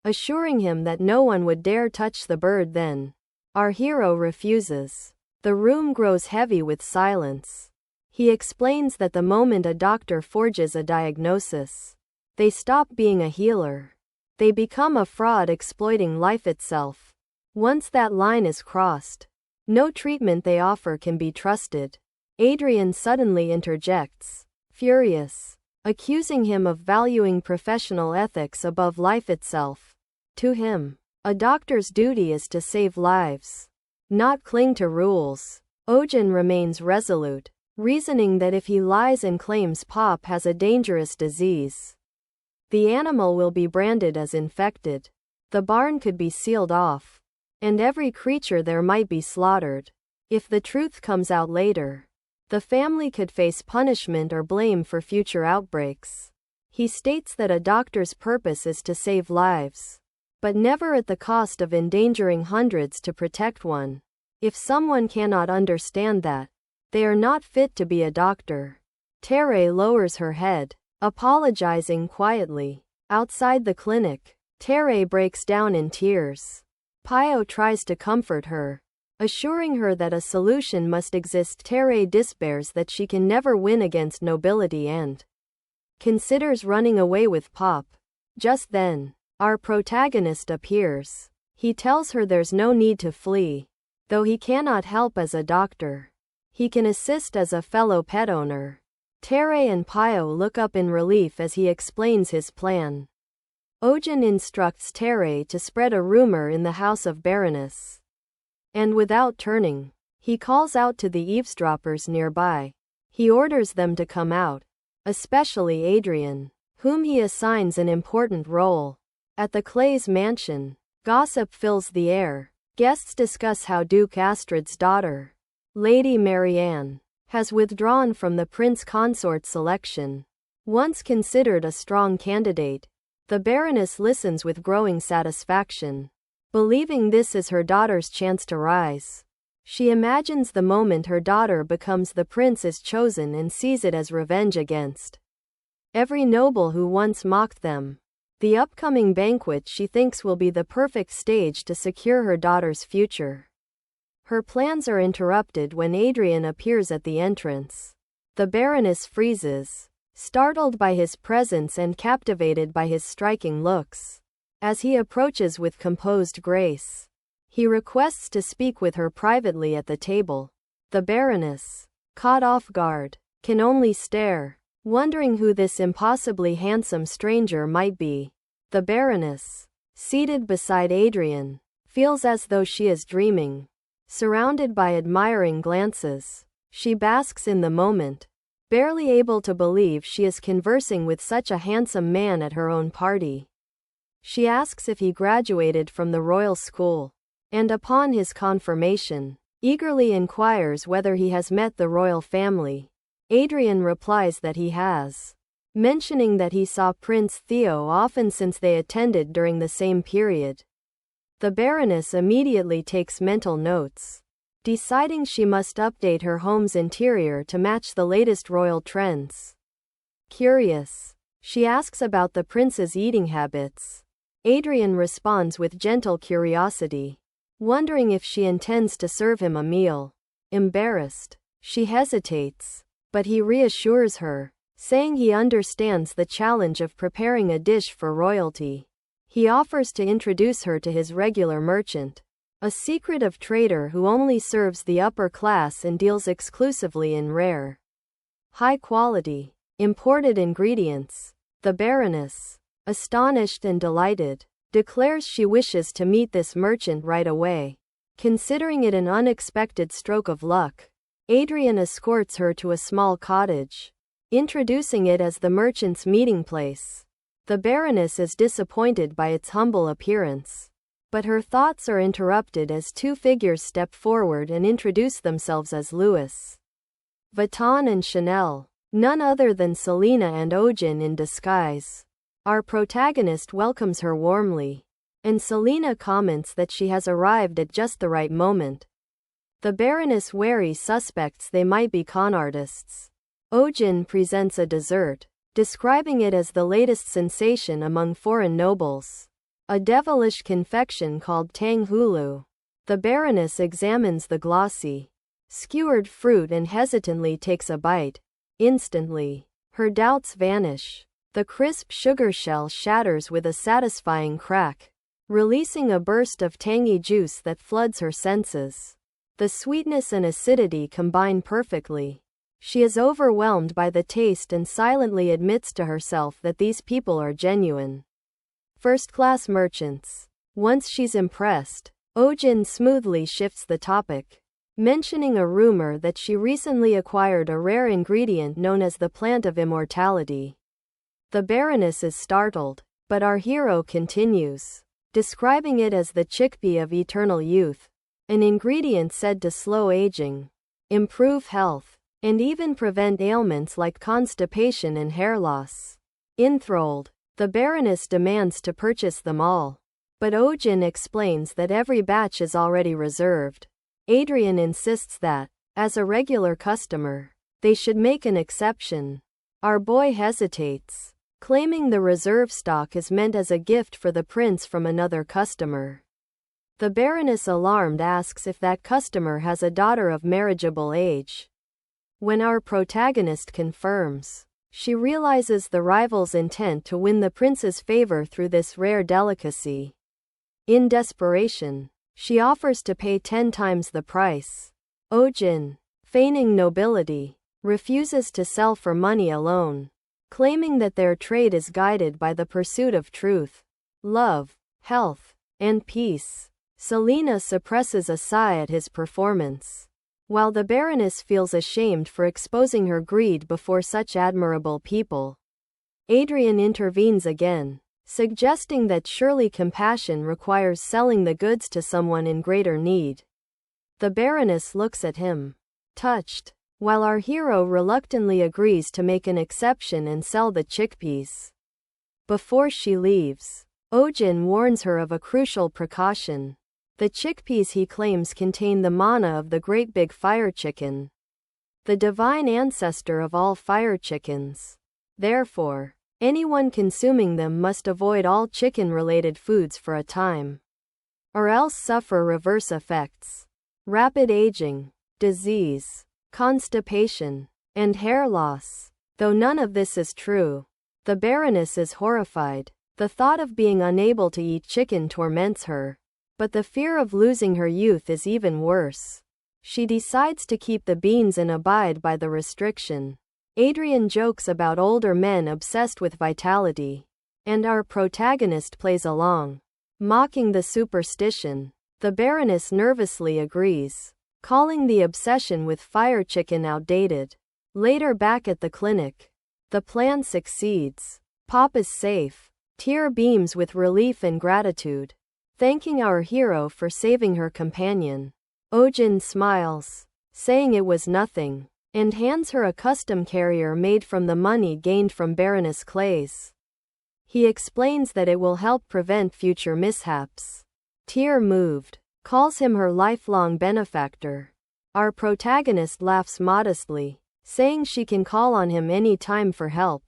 assuring him that no one would dare touch the bird then. Our hero refuses. The room grows heavy with silence. He explains that the moment a doctor forges a diagnosis, they stop being a healer. They become a fraud exploiting life itself. Once that line is crossed, no treatment they offer can be trusted. Adrian suddenly interjects, furious, accusing him of valuing professional ethics above life itself. To him, a doctor's duty is to save lives, not cling to rules. Ohjin remains resolute, reasoning that if he lies and claims Pop has a dangerous disease, the animal will be branded as infected. The barn could be sealed off, and every creature there might be slaughtered. If the truth comes out later, the family could face punishment or blame for future outbreaks. He states that a doctor's purpose is to save lives, but never at the cost of endangering hundreds to protect one. If someone cannot understand that, they are not fit to be a doctor. Tere lowers her head, apologizing quietly. Outside the clinic, Tere breaks down in tears. Pio tries to comfort her, assuring her that a solution must exist. Tere despairs that she can never win against nobility and considers running away with Pop. Just then, our protagonist appears. He tells her there's no need to flee, though he cannot help as a doctor. He can assist as a fellow pet owner. Tere and Pio look up in relief as he explains his plan. Ohjin instructs Tere to spread a rumor in the house of Baroness. And without turning, he calls out to the eavesdroppers nearby. He orders them to come out, especially Adrian, whom he assigns an important role. At the Clay's mansion, gossip fills the air. Guests discuss how Duke Astrid's daughter, Lady Marianne, has withdrawn from the prince consort selection. Once considered a strong candidate, the Baroness listens with growing satisfaction, believing this is her daughter's chance to rise. She imagines the moment her daughter becomes the prince is chosen and sees it as revenge against every noble who once mocked them. The upcoming banquet she thinks will be the perfect stage to secure her daughter's future. Her plans are interrupted when Adrian appears at the entrance. The Baroness freezes, startled by his presence and captivated by his striking looks. As he approaches with composed grace, he requests to speak with her privately at the table. The Baroness, caught off guard, can only stare, wondering who this impossibly handsome stranger might be. The Baroness, seated beside Adrian, feels as though she is dreaming. Surrounded by admiring glances, she basks in the moment, barely able to believe she is conversing with such a handsome man at her own party. She asks if he graduated from the royal school, and upon his confirmation, eagerly inquires whether he has met the royal family. Adrian replies that he has, mentioning that he saw Prince Theo often since they attended during the same period. The Baroness immediately takes mental notes, deciding she must update her home's interior to match the latest royal trends. Curious, she asks about the prince's eating habits. Adrian responds with gentle curiosity, wondering if she intends to serve him a meal. Embarrassed, she hesitates, but he reassures her, saying he understands the challenge of preparing a dish for royalty. He offers to introduce her to his regular merchant, a secretive trader who only serves the upper class and deals exclusively in rare, high-quality, imported ingredients. The Baroness, astonished and delighted, declares she wishes to meet this merchant right away. Considering it an unexpected stroke of luck, Adrian escorts her to a small cottage, introducing it as the merchant's meeting place. The Baroness is disappointed by its humble appearance, but her thoughts are interrupted as two figures step forward and introduce themselves as Louis Vuitton and Chanel, none other than Selena and Ohjin in disguise. Our protagonist welcomes her warmly, and Selena comments that she has arrived at just the right moment. The Baroness wary suspects they might be con artists. Ohjin presents a dessert, describing it as the latest sensation among foreign nobles, a devilish confection called tang hulu. The Baroness examines the glossy, skewered fruit and hesitantly takes a bite. Instantly, her doubts vanish. The crisp sugar shell shatters with a satisfying crack, releasing a burst of tangy juice that floods her senses. The sweetness and acidity combine perfectly. She is overwhelmed by the taste and silently admits to herself that these people are genuine first-class merchants. Once she's impressed, Ohjin smoothly shifts the topic, mentioning a rumor that she recently acquired a rare ingredient known as the plant of immortality. The Baroness is startled, but our hero continues, describing it as the chickpea of eternal youth, an ingredient said to slow aging, improve health, and even prevent ailments like constipation and hair loss. Enthralled, the Baroness demands to purchase them all, but Ohjin explains that every batch is already reserved. Adrian insists that, as a regular customer, they should make an exception. Our boy hesitates, claiming the reserve stock is meant as a gift for the prince from another customer. The Baroness, alarmed, asks if that customer has a daughter of marriageable age. When our protagonist confirms, she realizes the rival's intent to win the prince's favor through this rare delicacy. In desperation, she offers to pay 10 times the price. Ohjin, feigning nobility, refuses to sell for money alone, claiming that their trade is guided by the pursuit of truth, love, health, and peace. Selina suppresses a sigh at his performance, while the Baroness feels ashamed for exposing her greed before such admirable people. Adrian intervenes again, suggesting that surely compassion requires selling the goods to someone in greater need. The Baroness looks at him, touched, while our hero reluctantly agrees to make an exception and sell the chickpeas. Before she leaves, Ohjin warns her of a crucial precaution. The chickpeas he claims contain the mana of the great big fire chicken, the divine ancestor of all fire chickens. Therefore, anyone consuming them must avoid all chicken-related foods for a time, or else suffer reverse effects: rapid aging, disease, constipation, and hair loss. Though none of this is true, the Baroness is horrified. The thought of being unable to eat chicken torments her, but the fear of losing her youth is even worse. She decides to keep the beans and abide by the restriction. Adrian jokes about older men obsessed with vitality, and our protagonist plays along, mocking the superstition. The Baroness nervously agrees, calling the obsession with fire chicken outdated. Later, back at the clinic, the plan succeeds. Pop is safe. Tear beams with relief and gratitude, thanking our hero for saving her companion. Ohjin smiles, saying it was nothing, and hands her a custom carrier made from the money gained from Baroness Clay's. He explains that it will help prevent future mishaps. Tear, moved, calls him her lifelong benefactor. Our protagonist laughs modestly, saying she can call on him any time for help.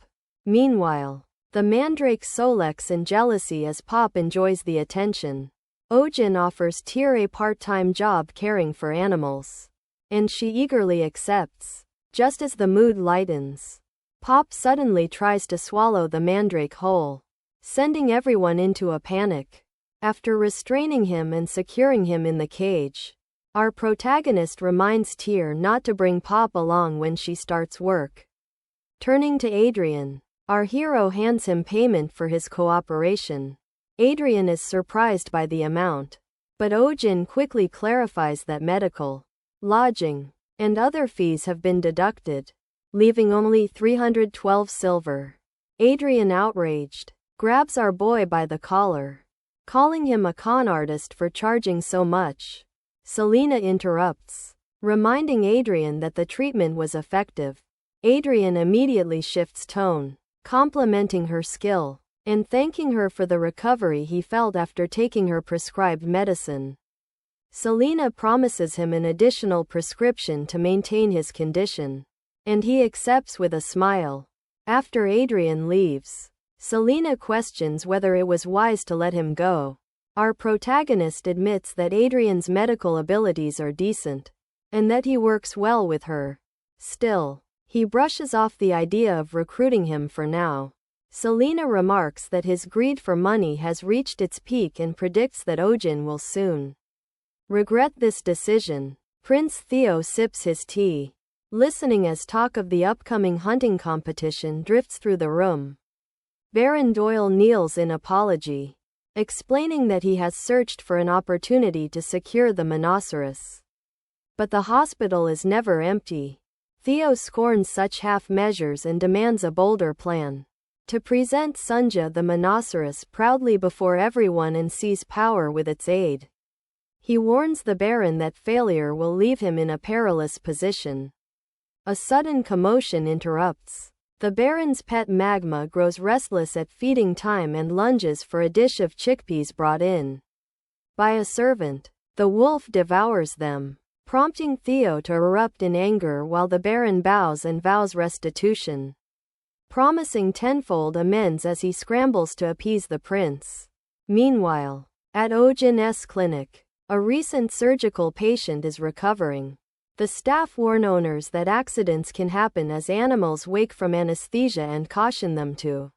Meanwhile, the mandrake solex in jealousy as Pop enjoys the attention. Ohjin offers Tear a part-time job caring for animals, and she eagerly accepts. Just as the mood lightens, Pop suddenly tries to swallow the mandrake whole, sending everyone into a panic. After restraining him and securing him in the cage, our protagonist reminds Tear not to bring Pop along when she starts work. Turning to Adrian, our hero hands him payment for his cooperation. Adrian is surprised by the amount, but Ohjin quickly clarifies that medical, lodging, and other fees have been deducted, leaving only 312 silver. Adrian, outraged, grabs our boy by the collar, calling him a con artist for charging so much. Selina interrupts, reminding Adrian that the treatment was effective. Adrian immediately shifts tone, complimenting her skill, and thanking her for the recovery he felt after taking her prescribed medicine. Selina promises him an additional prescription to maintain his condition, and he accepts with a smile. After Adrian leaves, Selina questions whether it was wise to let him go. Our protagonist admits that Adrian's medical abilities are decent, and that he works well with her. Still, he brushes off the idea of recruiting him for now. Selena remarks that his greed for money has reached its peak and predicts that Ohjin will soon regret this decision. Prince Theo sips his tea, listening as talk of the upcoming hunting competition drifts through the room. Baron Doyle kneels in apology, explaining that he has searched for an opportunity to secure the Monoceros. But the hospital is never empty. Theo scorns such half measures and demands a bolder plan. To present Sunja the Monoceros proudly before everyone and seize power with its aid. He warns the Baron that failure will leave him in a perilous position. A sudden commotion interrupts. The Baron's pet Magma grows restless at feeding time and lunges for a dish of chickpeas brought in by a servant. The wolf devours them, prompting Theo to erupt in anger while the Baron bows and vows restitution, promising tenfold amends as he scrambles to appease the prince. Meanwhile, at Ohjin's clinic, a recent surgical patient is recovering. The staff warn owners that accidents can happen as animals wake from anesthesia and caution them to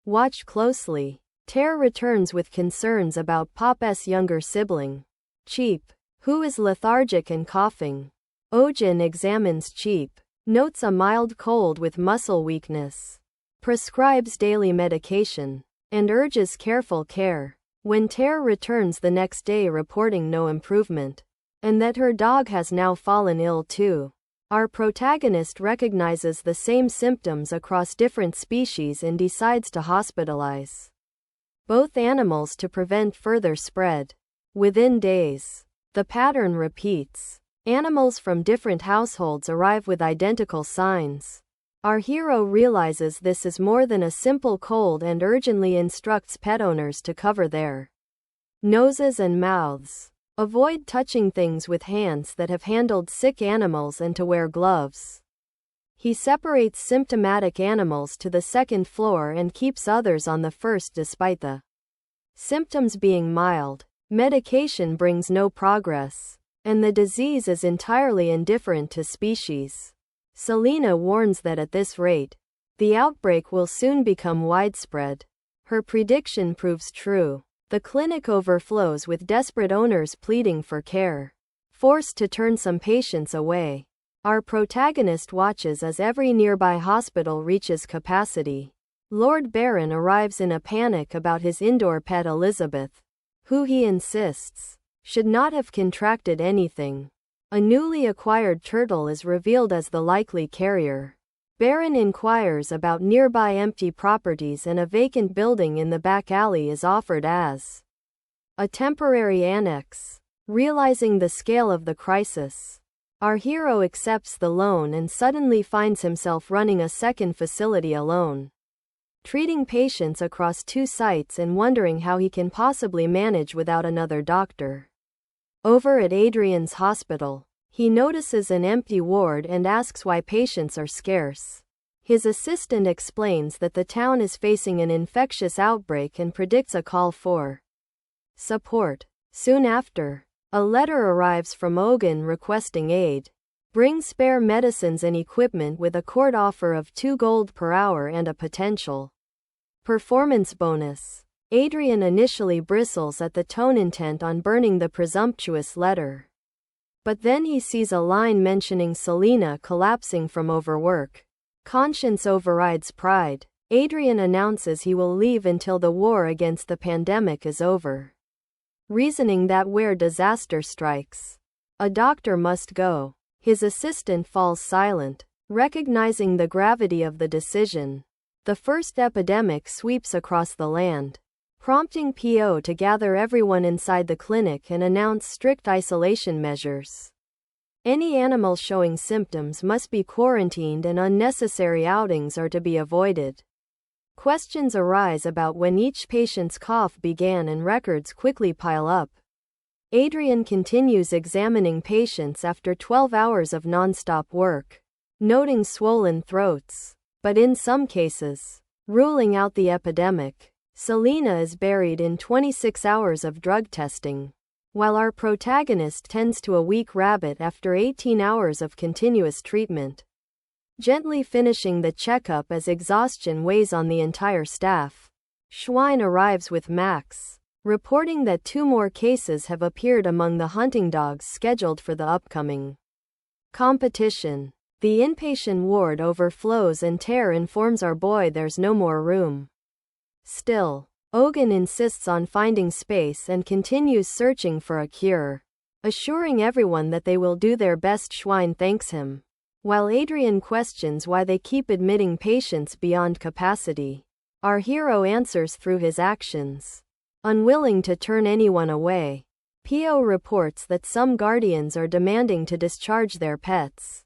watch closely. Ter returns with concerns about Pop's younger sibling, Cheap, who is lethargic and coughing. Ohjin examines Cheap, notes a mild cold with muscle weakness, prescribes daily medication, and urges careful care. When Ter returns the next day reporting no improvement, and that her dog has now fallen ill too, our protagonist recognizes the same symptoms across different species and decides to hospitalize both animals to prevent further spread. Within days, the pattern repeats. Animals from different households arrive with identical signs. Our hero realizes this is more than a simple cold and urgently instructs pet owners to cover their noses and mouths, avoid touching things with hands that have handled sick animals, and to wear gloves. He separates symptomatic animals to the second floor and keeps others on the first despite the symptoms being mild. Medication brings no progress, and the disease is entirely indifferent to species. Selena warns that at this rate, the outbreak will soon become widespread. Her prediction proves true. The clinic overflows with desperate owners pleading for care, forced to turn some patients away. Our protagonist watches as every nearby hospital reaches capacity. Lord Baron arrives in a panic about his indoor pet Elizabeth, who he insists should not have contracted anything. A newly acquired turtle is revealed as the likely carrier. Baron inquires about nearby empty properties, and a vacant building in the back alley is offered as a temporary annex. Realizing the scale of the crisis, our hero accepts the loan and suddenly finds himself running a second facility alone, treating patients across two sites and wondering how he can possibly manage without another doctor. Over at Adrian's hospital, he notices an empty ward and asks why patients are scarce. His assistant explains that the town is facing an infectious outbreak and predicts a call for support. Soon after, a letter arrives from Ohjin requesting aid. Bring spare medicines and equipment with a court offer of 2 gold per hour and a potential performance bonus. Adrian initially bristles at the tone, intent on burning the presumptuous letter. But then he sees a line mentioning Selena collapsing from overwork. Conscience overrides pride. Adrian announces he will leave until the war against the pandemic is over, reasoning that where disaster strikes, a doctor must go. His assistant falls silent, recognizing the gravity of the decision. The first epidemic sweeps across the land, prompting PO to gather everyone inside the clinic and announce strict isolation measures. Any animal showing symptoms must be quarantined and unnecessary outings are to be avoided. Questions arise about when each patient's cough began and records quickly pile up. Adrian continues examining patients after 12 hours of non-stop work, noting swollen throats, but in some cases, ruling out the epidemic. Selena is buried in 26 hours of drug testing, while our protagonist tends to a weak rabbit after 18 hours of continuous treatment. Gently finishing the checkup as exhaustion weighs on the entire staff, Schwein arrives with Max, reporting that 2 more cases have appeared among the hunting dogs scheduled for the upcoming competition. The inpatient ward overflows and Ter informs our boy there's no more room. Still, Ohjin insists on finding space and continues searching for a cure, assuring everyone that they will do their best. Schwein thanks him, while Adrian questions why they keep admitting patients beyond capacity. Our hero answers through his actions. Unwilling to turn anyone away, Pio reports that some guardians are demanding to discharge their pets.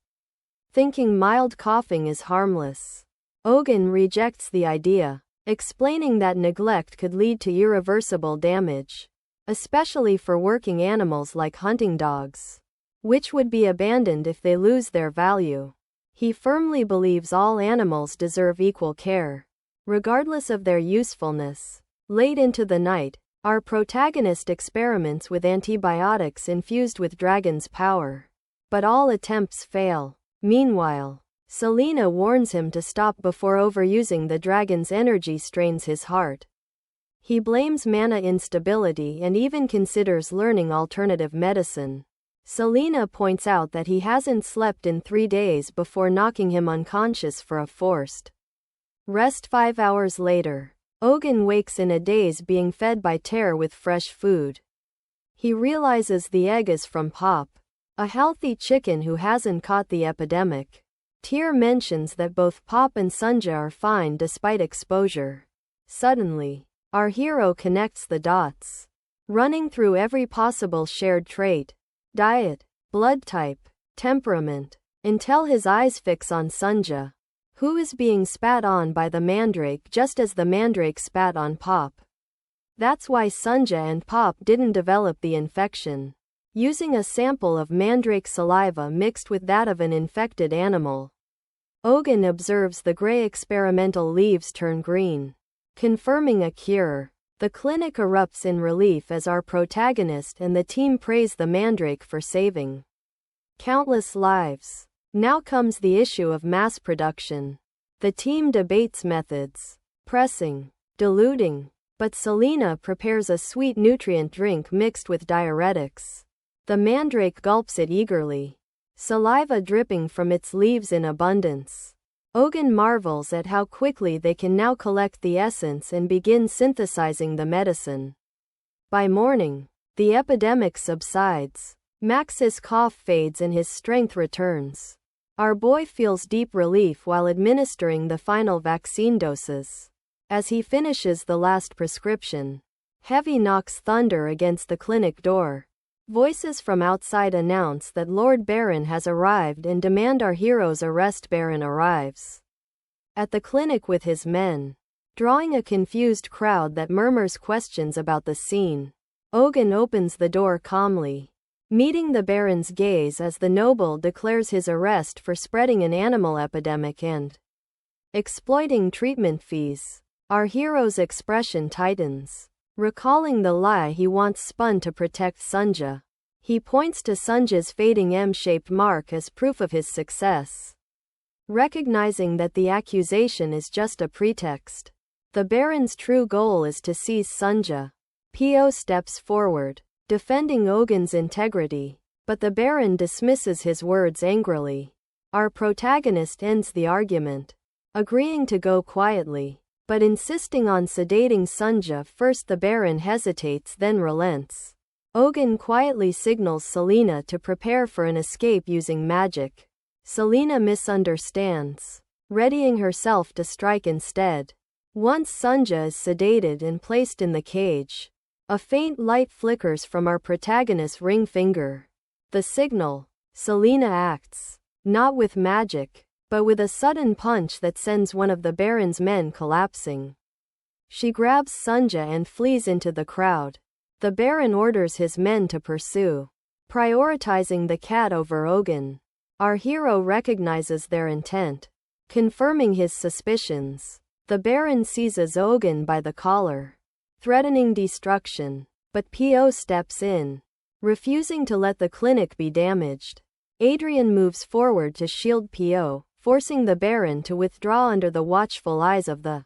Thinking mild coughing is harmless, Ohjin rejects the idea, explaining that neglect could lead to irreversible damage, especially for working animals like hunting dogs, which would be abandoned if they lose their value. He firmly believes all animals deserve equal care, regardless of their usefulness. Late into the night, our protagonist experiments with antibiotics infused with dragon's power, but all attempts fail. Meanwhile, Selena warns him to stop before overusing the dragon's energy strains his heart. He blames mana instability and even considers learning alternative medicine. Selena points out that he hasn't slept in 3 days before knocking him unconscious for a forced rest. 5 hours later, Ohjin wakes in a daze being fed by Ter with fresh food. He realizes the egg is from Pop, a healthy chicken who hasn't caught the epidemic. Ter mentions that both Pop and Sunja are fine despite exposure. Suddenly, our hero connects the dots, running through every possible shared trait, diet, blood type, temperament, until his eyes fix on Sunja, who is being spat on by the mandrake just as the mandrake spat on Pop. That's why Sunja and Pop didn't develop the infection. Using a sample of mandrake saliva mixed with that of an infected animal, Ohjin observes the gray experimental leaves turn green, confirming a cure. The clinic erupts in relief as our protagonist and the team praise the mandrake for saving countless lives. Now comes the issue of mass production. The team debates methods, pressing, diluting, but Selena prepares a sweet nutrient drink mixed with diuretics. The mandrake gulps it eagerly, saliva dripping from its leaves in abundance. Ohjin marvels at how quickly they can now collect the essence and begin synthesizing the medicine. By morning, the epidemic subsides. Max's cough fades and his strength returns. Our boy feels deep relief while administering the final vaccine doses. As he finishes the last prescription, heavy knocks thunder against the clinic door. Voices from outside announce that Lord Baron has arrived and demand our hero's arrest. Baron arrives at the clinic with his men, drawing a confused crowd that murmurs questions about the scene. Ohjin opens the door calmly, meeting the Baron's gaze as the noble declares his arrest for spreading an animal epidemic and exploiting treatment fees. Our hero's expression tightens, recalling the lie he once spun to protect Sunja. He points to Sunja's fading M-shaped mark as proof of his success. Recognizing that the accusation is just a pretext, the Baron's true goal is to seize Sunja. Pio steps forward, defending Ohjin's integrity, but the Baron dismisses his words angrily. Our protagonist ends the argument, agreeing to go quietly, but insisting on sedating Sunja first. The Baron hesitates then relents. Ohjin quietly signals Selena to prepare for an escape using magic. Selena misunderstands, readying herself to strike instead. Once Sunja is sedated and placed in the cage, a faint light flickers from our protagonist's ring finger. The signal. Selena acts, not with magic, but with a sudden punch that sends one of the Baron's men collapsing. She grabs Sunja and flees into the crowd. The Baron orders his men to pursue, prioritizing the cat over Ohjin. Our hero recognizes their intent, confirming his suspicions. The Baron seizes Ohjin by the collar, threatening destruction. But Po steps in, refusing to let the clinic be damaged. Adrian moves forward to shield Po, forcing the Baron to withdraw under the watchful eyes of the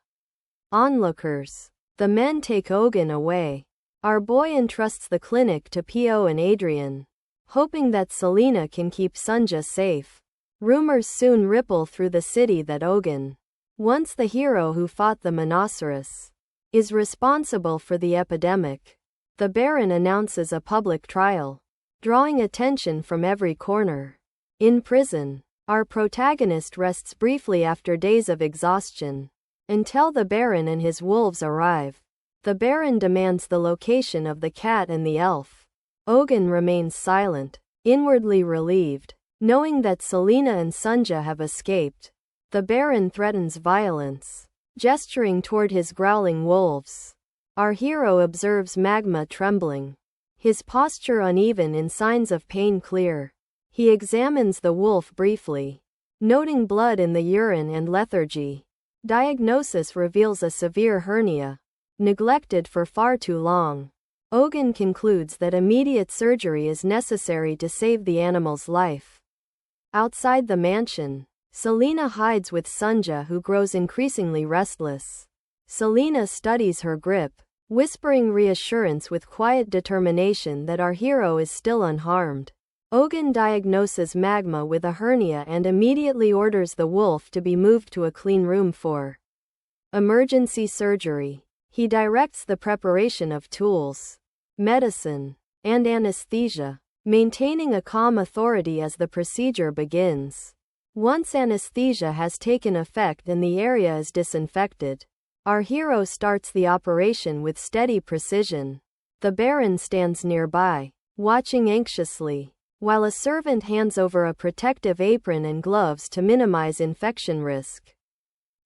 onlookers. The men take Ohjin away. Our boy entrusts the clinic to Po and Adrian, hoping that Selena can keep Sunja safe. Rumors soon ripple through the city that Ohjin, once the hero who fought the Monoceros, is responsible for the epidemic. The Baron announces a public trial, drawing attention from every corner. In prison, our protagonist rests briefly after days of exhaustion, until the Baron and his wolves arrive. The Baron demands the location of the cat and the elf. Ohjin remains silent, inwardly relieved, knowing that Selena and Sunja have escaped. The Baron threatens violence, gesturing toward his growling wolves. Our hero observes Magma trembling, his posture uneven and signs of pain clear. He examines the wolf briefly, noting blood in the urine and lethargy. Diagnosis reveals a severe hernia, neglected for far too long. Ohjin concludes that immediate surgery is necessary to save the animal's life. Outside the mansion, Selena hides with Sunja, who grows increasingly restless. Selena studies her grip, whispering reassurance with quiet determination that our hero is still unharmed. Ohjin diagnoses Magma with a hernia and immediately orders the wolf to be moved to a clean room for emergency surgery. He directs the preparation of tools, medicine, and anesthesia, maintaining a calm authority as the procedure begins. Once anesthesia has taken effect and the area is disinfected, our hero starts the operation with steady precision. The Baron stands nearby, watching anxiously, while a servant hands over a protective apron and gloves to minimize infection risk.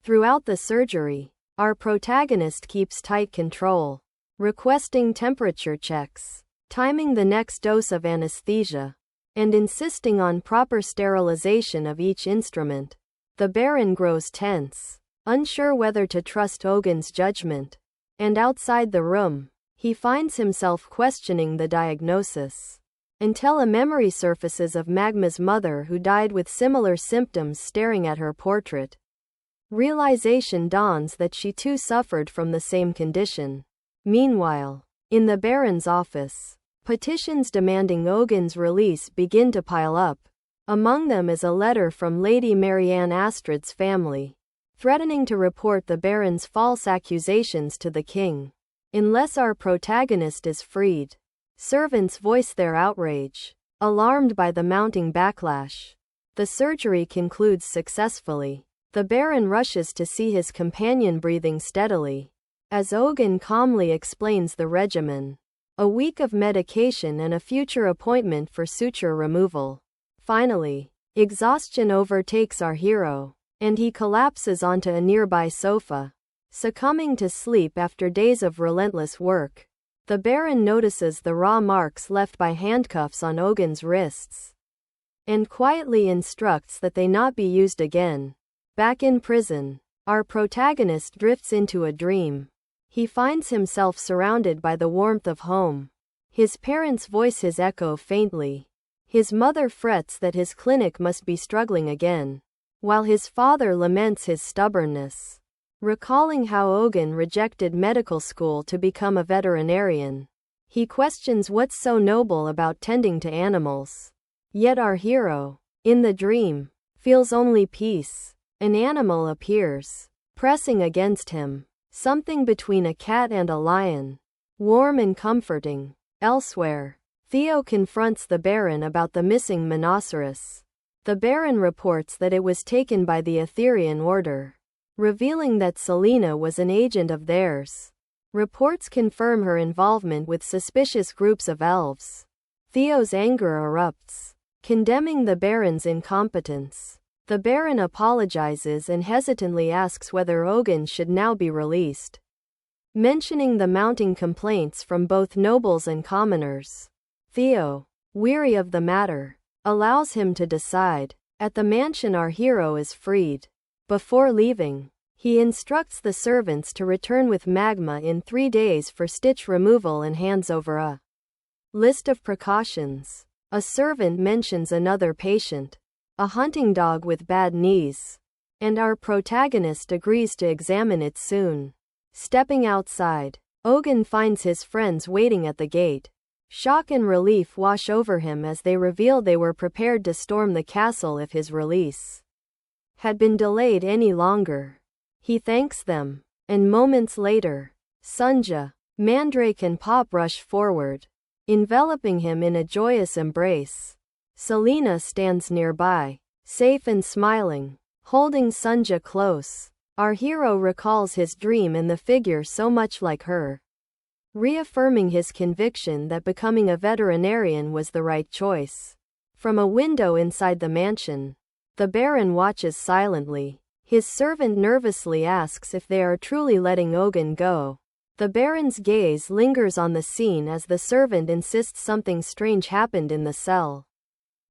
Throughout the surgery, our protagonist keeps tight control, requesting temperature checks, timing the next dose of anesthesia, and insisting on proper sterilization of each instrument. The Baron grows tense, unsure whether to trust Ohjin's judgment. And outside the room, he finds himself questioning the diagnosis, until a memory surfaces of Magma's mother, who died with similar symptoms, staring at her portrait. Realization dawns that she too suffered from the same condition. Meanwhile, in the Baron's office, petitions demanding Ohjin's release begin to pile up. Among them is a letter from Lady Marianne Astrid's family, threatening to report the Baron's false accusations to the king, unless our protagonist is freed. Servants voice their outrage, alarmed by the mounting backlash. The surgery concludes successfully. The Baron rushes to see his companion breathing steadily, as Ohjin calmly explains the regimen: a week of medication and a future appointment for suture removal. Finally, exhaustion overtakes our hero, and he collapses onto a nearby sofa, succumbing to sleep after days of relentless work. The Baron notices the raw marks left by handcuffs on Ohjin's wrists, and quietly instructs that they not be used again. Back in prison, our protagonist drifts into a dream. He finds himself surrounded by the warmth of home. His parents voice his echo faintly. His mother frets that his clinic must be struggling again, while his father laments his stubbornness, recalling how Ohjin rejected medical school to become a veterinarian. He questions what's so noble about tending to animals. Yet our hero, in the dream, feels only peace. An animal appears, pressing against him, something between a cat and a lion, warm and comforting. Elsewhere, Theo confronts the Baron about the missing Monoceros. The Baron reports that it was taken by the Etherian Order, revealing that Selena was an agent of theirs. Reports confirm her involvement with suspicious groups of elves. Theo's anger erupts, condemning the Baron's incompetence. The Baron apologizes and hesitantly asks whether Ohjin should now be released, mentioning the mounting complaints from both nobles and commoners. Theo, weary of the matter, allows him to decide. At the mansion, our hero is freed. Before leaving, He instructs the servants to return with magma in 3 days for stitch removal and hands over a list of precautions. A servant mentions another patient, a hunting dog with bad knees, and our protagonist agrees to examine it soon. Stepping outside, Ohjin finds his friends waiting at the gate. Shock and relief wash over him as they reveal they were prepared to storm the castle if his release had been delayed any longer. He thanks them, and moments later, Sunja, Mandrake and Pop rush forward, enveloping him in a joyous embrace. Selena stands nearby, safe and smiling, holding Sunja close. Our hero recalls his dream and the figure so much like her, reaffirming his conviction that becoming a veterinarian was the right choice. From a window inside the mansion, the Baron watches silently. His servant nervously asks if they are truly letting Ohjin go. The Baron's gaze lingers on the scene as the servant insists something strange happened in the cell.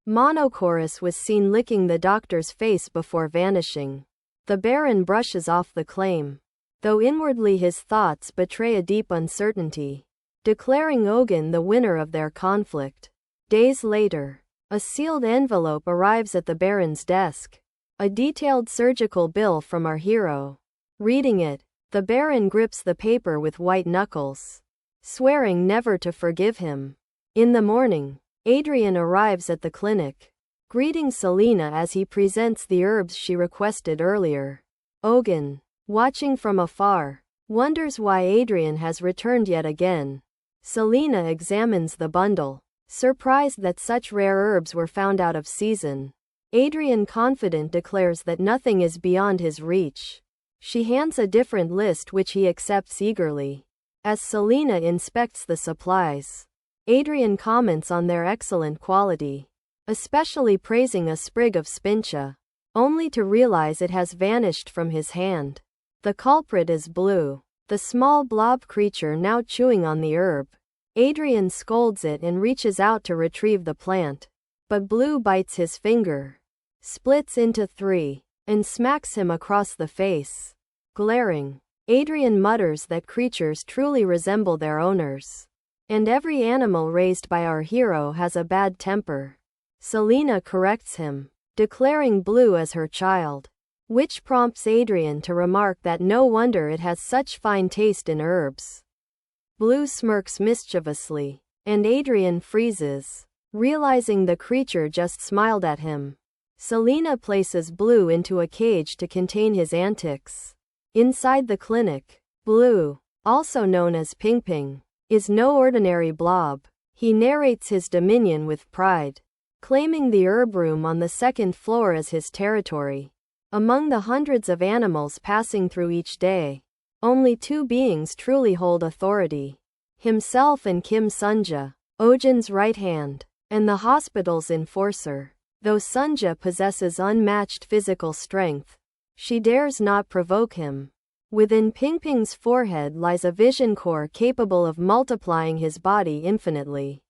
Monochorus was seen licking the doctor's face before vanishing. The Baron brushes off the claim, though inwardly his thoughts betray a deep uncertainty, declaring Ohjin the winner of their conflict. Days later, a sealed envelope arrives at the Baron's desk, a detailed surgical bill from our hero. Reading it, the Baron grips the paper with white knuckles, swearing never to forgive him. In the morning, Adrian arrives at the clinic, greeting Selena as he presents the herbs she requested earlier. Ohjin, watching from afar, wonders why Adrian has returned yet again. Selena examines the bundle, surprised that such rare herbs were found out of season. Adrian, confident, declares that nothing is beyond his reach. She hands a different list which he accepts eagerly. As Selena inspects the supplies, Adrian comments on their excellent quality, especially praising a sprig of spincha, only to realize it has vanished from his hand. The culprit is Blue, the small blob creature now chewing on the herb. Adrian scolds it and reaches out to retrieve the plant, but Blue bites his finger, splits into 3, and smacks him across the face. Glaring, Adrian mutters that creatures truly resemble their owners, and every animal raised by our hero has a bad temper. Selena corrects him, declaring Blue as her child, which prompts Adrian to remark that no wonder it has such fine taste in herbs. Blue smirks mischievously, and Adrian freezes, realizing the creature just smiled at him. Selena places Blue into a cage to contain his antics. Inside the clinic, Blue, also known as Ping Ping, is no ordinary blob. He narrates his dominion with pride, claiming the herb room on the 2nd floor as his territory. Among the hundreds of animals passing through each day, only 2 beings truly hold authority: himself and Kim Sunja, Ohjin's right hand, and the hospital's enforcer. Though Sunja possesses unmatched physical strength, she dares not provoke him. Within Ping Ping's forehead lies a vision core capable of multiplying his body infinitely,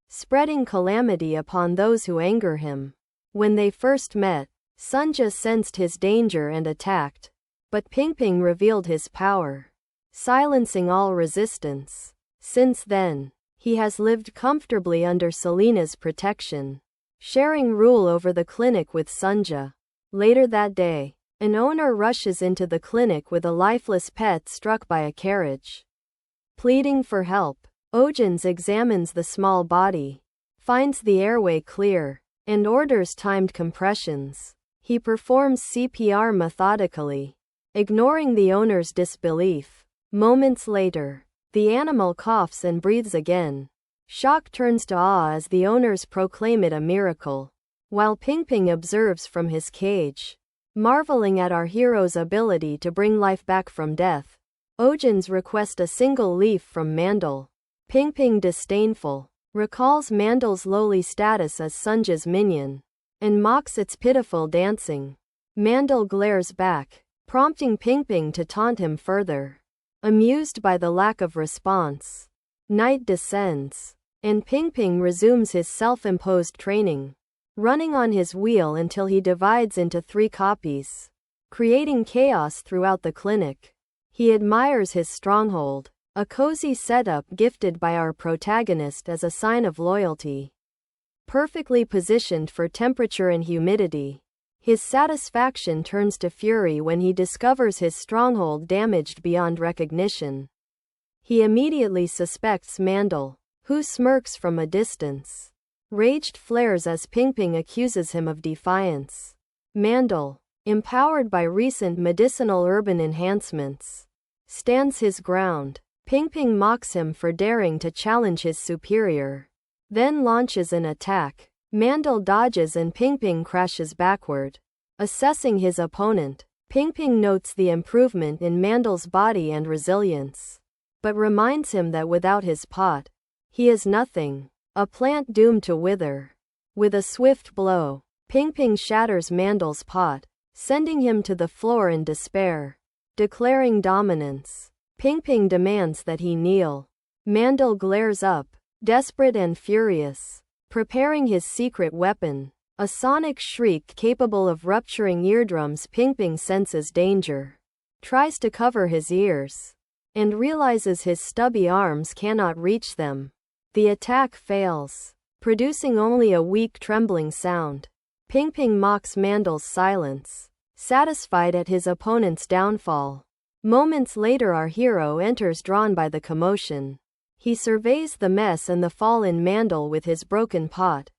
spreading calamity upon those who anger him. When they first met, Sunja sensed his danger and attacked, but Ping Ping revealed his power, silencing all resistance. Since then, he has lived comfortably under Selena's protection, sharing rule over the clinic with Sunja. Later that day, an owner rushes into the clinic with a lifeless pet struck by a carriage. Pleading for help, Ohjin examines the small body, finds the airway clear, and orders timed compressions. He performs CPR methodically, ignoring the owner's disbelief. Moments later, the animal coughs and breathes again. Shock turns to awe as the owners proclaim it a miracle, while Ping Ping observes from his cage, marveling at our hero's ability to bring life back from death. Ohjin's request a single leaf from Mandel. Ping Ping, disdainful, recalls Mandel's lowly status as Sunja's minion, and mocks its pitiful dancing. Mandel glares back, prompting Ping Ping to taunt him further. Amused by the lack of response, night descends, and Ping Ping resumes his self-imposed training, running on his wheel until he divides into 3 copies, creating chaos throughout the clinic. He admires his stronghold, a cozy setup gifted by our protagonist as a sign of loyalty. Perfectly positioned for temperature and humidity. His satisfaction turns to fury when he discovers his stronghold damaged beyond recognition. He immediately suspects Mandel, who smirks from a distance. Rage flares as Ping accuses him of defiance. Mandel, empowered by recent medicinal urban enhancements, stands his ground. Ping mocks him for daring to challenge his superior, then launches an attack. Mandel dodges and Ping crashes backward. Assessing his opponent, Ping notes the improvement in Mandel's body and resilience, but reminds him that without his pot, he is nothing, a plant doomed to wither. With a swift blow, Ping shatters Mandel's pot, sending him to the floor in despair. Declaring dominance, Ping demands that he kneel. Mandel glares up, desperate and furious, preparing his secret weapon, a sonic shriek capable of rupturing eardrums. Ping senses danger, tries to cover his ears, and realizes his stubby arms cannot reach them. The attack fails, producing only a weak trembling sound. Ping mocks Mandel's silence, satisfied at his opponent's downfall. Moments later our hero enters drawn by the commotion. He surveys the mess and the fall in Mandel with his broken pot.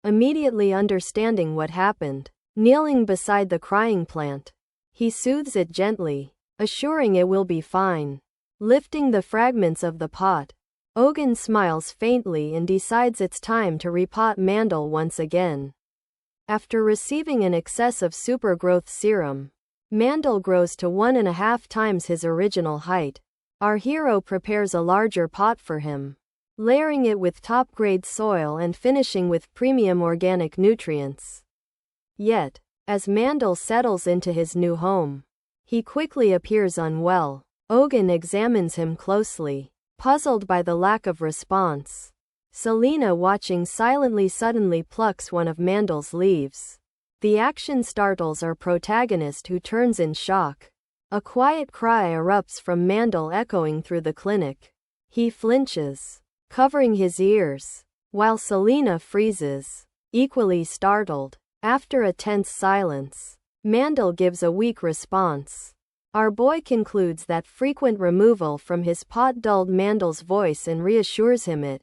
Immediately understanding what happened, kneeling beside the crying plant, he soothes it gently, assuring it will be fine. Lifting the fragments of the pot, Ohjin smiles faintly and decides it's time to repot Mandel once again. After receiving an excess of supergrowth serum, Mandel grows to 1.5 times his original height. Our hero prepares a larger pot for him, layering it with top-grade soil and finishing with premium organic nutrients. Yet, as Mandel settles into his new home, he quickly appears unwell. Ohjin examines him closely, puzzled by the lack of response. Selena, watching silently, suddenly plucks one of Mandel's leaves. The action startles our protagonist, who turns in shock. A quiet cry erupts from Mandel, echoing through the clinic. He flinches, covering his ears, while Selena freezes, equally startled. After a tense silence, Mandel gives a weak response. Our boy concludes that frequent removal from his pot dulled Mandel's voice and reassures him it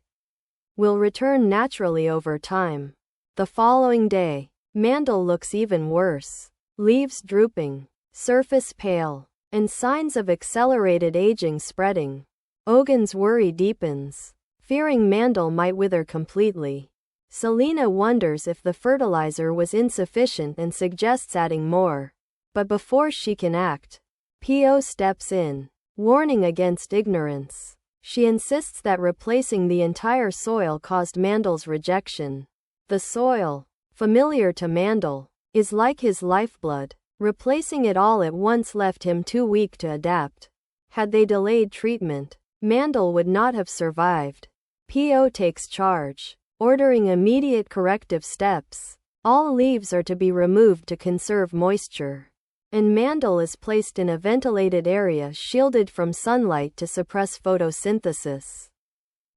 will return naturally over time. The following day, Mandel looks even worse. Leaves drooping, surface pale, and signs of accelerated aging spreading. Ohjin's worry deepens, fearing Mandel might wither completely. Selena wonders if the fertilizer was insufficient and suggests adding more. But before she can act, Po steps in, warning against ignorance. She insists that replacing the entire soil caused Mandel's rejection. The soil, familiar to Mandel, is like his lifeblood. Replacing it all at once left him too weak to adapt. Had they delayed treatment, Mandel would not have survived. Po takes charge, ordering immediate corrective steps. All leaves are to be removed to conserve moisture, and Mandel is placed in a ventilated area shielded from sunlight to suppress photosynthesis.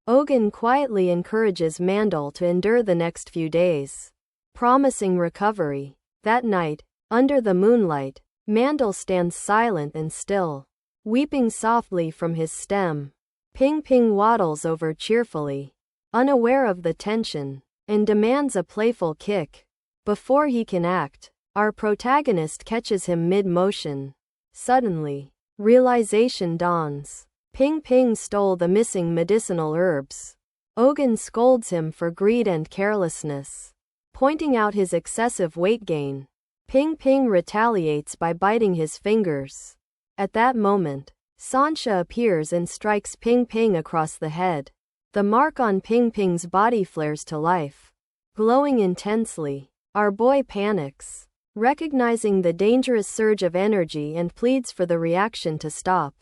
Ohjin quietly encourages Mandel to endure the next few days, promising recovery. That night, under the moonlight, Mandel stands silent and still, weeping softly from his stem. Ping waddles over cheerfully, unaware of the tension, and demands a playful kick. Before he can act, our protagonist catches him mid-motion. Suddenly, realization dawns. Ping stole the missing medicinal herbs. Ohjin scolds him for greed and carelessness, pointing out his excessive weight gain. Ping retaliates by biting his fingers. At that moment, Sancha appears and strikes Ping across the head. The mark on Ping's body flares to life, glowing intensely. Our boy panics, recognizing the dangerous surge of energy, and pleads for the reaction to stop.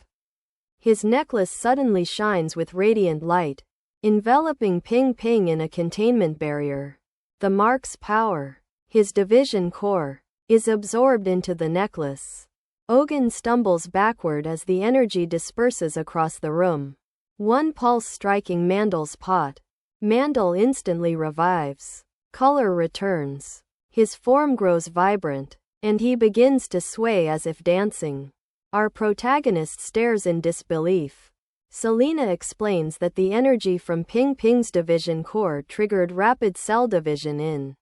His necklace suddenly shines with radiant light, enveloping Ping in a containment barrier. The mark's power, his division core, is absorbed into the necklace. Ohjin stumbles backward as the energy disperses across the room. One pulse striking Mandel's pot. Mandel instantly revives. Color returns. His form grows vibrant, and he begins to sway as if dancing. Our protagonist stares in disbelief. Selena explains that the energy from Ping Ping's division core triggered rapid cell division in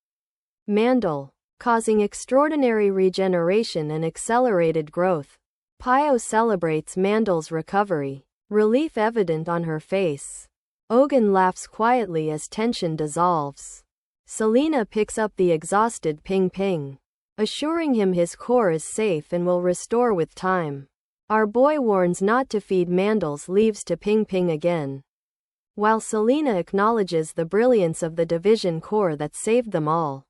Mandel, causing extraordinary regeneration and accelerated growth. Pio celebrates Mandel's recovery, relief evident on her face. Ohjin laughs quietly as tension dissolves. Selena picks up the exhausted Ping Ping, assuring him his core is safe and will restore with time. Our boy warns not to feed Mandel's leaves to Ping Ping again, while Selena acknowledges the brilliance of the division core that saved them all.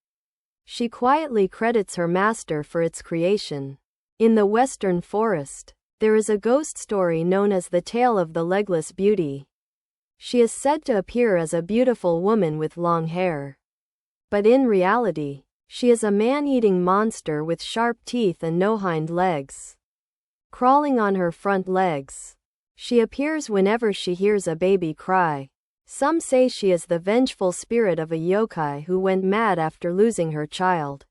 She quietly credits her master for its creation. In the Western Forest, there is a ghost story known as the Tale of the Legless Beauty. She is said to appear as a beautiful woman with long hair, but in reality, she is a man-eating monster with sharp teeth and no hind legs. Crawling on her front legs, she appears whenever she hears a baby cry. Some say she is the vengeful spirit of a yokai who went mad after losing her child.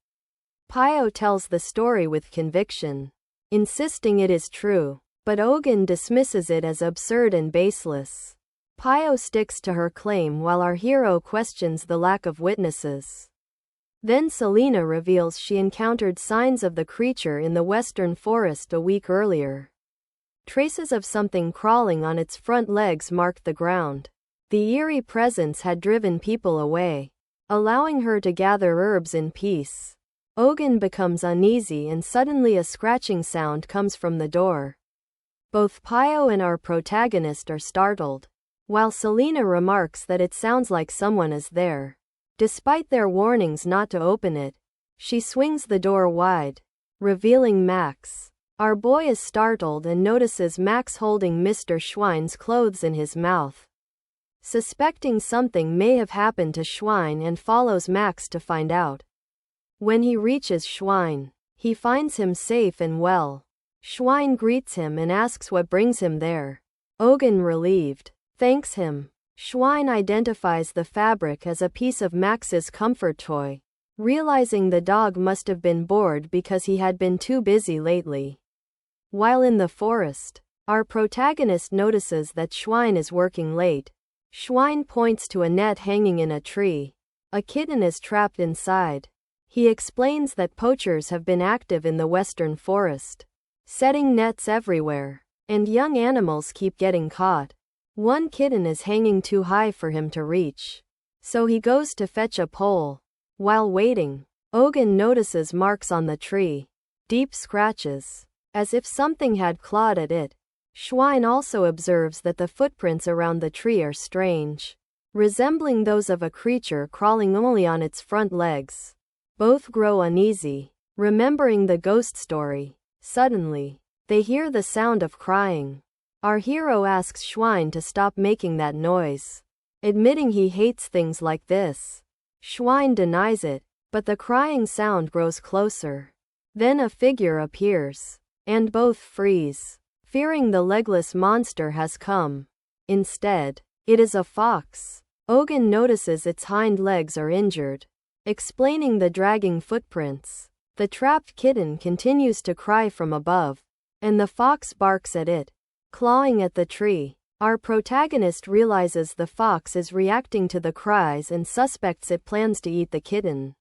Pio tells the story with conviction, insisting it is true, but Ohjin dismisses it as absurd and baseless. Pio sticks to her claim while our hero questions the lack of witnesses. Then Selena reveals she encountered signs of the creature in the Western Forest a week earlier. Traces of something crawling on its front legs marked the ground. The eerie presence had driven people away, allowing her to gather herbs in peace. Ohjin becomes uneasy and suddenly a scratching sound comes from the door. Both Pio and our protagonist are startled, while Selena remarks that it sounds like someone is there. Despite their warnings not to open it, she swings the door wide, revealing Max. Our boy is startled and notices Max holding Mr. Schwein's clothes in his mouth. Suspecting something may have happened to Schwein and follows Max to find out. When he reaches Schwein, he finds him safe and well. Schwein greets him and asks what brings him there. Ohjin, relieved, thanks him. Schwein identifies the fabric as a piece of Max's comfort toy, realizing the dog must have been bored because he had been too busy lately. While in the forest, our protagonist notices that Schwein is working late. Schwein points to a net hanging in a tree. A kitten is trapped inside. He explains that poachers have been active in the Western Forest, setting nets everywhere, and young animals keep getting caught. One kitten is hanging too high for him to reach, so he goes to fetch a pole. While waiting, Ohjin notices marks on the tree, deep scratches, as if something had clawed at it. Schwein also observes that the footprints around the tree are strange, resembling those of a creature crawling only on its front legs. Both grow uneasy, remembering the ghost story. Suddenly, they hear the sound of crying. Our hero asks Schwein to stop making that noise, admitting he hates things like this. Schwein denies it, but the crying sound grows closer. Then a figure appears, and both freeze, fearing the legless monster has come. Instead, it is a fox. Ohjin notices its hind legs are injured, explaining the dragging footprints. The trapped kitten continues to cry from above, and the fox barks at it, clawing at the tree. Our protagonist realizes the fox is reacting to the cries and suspects it plans to eat the kitten.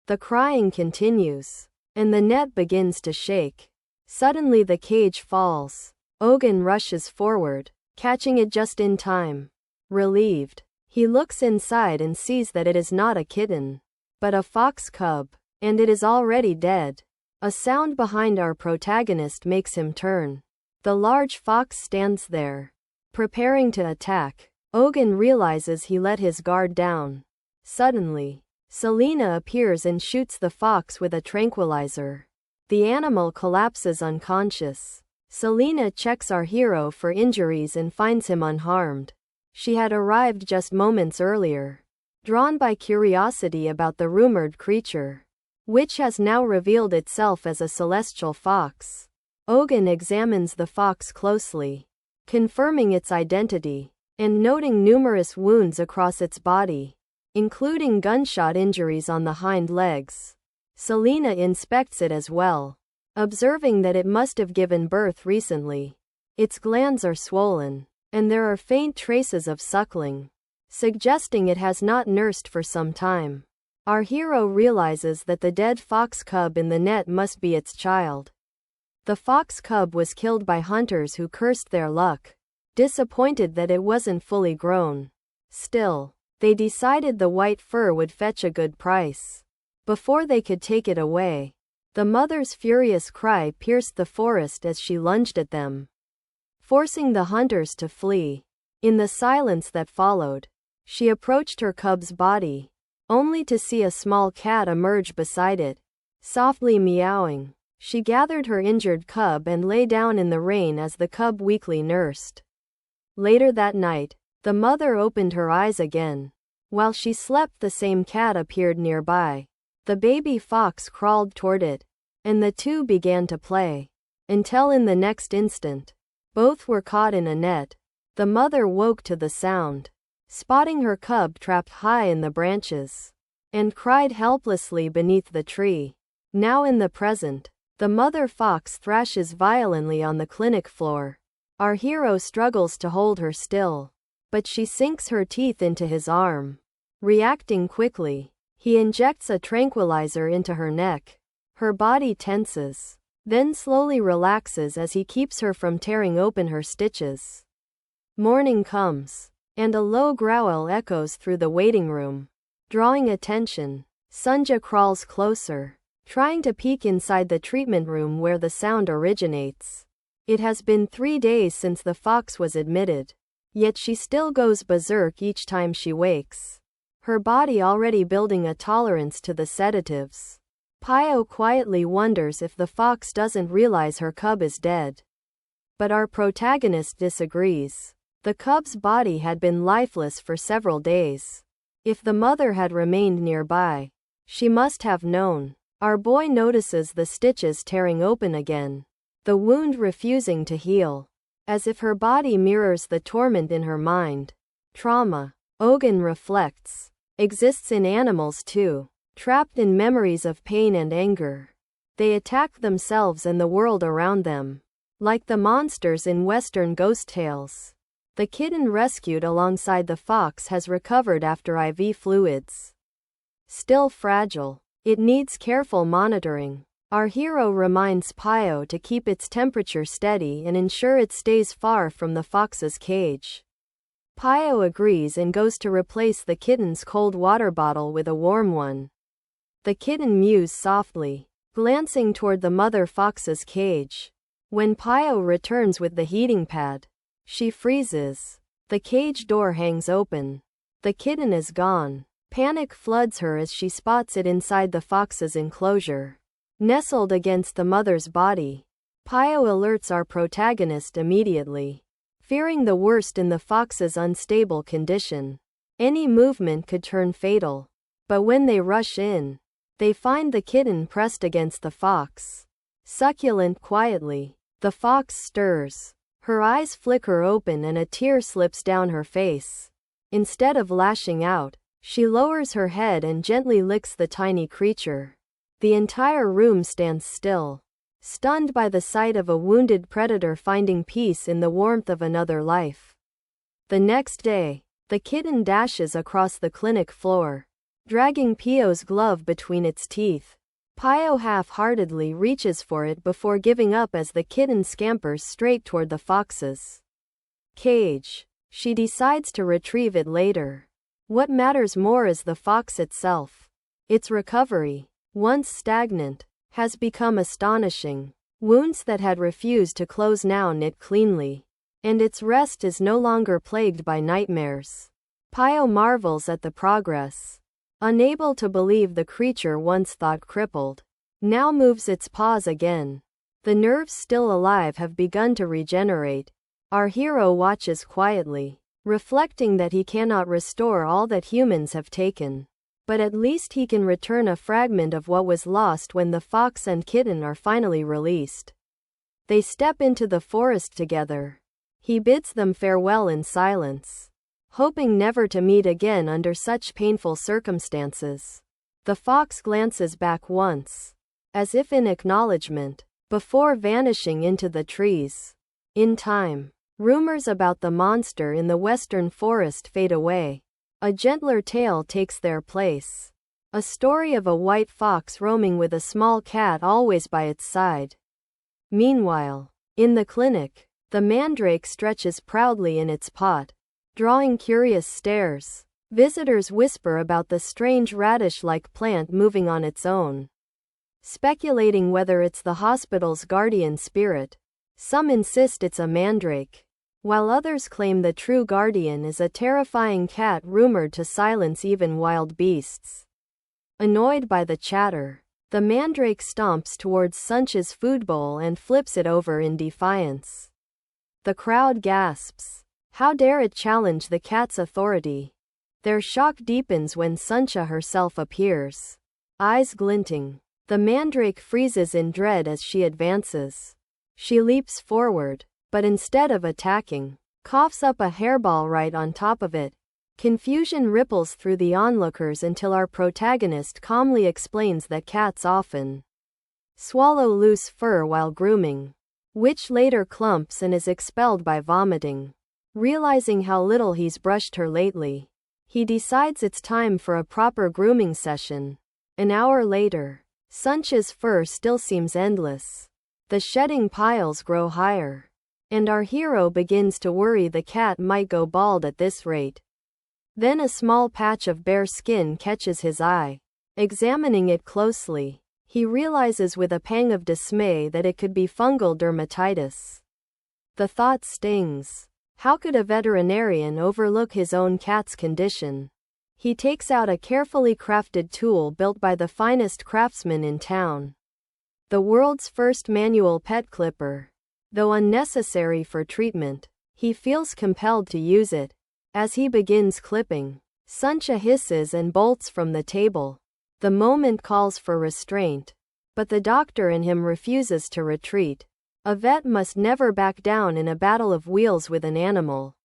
The crying continues, and the net begins to shake. Suddenly the cage falls. Ohjin rushes forward, catching it just in time. Relieved, he looks inside and sees that it is not a kitten, but a fox cub, and it is already dead. A sound behind our protagonist makes him turn. The large fox stands there, preparing to attack. Ohjin realizes he let his guard down. Suddenly, Selena appears and shoots the fox with a tranquilizer. The animal collapses unconscious. Selena checks our hero for injuries and finds him unharmed. She had arrived just moments earlier, drawn by curiosity about the rumored creature. which has now revealed itself as a celestial fox. Ohjin examines the fox closely, confirming its identity, and noting numerous wounds across its body, including gunshot injuries on the hind legs. Selena inspects it as well, observing that it must have given birth recently. Its glands are swollen, and there are faint traces of suckling, suggesting it has not nursed for some time. Our hero realizes that the dead fox cub in the net must be its child. The fox cub was killed by hunters who cursed their luck, disappointed that it wasn't fully grown. Still, they decided the white fur would fetch a good price. Before they could take it away, the mother's furious cry pierced the forest as she lunged at them, forcing the hunters to flee. In the silence that followed, she approached her cub's body, only to see a small cat emerge beside it, softly meowing. She gathered her injured cub and lay down in the rain as the cub weakly nursed. Later that night, the mother opened her eyes again. While she slept, the same cat appeared nearby. The baby fox crawled toward it, and the two began to play, until in the next instant, both were caught in a net. The mother woke to the sound, spotting her cub trapped high in the branches, and cried helplessly beneath the tree. Now in the present, the mother fox thrashes violently on the clinic floor. Our hero struggles to hold her still, but she sinks her teeth into his arm. Reacting quickly, he injects a tranquilizer into her neck. Her body tenses, then slowly relaxes as he keeps her from tearing open her stitches. Morning comes, and a low growl echoes through the waiting room. Drawing attention, Sunja crawls closer, trying to peek inside the treatment room where the sound originates. It has been 3 days since the fox was admitted, yet she still goes berserk each time she wakes, her body already building a tolerance to the sedatives. Pio quietly wonders if the fox doesn't realize her cub is dead. But our protagonist disagrees. The cub's body had been lifeless for several days. If the mother had remained nearby, she must have known. Our boy notices the stitches tearing open again, the wound refusing to heal, as if her body mirrors the torment in her mind. Trauma, Ohjin reflects, exists in animals too, trapped in memories of pain and anger. They attack themselves and the world around them, like the monsters in Western ghost tales. The kitten rescued alongside the fox has recovered after IV fluids. Still fragile, it needs careful monitoring. Our hero reminds Pio to keep its temperature steady and ensure it stays far from the fox's cage. Pio agrees and goes to replace the kitten's cold water bottle with a warm one. The kitten mews softly, glancing toward the mother fox's cage. When Pio returns with the heating pad, she freezes. The cage door hangs open. The kitten is gone. Panic floods her as she spots it inside the fox's enclosure, nestled against the mother's body. Pio alerts our protagonist immediately, fearing the worst in the fox's unstable condition. Any movement could turn fatal. But when they rush in, they find the kitten pressed against the fox, succulent quietly. The fox stirs. Her eyes flicker open and a tear slips down her face. Instead of lashing out, she lowers her head and gently licks the tiny creature. The entire room stands still, stunned by the sight of a wounded predator finding peace in the warmth of another life. The next day, the kitten dashes across the clinic floor, dragging Pio's glove between its teeth. Pio half-heartedly reaches for it before giving up as the kitten scampers straight toward the fox's cage. She decides to retrieve it later. What matters more is the fox itself. Its recovery, once stagnant, has become astonishing. Wounds that had refused to close now knit cleanly, and its rest is no longer plagued by nightmares. Pio marvels at the progress, unable to believe the creature once thought crippled now moves its paws again. The nerves still alive have begun to regenerate. Our hero watches quietly, reflecting that he cannot restore all that humans have taken. But at least he can return a fragment of what was lost when the fox and kitten are finally released. They step into the forest together. He bids them farewell in silence, hoping never to meet again under such painful circumstances. The fox glances back once, as if in acknowledgement, before vanishing into the trees. In time, rumors about the monster in the western forest fade away. A gentler tale takes their place. A story of a white fox roaming with a small cat always by its side. Meanwhile, in the clinic, the mandrake stretches proudly in its pot, drawing curious stares. Visitors whisper about the strange radish-like plant moving on its own, speculating whether it's the hospital's guardian spirit. Some insist it's a mandrake, while others claim the true guardian is a terrifying cat rumored to silence even wild beasts. Annoyed by the chatter, the mandrake stomps towards Suncha's food bowl and flips it over in defiance. The crowd gasps. How dare it challenge the cat's authority? Their shock deepens when Suncha herself appears. Eyes glinting, the mandrake freezes in dread as she advances. She leaps forward, but instead of attacking, coughs up a hairball right on top of it. Confusion ripples through the onlookers until our protagonist calmly explains that cats often swallow loose fur while grooming, which later clumps and is expelled by vomiting. Realizing how little he's brushed her lately, he decides it's time for a proper grooming session. An hour later, Suncha's fur still seems endless. The shedding piles grow higher, and our hero begins to worry the cat might go bald at this rate. Then a small patch of bare skin catches his eye. Examining it closely, he realizes with a pang of dismay that it could be fungal dermatitis. The thought stings. How could a veterinarian overlook his own cat's condition? He takes out a carefully crafted tool built by the finest craftsman in town. The world's first manual pet clipper. Though unnecessary for treatment, he feels compelled to use it. As he begins clipping, Suncha hisses and bolts from the table. The moment calls for restraint, but the doctor in him refuses to retreat. A vet must never back down in a battle of wheels with an animal.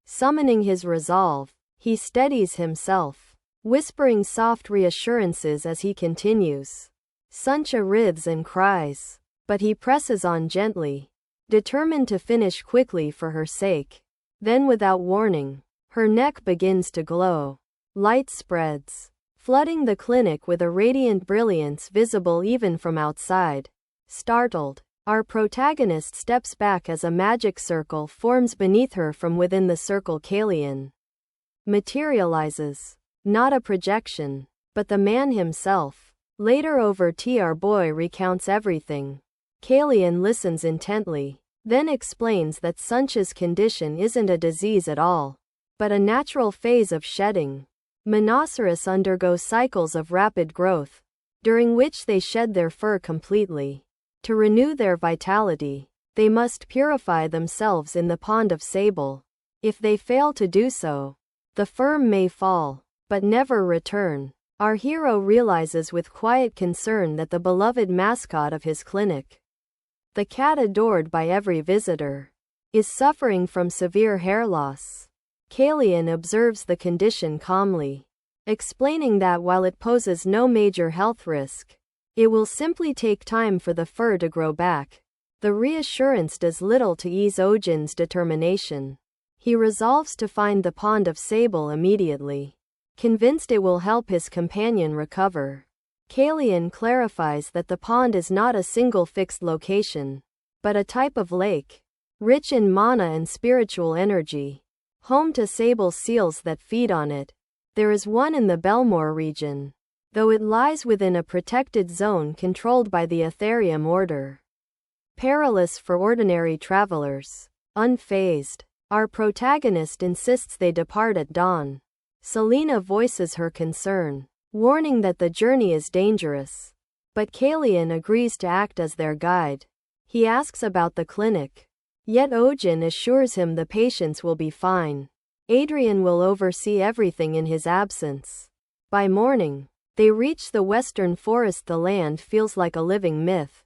Summoning his resolve, he steadies himself, whispering soft reassurances as he continues. Suncha writhes and cries, but he presses on gently, determined to finish quickly for her sake. Then without warning, her neck begins to glow. Light spreads, flooding the clinic with a radiant brilliance visible even from outside. Startled, our protagonist steps back as a magic circle forms beneath her. From within the circle, Kalian materializes. Not a projection, but the man himself. Later over tea, our boy recounts everything. Kalian listens intently, then explains that Suncha's condition isn't a disease at all, but a natural phase of shedding. Rhinoceros undergo cycles of rapid growth, during which they shed their fur completely. To renew their vitality, they must purify themselves in the pond of sable. If they fail to do so, the fur may fall, but never return. Our hero realizes with quiet concern that the beloved mascot of his clinic, the cat adored by every visitor, is suffering from severe hair loss. Kalian observes the condition calmly, explaining that while it poses no major health risk, it will simply take time for the fur to grow back. The reassurance does little to ease Ohjin's determination. He resolves to find the pond of sable immediately, convinced it will help his companion recover. Kalian clarifies that the pond is not a single fixed location, but a type of lake, rich in mana and spiritual energy, home to sable seals that feed on it. There is one in the Belmore region, though it lies within a protected zone controlled by the Ethereum Order. Perilous for ordinary travelers. Unfazed, our protagonist insists they depart at dawn. Selena voices her concern, warning that the journey is dangerous. But Kalian agrees to act as their guide. He asks about the clinic, yet Ohjin assures him the patients will be fine. Adrian will oversee everything in his absence. By morning, they reach the western forest. The land feels like a living myth.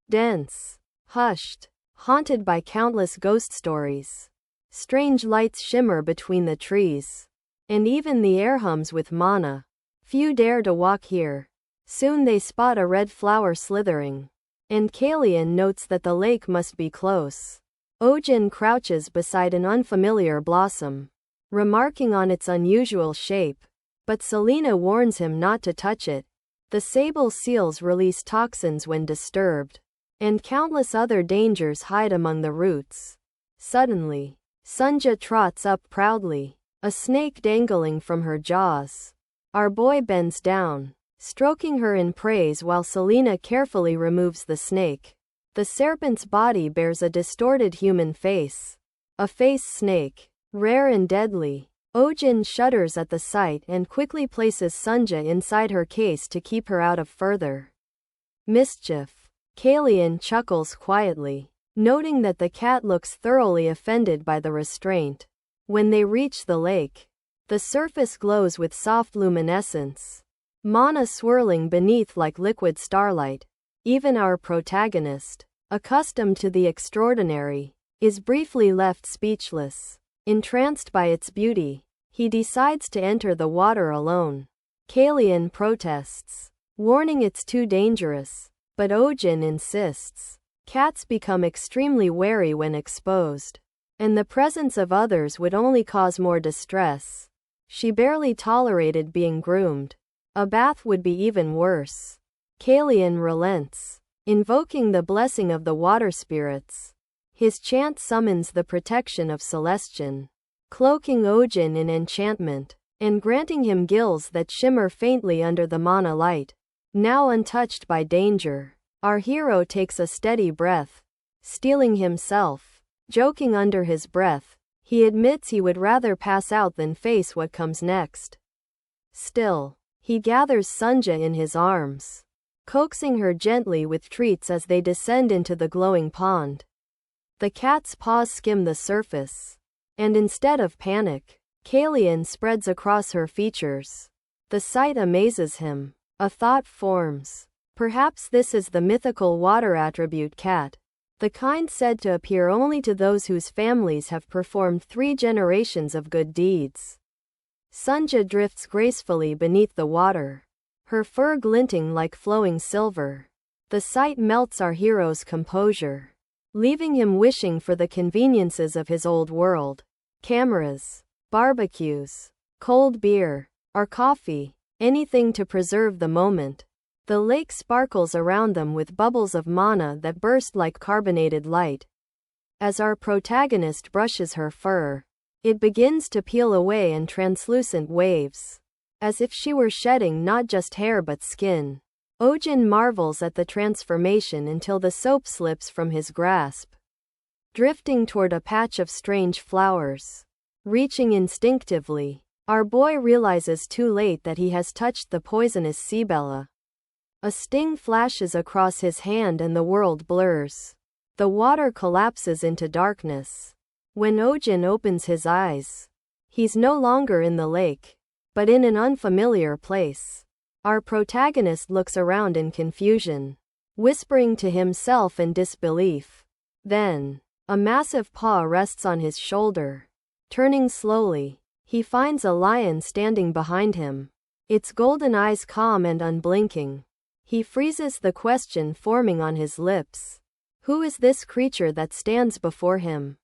Dense, hushed, haunted by countless ghost stories. Strange lights shimmer between the trees. And even the air hums with mana. Few dare to walk here. Soon they spot a red flower slithering. And Kalian notes that the lake must be close. Ohjin crouches beside an unfamiliar blossom, remarking on its unusual shape. But Selena warns him not to touch it. The sable seals release toxins when disturbed. And countless other dangers hide among the roots. Suddenly, Sunja trots up proudly, a snake dangling from her jaws. Our boy bends down, stroking her in praise while Selena carefully removes the snake. The serpent's body bears a distorted human face. A face snake, rare and deadly. Ohjin shudders at the sight and quickly places Sunja inside her case to keep her out of further mischief. Kalian chuckles quietly, noting that the cat looks thoroughly offended by the restraint. When they reach the lake, the surface glows with soft luminescence, mana swirling beneath like liquid starlight. Even our protagonist, accustomed to the extraordinary, is briefly left speechless. Entranced by its beauty, he decides to enter the water alone. Kalian protests, warning it's too dangerous, but Ohjin insists. Cats become extremely wary when exposed, and the presence of others would only cause more distress. She barely tolerated being groomed. A bath would be even worse. Kalian relents, invoking the blessing of the water spirits. His chant summons the protection of Celestian, cloaking Ohjin in enchantment, and granting him gills that shimmer faintly under the mana light. Now untouched by danger, our hero takes a steady breath, steeling himself. Joking under his breath, he admits he would rather pass out than face what comes next. Still, he gathers Sunja in his arms, coaxing her gently with treats as they descend into the glowing pond. The cat's paws skim the surface, and instead of panic, Kalian spreads across her features. The sight amazes him. A thought forms. Perhaps this is the mythical water attribute cat, the kind said to appear only to those whose families have performed 3 generations of good deeds. Sunja drifts gracefully beneath the water, her fur glinting like flowing silver. The sight melts our hero's composure, leaving him wishing for the conveniences of his old world. Cameras, barbecues, cold beer, or coffee, anything to preserve the moment. The lake sparkles around them with bubbles of mana that burst like carbonated light. As our protagonist brushes her fur, it begins to peel away in translucent waves, as if she were shedding not just hair but skin. Ohjin marvels at the transformation until the soap slips from his grasp, drifting toward a patch of strange flowers. Reaching instinctively, our boy realizes too late that he has touched the poisonous Cibella. A sting flashes across his hand and the world blurs. The water collapses into darkness. When Ohjin opens his eyes, he's no longer in the lake, but in an unfamiliar place. Our protagonist looks around in confusion, whispering to himself in disbelief. Then, a massive paw rests on his shoulder. Turning slowly, he finds a lion standing behind him, its golden eyes calm and unblinking. He freezes, the question forming on his lips. Who is this creature that stands before him?